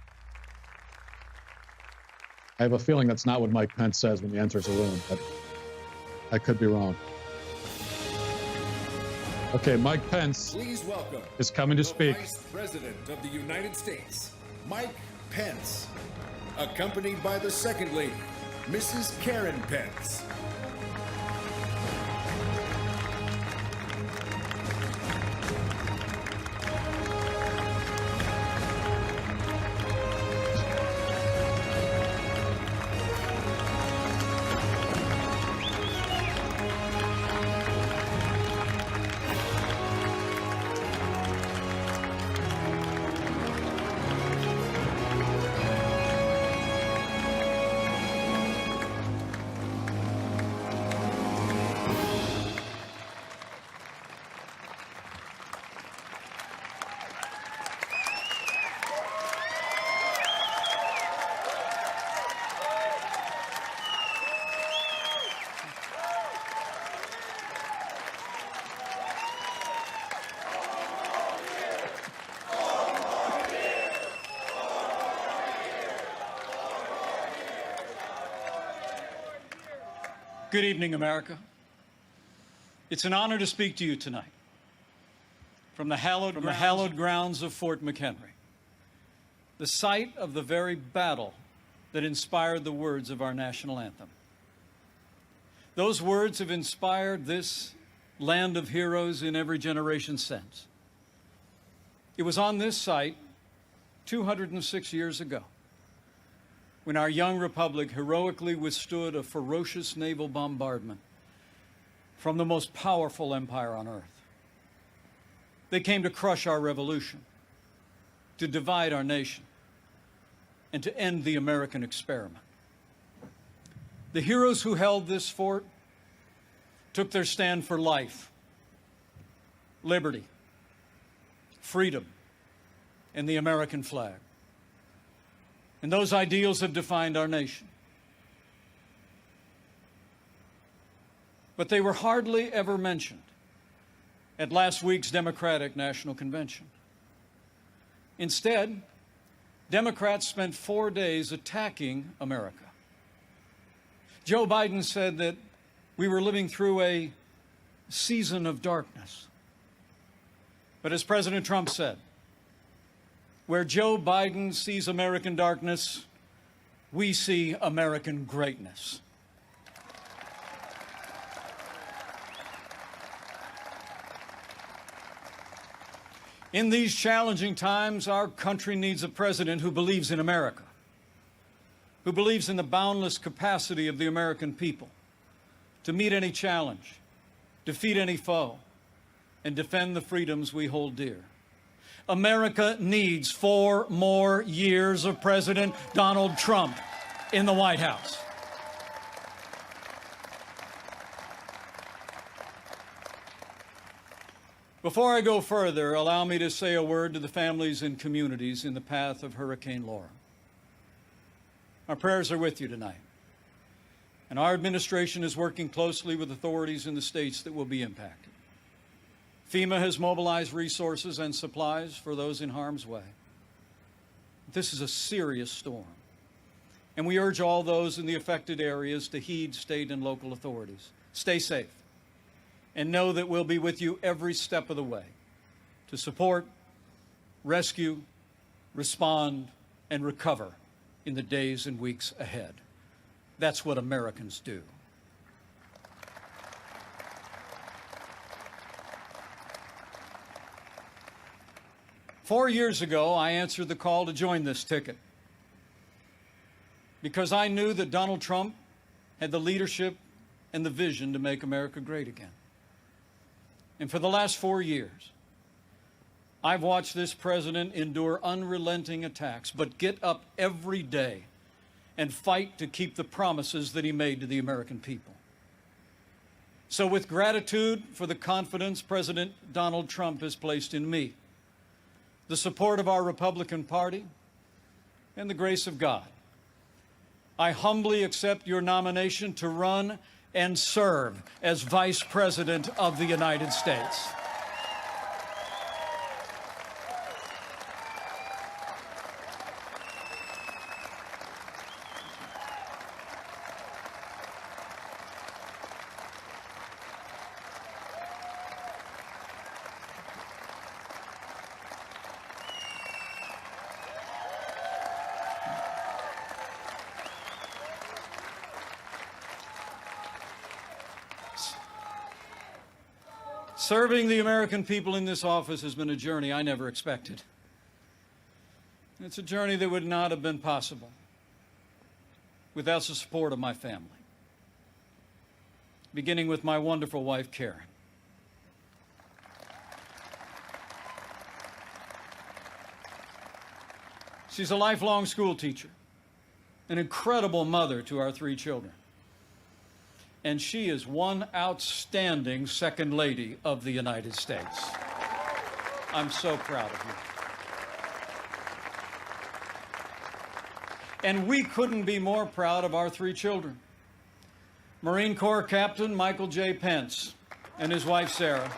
I have a feeling that's not what Mike Pence says when he enters a room, but I could be wrong. Okay, Mike Pence Please welcome is coming to speak. Vice President of the United States, Mike Pence, accompanied by the Second Lady, Mrs. Karen Pence. Good evening, America. It's an honor to speak to you tonight from the hallowed grounds of Fort McHenry, the site of the very battle that inspired the words of our national anthem. Those words have inspired this land of heroes in every generation since. It was on this site 206 years ago when our young republic heroically withstood a ferocious naval bombardment from the most powerful empire on earth. They came to crush our revolution, to divide our nation, and to end the American experiment. The heroes who held this fort took their stand for life, liberty, freedom, and the American flag. And those ideals have defined our nation. But they were hardly ever mentioned at last week's Democratic National Convention. Instead, Democrats spent 4 days attacking America. Joe Biden said that we were living through a season of darkness. But as President Trump said, where Joe Biden sees American darkness, we see American greatness. In these challenging times, our country needs a president who believes in America, who believes in the boundless capacity of the American people to meet any challenge, defeat any foe, and defend the freedoms we hold dear. America needs 4 more years of President Donald Trump in the White House. Before I go further, allow me to say a word to the families and communities in the path of Hurricane Laura. Our prayers are with you tonight, and our administration is working closely with authorities in the states that will be impacted. FEMA has mobilized resources and supplies for those in harm's way. This is a serious storm, and we urge all those in the affected areas to heed state and local authorities. Stay safe, and know that we'll be with you every step of the way to support, rescue, respond, and recover in the days and weeks ahead. That's what Americans do. 4 years ago, I answered the call to join this ticket because I knew that Donald Trump had the leadership and the vision to make America great again. And for the last 4 years, I've watched this president endure unrelenting attacks, but get up every day and fight to keep the promises that he made to the American people. So with gratitude for the confidence President Donald Trump has placed in me, the support of our Republican Party, and the grace of God, I humbly accept your nomination to run and serve as Vice President of the United States. Serving the American people in this office has been a journey I never expected. It's a journey that would not have been possible without the support of my family, beginning with my wonderful wife, Karen. She's a lifelong school teacher, an incredible mother to our 3 children. And she is one outstanding Second Lady of the United States. I'm so proud of you. And we couldn't be more proud of our 3 children. Marine Corps Captain Michael J. Pence and his wife, Sarah.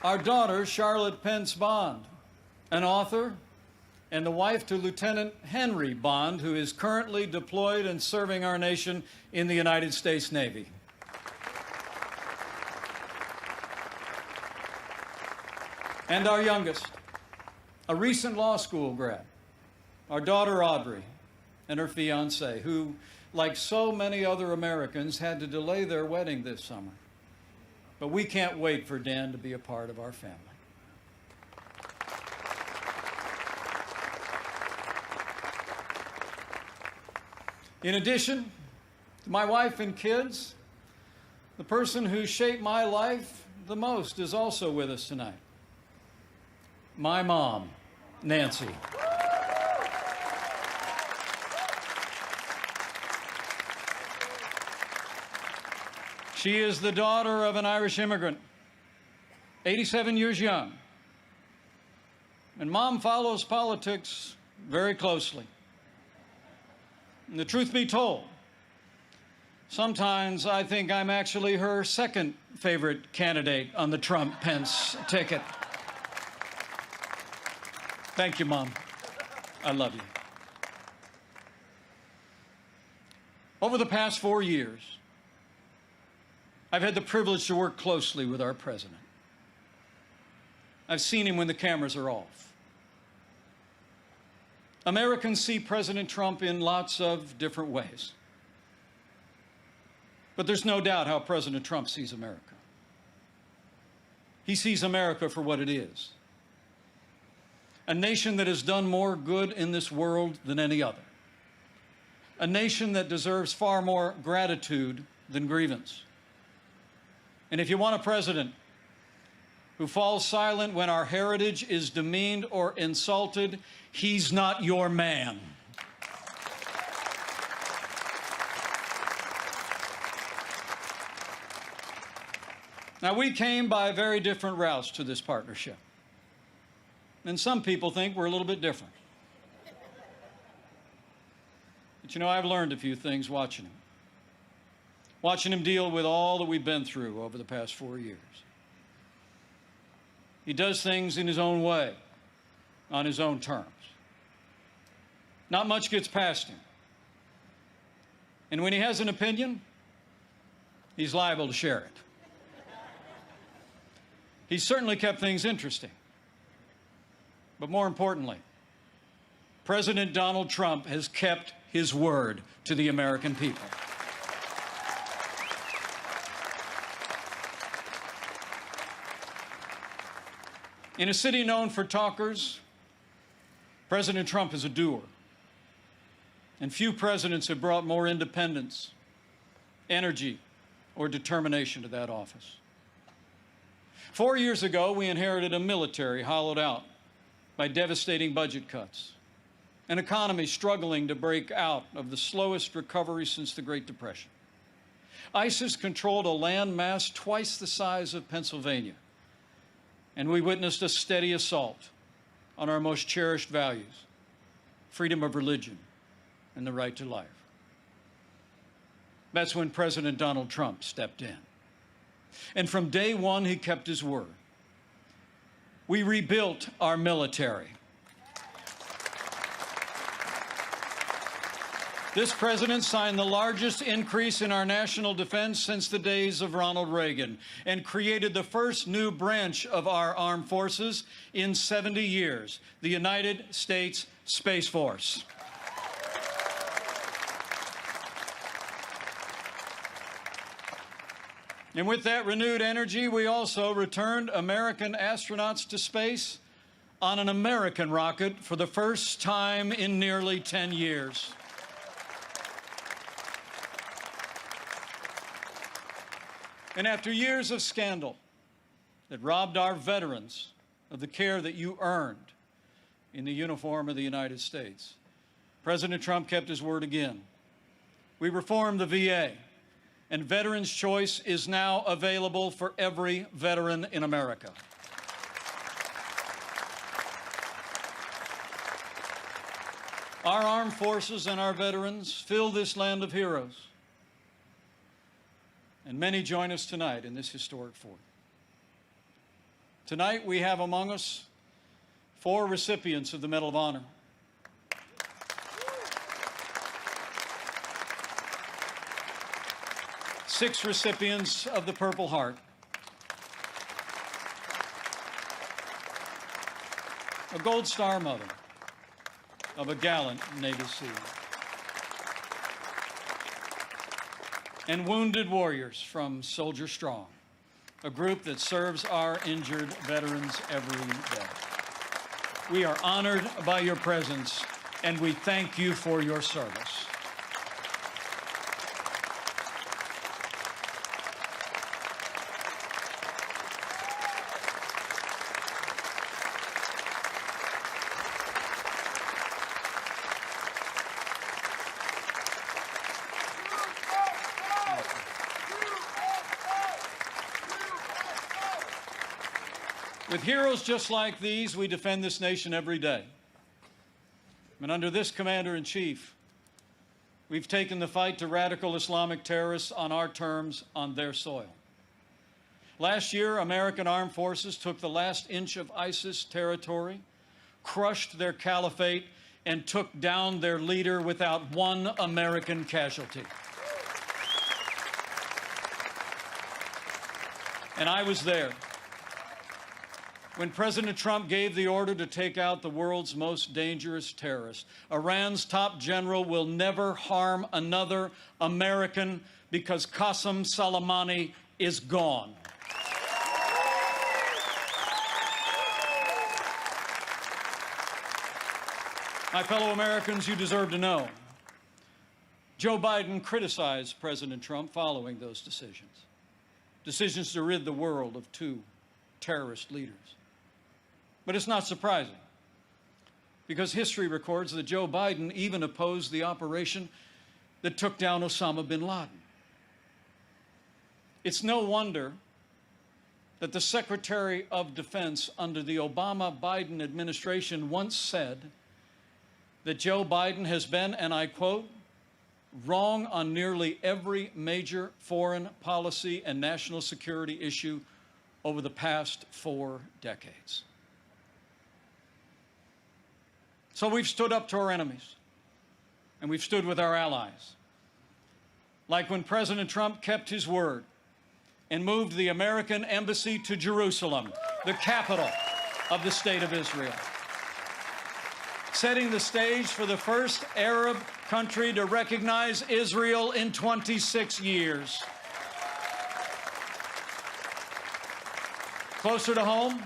Our daughter, Charlotte Pence Bond, an author, and the wife to Lieutenant Henry Bond, who is currently deployed and serving our nation in the United States Navy. And our youngest, a recent law school grad, our daughter Audrey, and her fiancé, who, like so many other Americans, had to delay their wedding this summer. But we can't wait for Dan to be a part of our family. In addition to my wife and kids, the person who shaped my life the most is also with us tonight. My mom, Nancy. She is the daughter of an Irish immigrant, 87 years young. And Mom follows politics very closely. And the truth be told, sometimes I think I'm actually her second favorite candidate on the Trump-Pence ticket. Thank you, Mom. I love you. Over the past 4 years, I've had the privilege to work closely with our president. I've seen him when the cameras are off. Americans see President Trump in lots of different ways. But there's no doubt how President Trump sees America. He sees America for what it is. A nation that has done more good in this world than any other. A nation that deserves far more gratitude than grievance. And if you want a president who falls silent when our heritage is demeaned or insulted, he's not your man. Now, we came by very different routes to this partnership. And some people think we're a little bit different. But you know, I've learned a few things watching him. Watching him deal with all that we've been through over the past 4 years. He does things in his own way, on his own terms. Not much gets past him. And when he has an opinion, he's liable to share it. He's certainly kept things interesting. But more importantly, President Donald Trump has kept his word to the American people. In a city known for talkers, President Trump is a doer. And few presidents have brought more independence, energy, or determination to that office. 4 years ago, we inherited a military hollowed out by devastating budget cuts, an economy struggling to break out of the slowest recovery since the Great Depression. ISIS controlled a land mass twice the size of Pennsylvania, and we witnessed a steady assault on our most cherished values, freedom of religion and the right to life. That's when President Donald Trump stepped in. And from day one, he kept his word. We rebuilt our military. This president signed the largest increase in our national defense since the days of Ronald Reagan and created the first new branch of our armed forces in 70 years, the United States Space Force. And with that renewed energy, we also returned American astronauts to space on an American rocket for the first time in nearly 10 years. And after years of scandal that robbed our veterans of the care that you earned in the uniform of the United States, President Trump kept his word again. We reformed the VA, and Veterans Choice is now available for every veteran in America. Our armed forces and our veterans fill this land of heroes. And many join us tonight in this historic fort. Tonight we have among us 4 recipients of the Medal of Honor. Six recipients of the Purple Heart. A Gold Star mother of a gallant Navy SEAL. And wounded warriors from Soldier Strong, a group that serves our injured veterans every day. We are honored by your presence, and we thank you for your service. With heroes just like these, we defend this nation every day. And under this commander-in-chief, we've taken the fight to radical Islamic terrorists on our terms, on their soil. Last year, American armed forces took the last inch of ISIS territory, crushed their caliphate, and took down their leader without one American casualty. And I was there when President Trump gave the order to take out the world's most dangerous terrorist. Iran's top general will never harm another American because Qasem Soleimani is gone. My fellow Americans, you deserve to know. Joe Biden criticized President Trump following those decisions to rid the world of 2 terrorist leaders. But it's not surprising, because history records that Joe Biden even opposed the operation that took down Osama bin Laden. It's no wonder that the Secretary of Defense under the Obama-Biden administration once said that Joe Biden has been, and I quote, wrong on nearly every major foreign policy and national security issue over the past 4 decades. So we've stood up to our enemies, and we've stood with our allies. Like when President Trump kept his word and moved the American embassy to Jerusalem, the capital of the State of Israel, setting the stage for the first Arab country to recognize Israel in 26 years. Closer to home,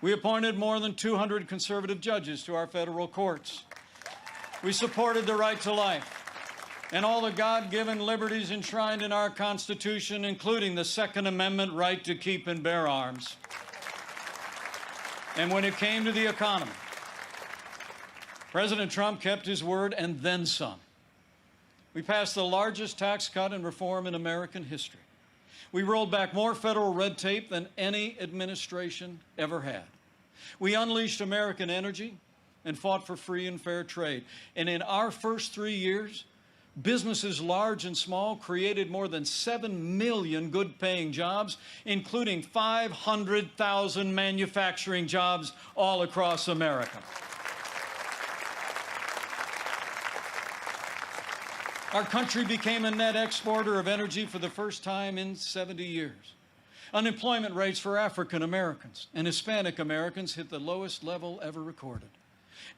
We appointed more than 200 conservative judges to our federal courts. We supported the right to life and all the God-given liberties enshrined in our Constitution, including the Second Amendment right to keep and bear arms. And when it came to the economy, President Trump kept his word and then some. We passed the largest tax cut and reform in American history. We rolled back more federal red tape than any administration ever had. We unleashed American energy and fought for free and fair trade. And in our first 3 years, businesses large and small created more than 7 million good-paying jobs, including 500,000 manufacturing jobs all across America. Our country became a net exporter of energy for the first time in 70 years. Unemployment rates for African Americans and Hispanic Americans hit the lowest level ever recorded.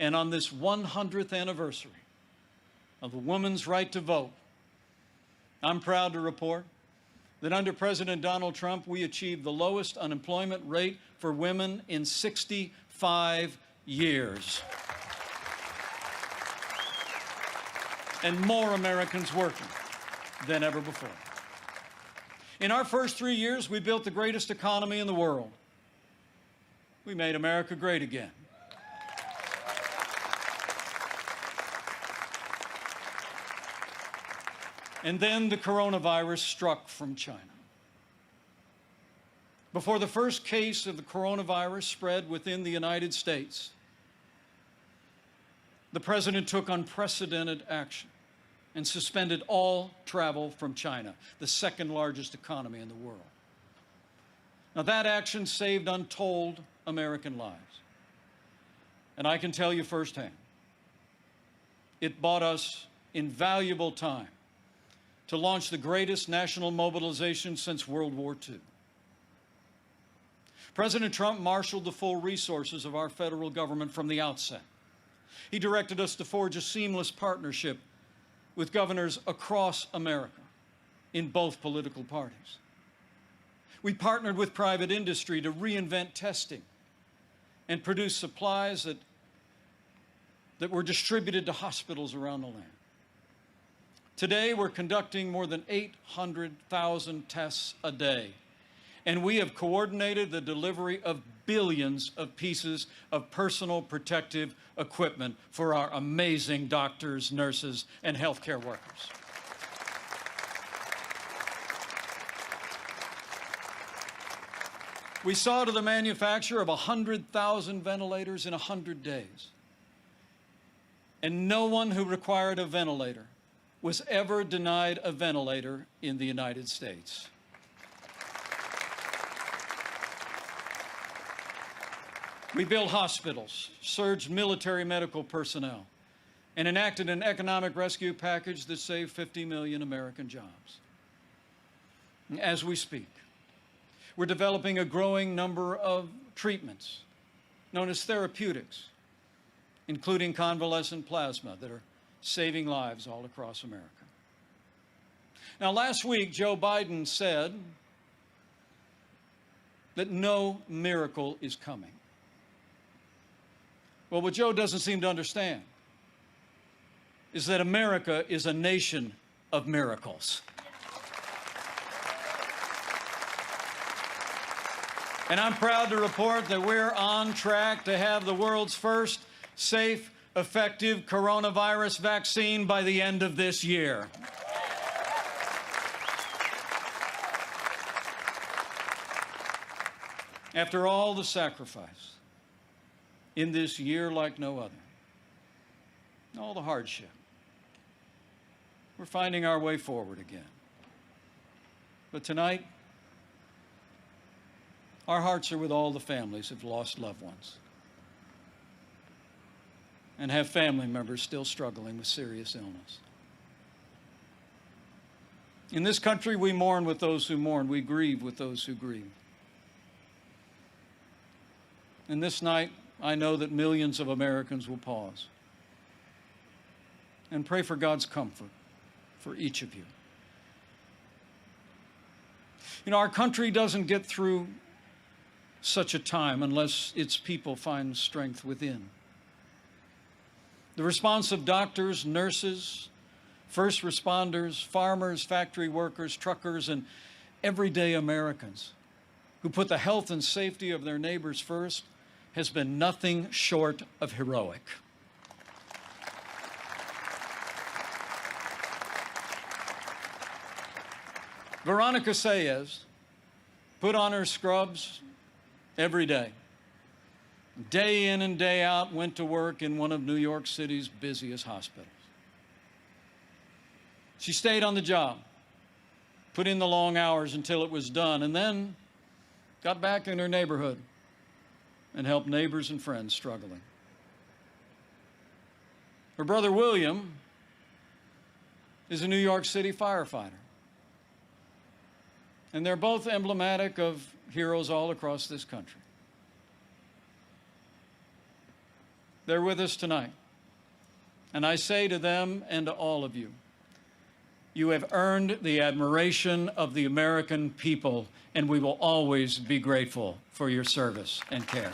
And on this 100th anniversary of the woman's right to vote, I'm proud to report that under President Donald Trump, we achieved the lowest unemployment rate for women in 65 years. And more Americans working than ever before. In our first 3 years, we built the greatest economy in the world. We made America great again. And then the coronavirus struck from China. Before the first case of the coronavirus spread within the United States, the president took unprecedented action and suspended all travel from China, the second largest economy in the world. Now, that action saved untold American lives. And I can tell you firsthand, it bought us invaluable time to launch the greatest national mobilization since World War II. President Trump marshaled the full resources of our federal government from the outset. He directed us to forge a seamless partnership with governors across America in both political parties. We partnered with private industry to reinvent testing and produce supplies that were distributed to hospitals around the land. Today, we're conducting more than 800,000 tests a day, and we have coordinated the delivery of billions of pieces of personal protective equipment for our amazing doctors, nurses, and healthcare workers. We saw to the manufacture of 100,000 ventilators in 100 days. And no one who required a ventilator was ever denied a ventilator in the United States. We built hospitals, surged military medical personnel, and enacted an economic rescue package that saved 50 million American jobs. As we speak, we're developing a growing number of treatments known as therapeutics, including convalescent plasma, that are saving lives all across America. Now, last week, Joe Biden said that no miracle is coming. Well, what Joe doesn't seem to understand is that America is a nation of miracles. And I'm proud to report that we're on track to have the world's first safe, effective coronavirus vaccine by the end of this year. After all the sacrifice in this year like no other, all the hardship, we're finding our way forward again. But tonight, our hearts are with all the families who've lost loved ones and have family members still struggling with serious illness. In this country, we mourn with those who mourn. We grieve with those who grieve. And this night, I know that millions of Americans will pause and pray for God's comfort for each of you. You know, our country doesn't get through such a time unless its people find strength within. The response of doctors, nurses, first responders, farmers, factory workers, truckers, and everyday Americans who put the health and safety of their neighbors first has been nothing short of heroic. Veronica Sayez put on her scrubs every day. Day in and day out, went to work in one of New York City's busiest hospitals. She stayed on the job, put in the long hours until it was done, and then got back in her neighborhood and helped neighbors and friends struggling. Her brother William is a New York City firefighter. And they're both emblematic of heroes all across this country. They're with us tonight. And I say to them and to all of you, you have earned the admiration of the American people, and we will always be grateful for your service and care.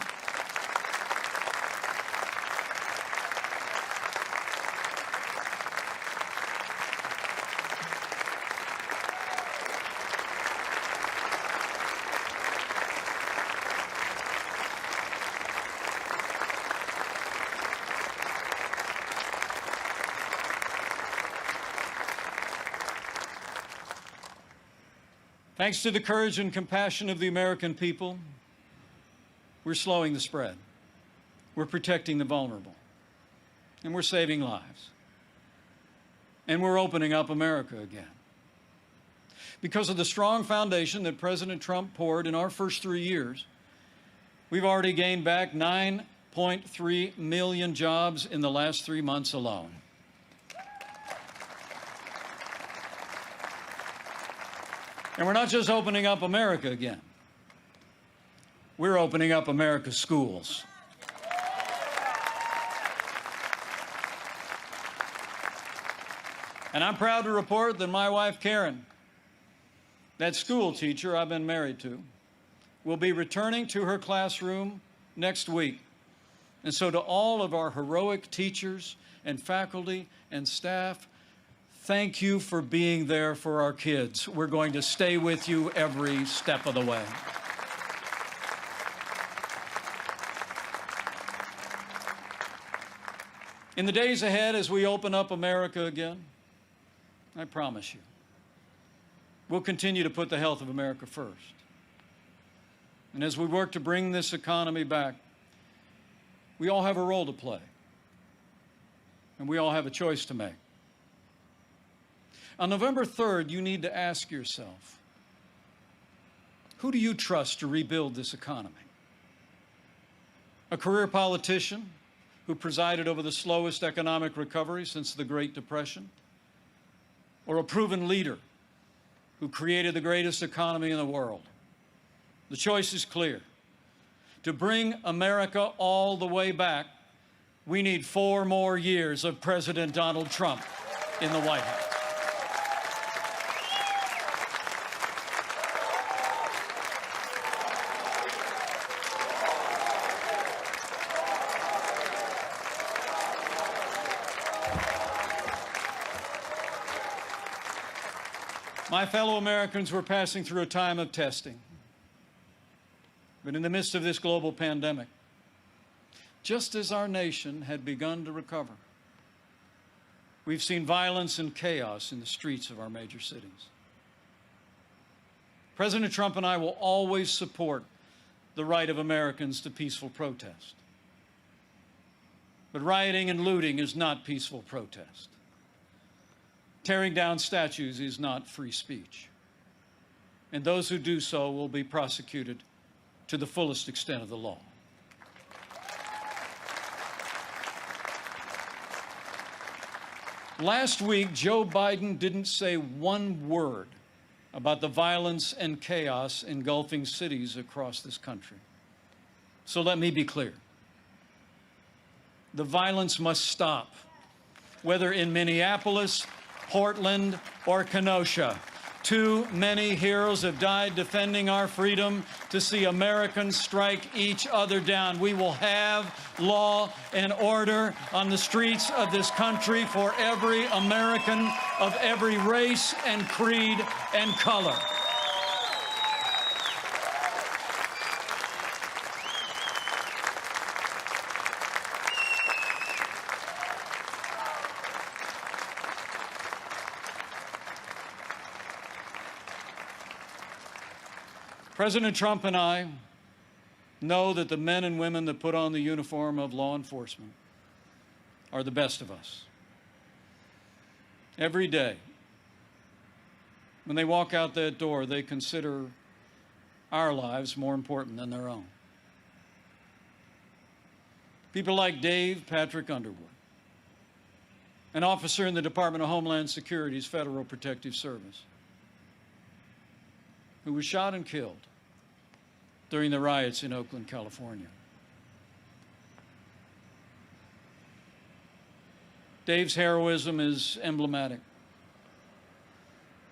Thanks to the courage and compassion of the American people, we're slowing the spread. We're protecting the vulnerable. And we're saving lives. And we're opening up America again. Because of the strong foundation that President Trump poured in our first 3 years, we've already gained back 9.3 million jobs in the last 3 months alone. And we're not just opening up America again. We're opening up America's schools. And I'm proud to report that my wife, Karen, that school teacher I've been married to, will be returning to her classroom next week. And so to all of our heroic teachers and faculty and staff, thank you for being there for our kids. We're going to stay with you every step of the way. In the days ahead, as we open up America again, I promise you, we'll continue to put the health of America first. And as we work to bring this economy back, we all have a role to play. And we all have a choice to make. On November 3rd, you need to ask yourself, who do you trust to rebuild this economy? A career politician who presided over the slowest economic recovery since the Great Depression? Or a proven leader who created the greatest economy in the world? The choice is clear. To bring America all the way back, we need 4 more years of President Donald Trump in the White House. My fellow Americans, we're passing through a time of testing. But in the midst of this global pandemic, just as our nation had begun to recover, we've seen violence and chaos in the streets of our major cities. President Trump and I will always support the right of Americans to peaceful protest. But rioting and looting is not peaceful protest. Tearing down statues is not free speech. And those who do so will be prosecuted to the fullest extent of the law. Last week, Joe Biden didn't say one word about the violence and chaos engulfing cities across this country. So let me be clear. The violence must stop, whether in Minneapolis, Portland, or Kenosha. Too many heroes have died defending our freedom to see Americans strike each other down. We will have law and order on the streets of this country for every American of every race and creed and color. President Trump and I know that the men and women that put on the uniform of law enforcement are the best of us. Every day, when they walk out that door, they consider our lives more important than their own. People like Dave Patrick Underwood, an officer in the Department of Homeland Security's Federal Protective Service, who was shot and killed during the riots in Oakland, California. Dave's heroism is emblematic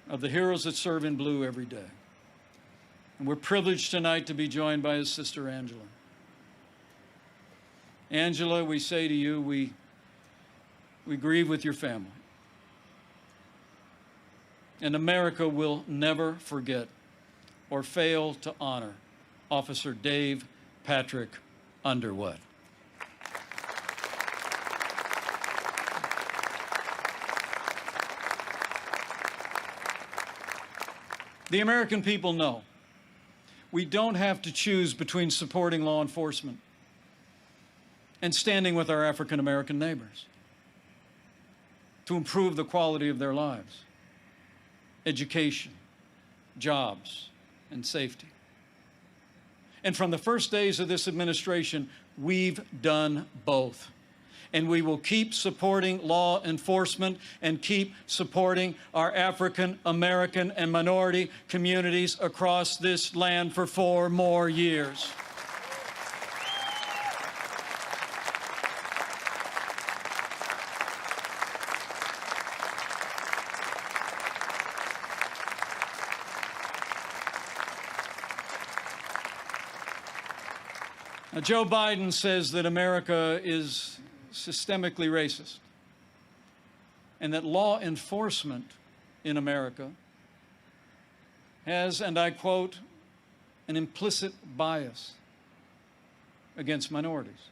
of the heroes that serve in blue every day. And we're privileged tonight to be joined by his sister, Angela. Angela, we say to you, we grieve with your family. And America will never forget or fail to honor Officer Dave Patrick Underwood. The American people know we don't have to choose between supporting law enforcement and standing with our African American neighbors to improve the quality of their lives, education, jobs, and safety. And from the first days of this administration, we've done both. And we will keep supporting law enforcement and keep supporting our African American and minority communities across this land for 4 more years. Now, Joe Biden says that America is systemically racist and that law enforcement in America has, and I quote, an implicit bias against minorities.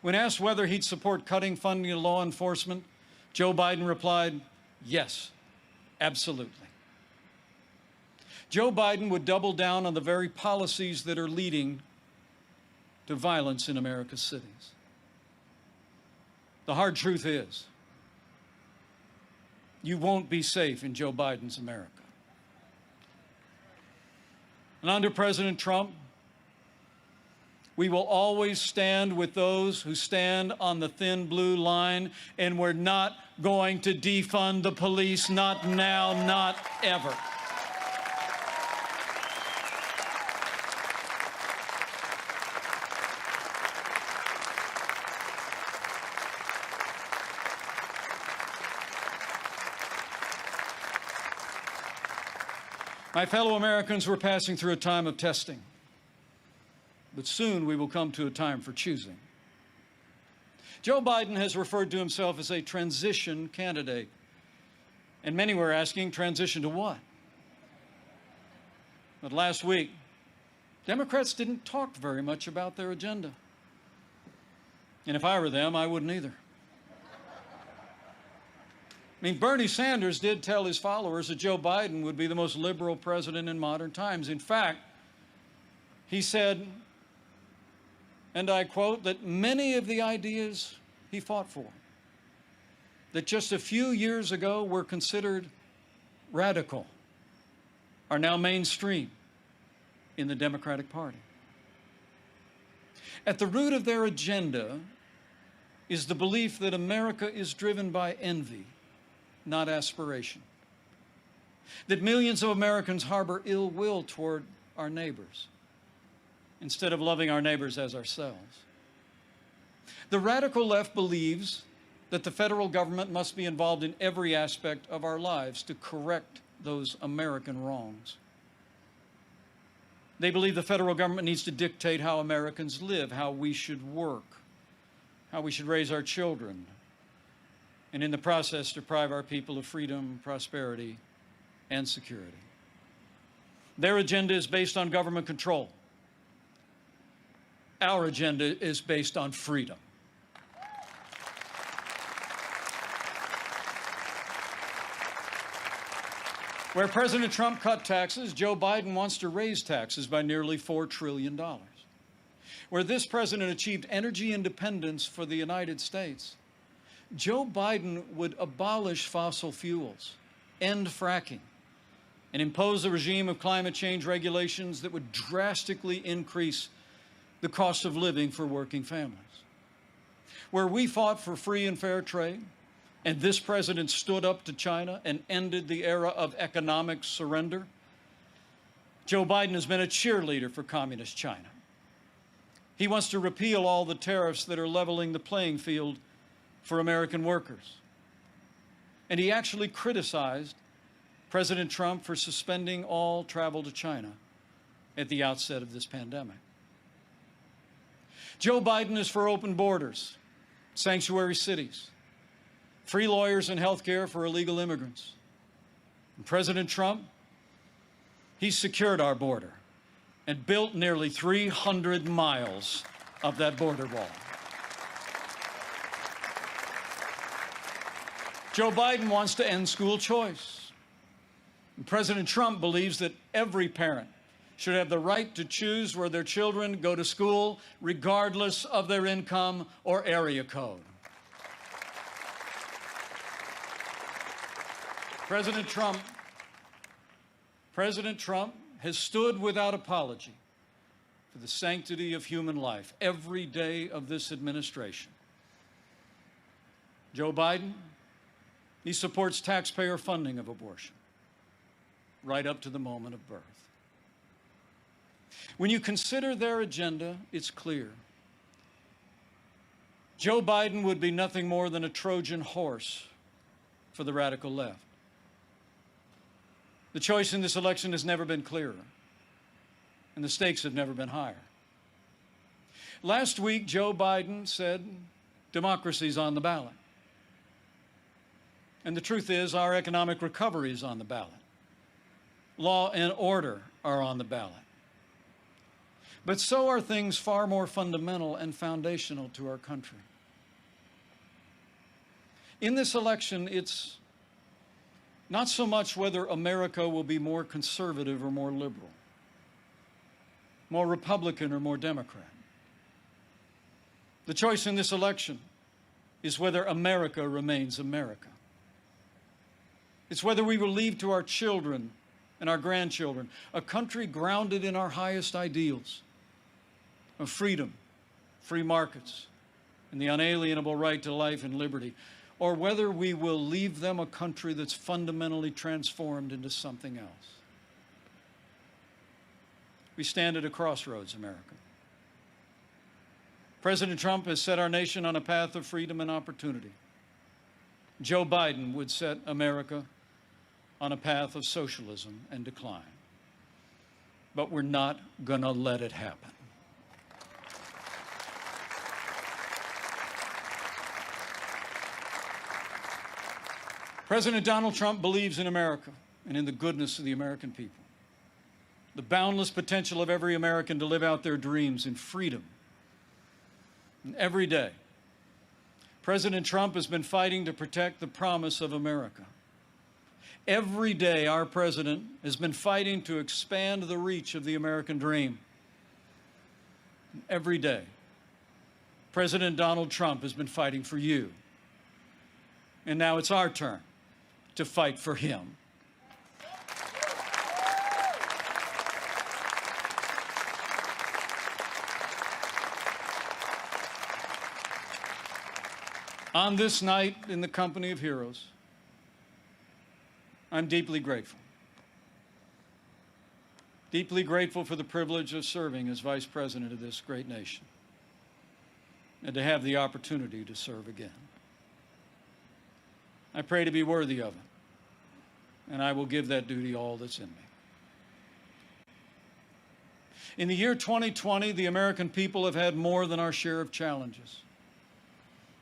When asked whether he'd support cutting funding to law enforcement, Joe Biden replied, yes, absolutely. Joe Biden would double down on the very policies that are leading to violence in America's cities. The hard truth is, you won't be safe in Joe Biden's America. And under President Trump, we will always stand with those who stand on the thin blue line, and we're not going to defund the police, not now, not ever. My fellow Americans, we're passing through a time of testing, but soon we will come to a time for choosing. Joe Biden has referred to himself as a transition candidate, and many were asking, transition to what? But last week, Democrats didn't talk very much about their agenda. And if I were them, I wouldn't either. I mean, Bernie Sanders did tell his followers that Joe Biden would be the most liberal president in modern times. In fact, he said, and I quote, that many of the ideas he fought for, that just a few years ago were considered radical, are now mainstream in the Democratic Party. At the root of their agenda is the belief that America is driven by envy, not aspiration. That millions of Americans harbor ill will toward our neighbors instead of loving our neighbors as ourselves. The radical left believes that the federal government must be involved in every aspect of our lives to correct those American wrongs. They believe the federal government needs to dictate how Americans live, how we should work, how we should raise our children, and in the process deprive our people of freedom, prosperity, and security. Their agenda is based on government control. Our agenda is based on freedom. Where President Trump cut taxes, Joe Biden wants to raise taxes by nearly $4 trillion. Where this president achieved energy independence for the United States, Joe Biden would abolish fossil fuels, end fracking, and impose a regime of climate change regulations that would drastically increase the cost of living for working families. Where we fought for free and fair trade, and this president stood up to China and ended the era of economic surrender, Joe Biden has been a cheerleader for communist China. He wants to repeal all the tariffs that are leveling the playing field for American workers. And he actually criticized President Trump for suspending all travel to China at the outset of this pandemic. Joe Biden is for open borders, sanctuary cities, free lawyers and health care for illegal immigrants. And President Trump, he secured our border and built nearly 300 miles of that border wall. Joe Biden wants to end school choice. And President Trump believes that every parent should have the right to choose where their children go to school, regardless of their income or area code. President Trump has stood without apology for the sanctity of human life every day of this administration. Joe Biden, he supports taxpayer funding of abortion right up to the moment of birth. When you consider their agenda, it's clear. Joe Biden would be nothing more than a Trojan horse for the radical left. The choice in this election has never been clearer, and the stakes have never been higher. Last week, Joe Biden said, democracy's on the ballot. And the truth is, our economic recovery is on the ballot. Law and order are on the ballot. But so are things far more fundamental and foundational to our country. In this election, it's not so much whether America will be more conservative or more liberal, more Republican or more Democrat. The choice in this election is whether America remains America. It's whether we will leave to our children and our grandchildren a country grounded in our highest ideals of freedom, free markets, and the unalienable right to life and liberty, or whether we will leave them a country that's fundamentally transformed into something else. We stand at a crossroads, America. President Trump has set our nation on a path of freedom and opportunity. Joe Biden would set America on a path of socialism and decline. But we're not going to let it happen. President Donald Trump believes in America and in the goodness of the American people, the boundless potential of every American to live out their dreams in freedom. And every day, President Trump has been fighting to protect the promise of America. Every day, our president has been fighting to expand the reach of the American dream. And every day, President Donald Trump has been fighting for you. And now it's our turn to fight for him. On this night, in the company of heroes, I'm deeply grateful. Deeply grateful for the privilege of serving as Vice President of this great nation and to have the opportunity to serve again. I pray to be worthy of it and I will give that duty all that's in me. In the year 2020, the American people have had more than our share of challenges.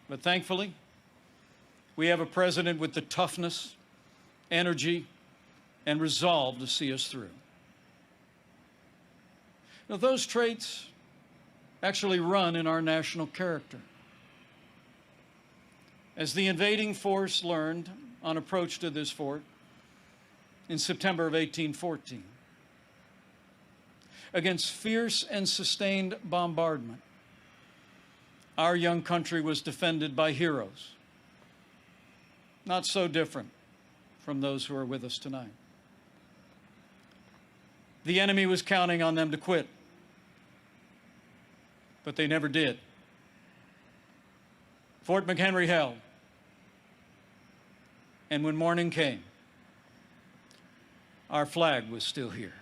But thankfully, we have a president with the toughness, energy, and resolve to see us through. Now, those traits actually run in our national character. As the invading force learned on approach to this fort in September of 1814, against fierce and sustained bombardment, our young country was defended by heroes, not so different from those who are with us tonight. The enemy was counting on them to quit, but they never did. Fort McHenry held, and when morning came, our flag was still here.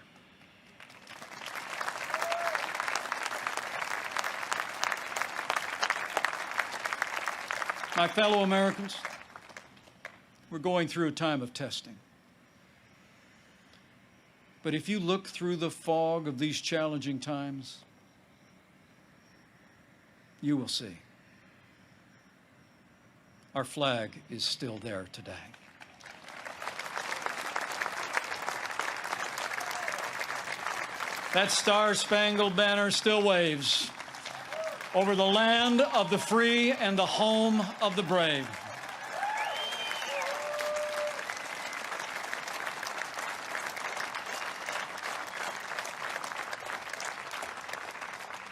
My fellow Americans, we're going through a time of testing. But if you look through the fog of these challenging times, you will see our flag is still there today. That star-spangled banner still waves over the land of the free and the home of the brave.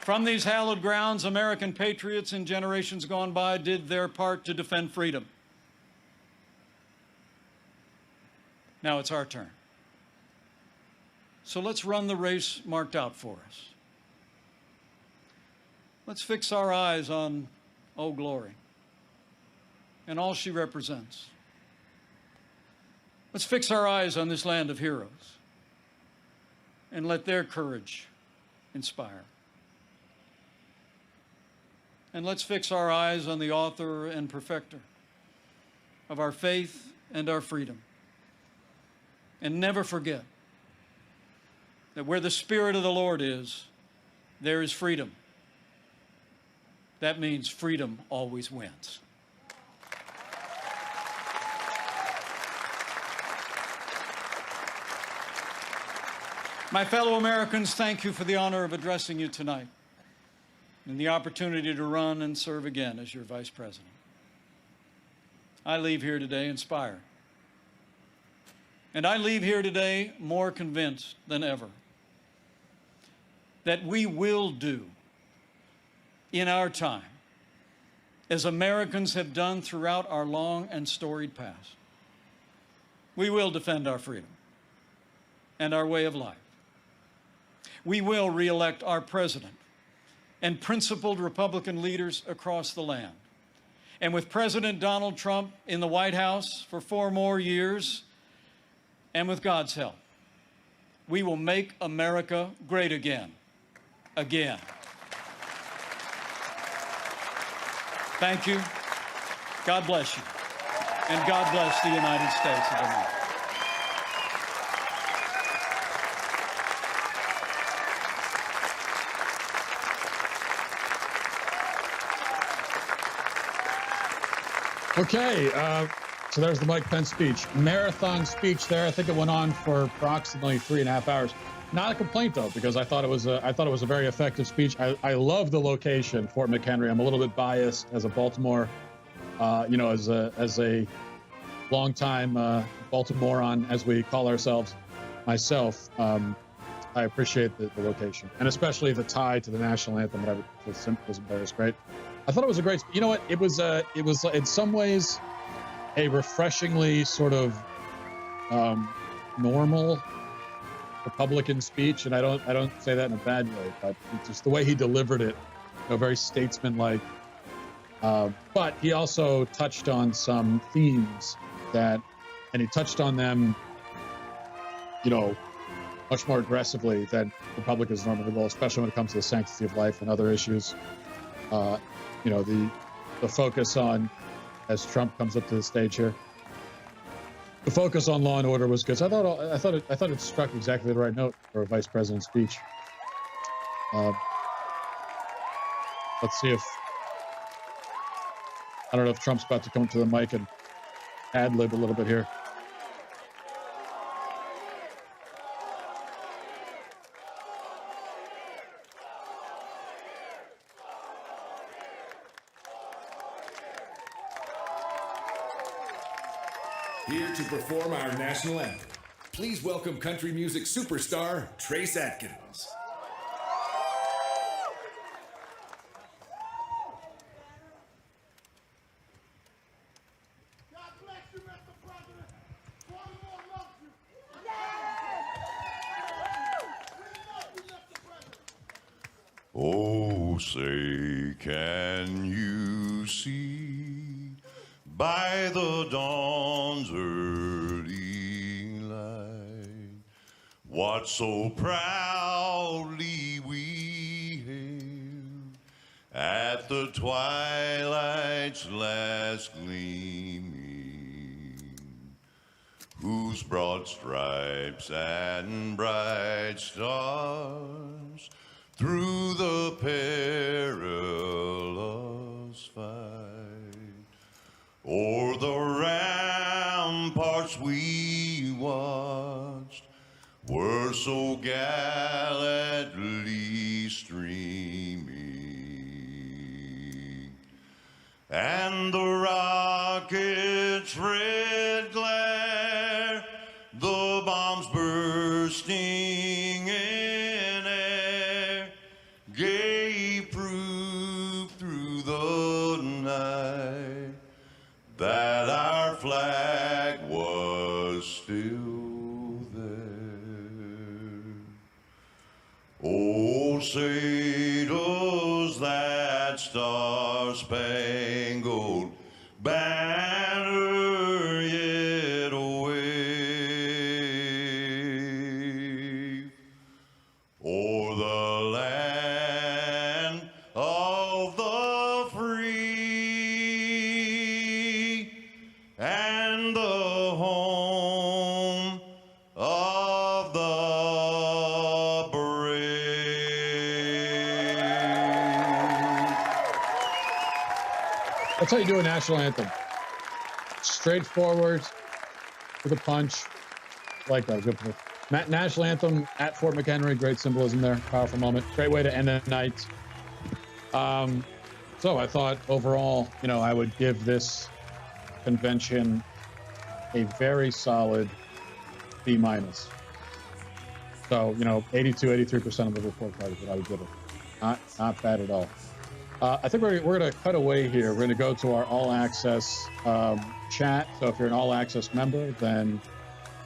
From these hallowed grounds, American patriots in generations gone by did their part to defend freedom. Now it's our turn. So let's run the race marked out for us. Let's fix our eyes on Old Glory and all she represents. Let's fix our eyes on this land of heroes and let their courage inspire. And let's fix our eyes on the author and perfecter of our faith and our freedom. And never forget that where the Spirit of the Lord is, there is freedom. That means freedom always wins. My fellow Americans, thank you for the honor of addressing you tonight and the opportunity to run and serve again as your Vice President. I leave here today inspired. And I leave here today more convinced than ever that we will do in our time, as Americans have done throughout our long and storied past. We will defend our freedom and our way of life. We will re-elect our president and principled Republican leaders across the land. And with President Donald Trump in the White House for 4 more years, and with God's help, we will make America great again. Again. Thank you. God bless you. And God bless the United States of America. Okay, so there's the Mike Pence speech. Marathon speech there. I think it went on for approximately 3.5 hours. Not a complaint though, because I thought it was a very effective speech. I love the location, Fort McHenry. I'm a little bit biased as a Baltimore, as a longtime Baltimorean, as we call ourselves. Myself, I appreciate the location, and especially the tie to the national anthem. Whatever was great. I thought it was a great. You know what? It was in some ways a refreshingly sort of normal Republican speech, and I don't say that in a bad way, but just the way he delivered it, very statesmanlike. But he also touched on some themes and he touched on them, much more aggressively than Republicans normally will, especially when it comes to the sanctity of life and other issues. The focus on, as Trump comes up to the stage here, The focus on law and order was good. So I thought it struck exactly the right note for a vice president's speech. Let's see if I don't know if Trump's about to come to the mic and ad-lib a little bit here. Here to perform our national anthem, please welcome country music superstar Trace Atkins. Oh, say, can you see by the dawn's early light what so proudly we hailed at the twilight's last gleaming, whose broad stripes and bright stars through the perilous fight o'er the ramparts we watched were so gallantly streaming, and the rocket's red glare, the bombs bursting in air, gave proof through the night that our flag was still there. Oh, say does that star-spangled banner yet wave o'er the land of the free and the home of the brave. That's how you do a national anthem. Straightforward, with a punch. Like that. Good. National anthem at Fort McHenry. Great symbolism there. Powerful moment. Great way to end the night. So I thought overall, I would give this convention a very solid B-. So, 82, 83% of the report card is what I would give it. Not bad at all. I think we're going to cut away here. We're going to go to our all-access chat. So if you're an all-access member, then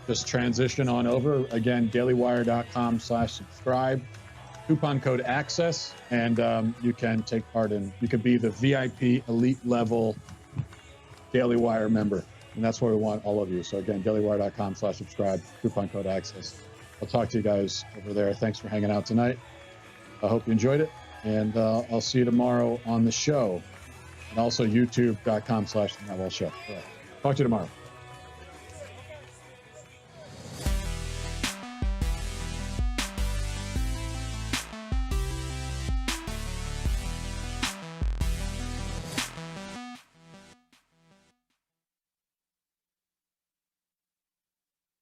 just transition on over. Again, dailywire.com/subscribe. Coupon code ACCESS, and you can take part in. You could be the VIP elite level Daily Wire member, and that's where we want all of you. So again, dailywire.com/subscribe. Coupon code ACCESS. I'll talk to you guys over there. Thanks for hanging out tonight. I hope you enjoyed it, and I'll see you tomorrow on the show, and also youtube.com/The Matt Walsh Show. Talk to you tomorrow.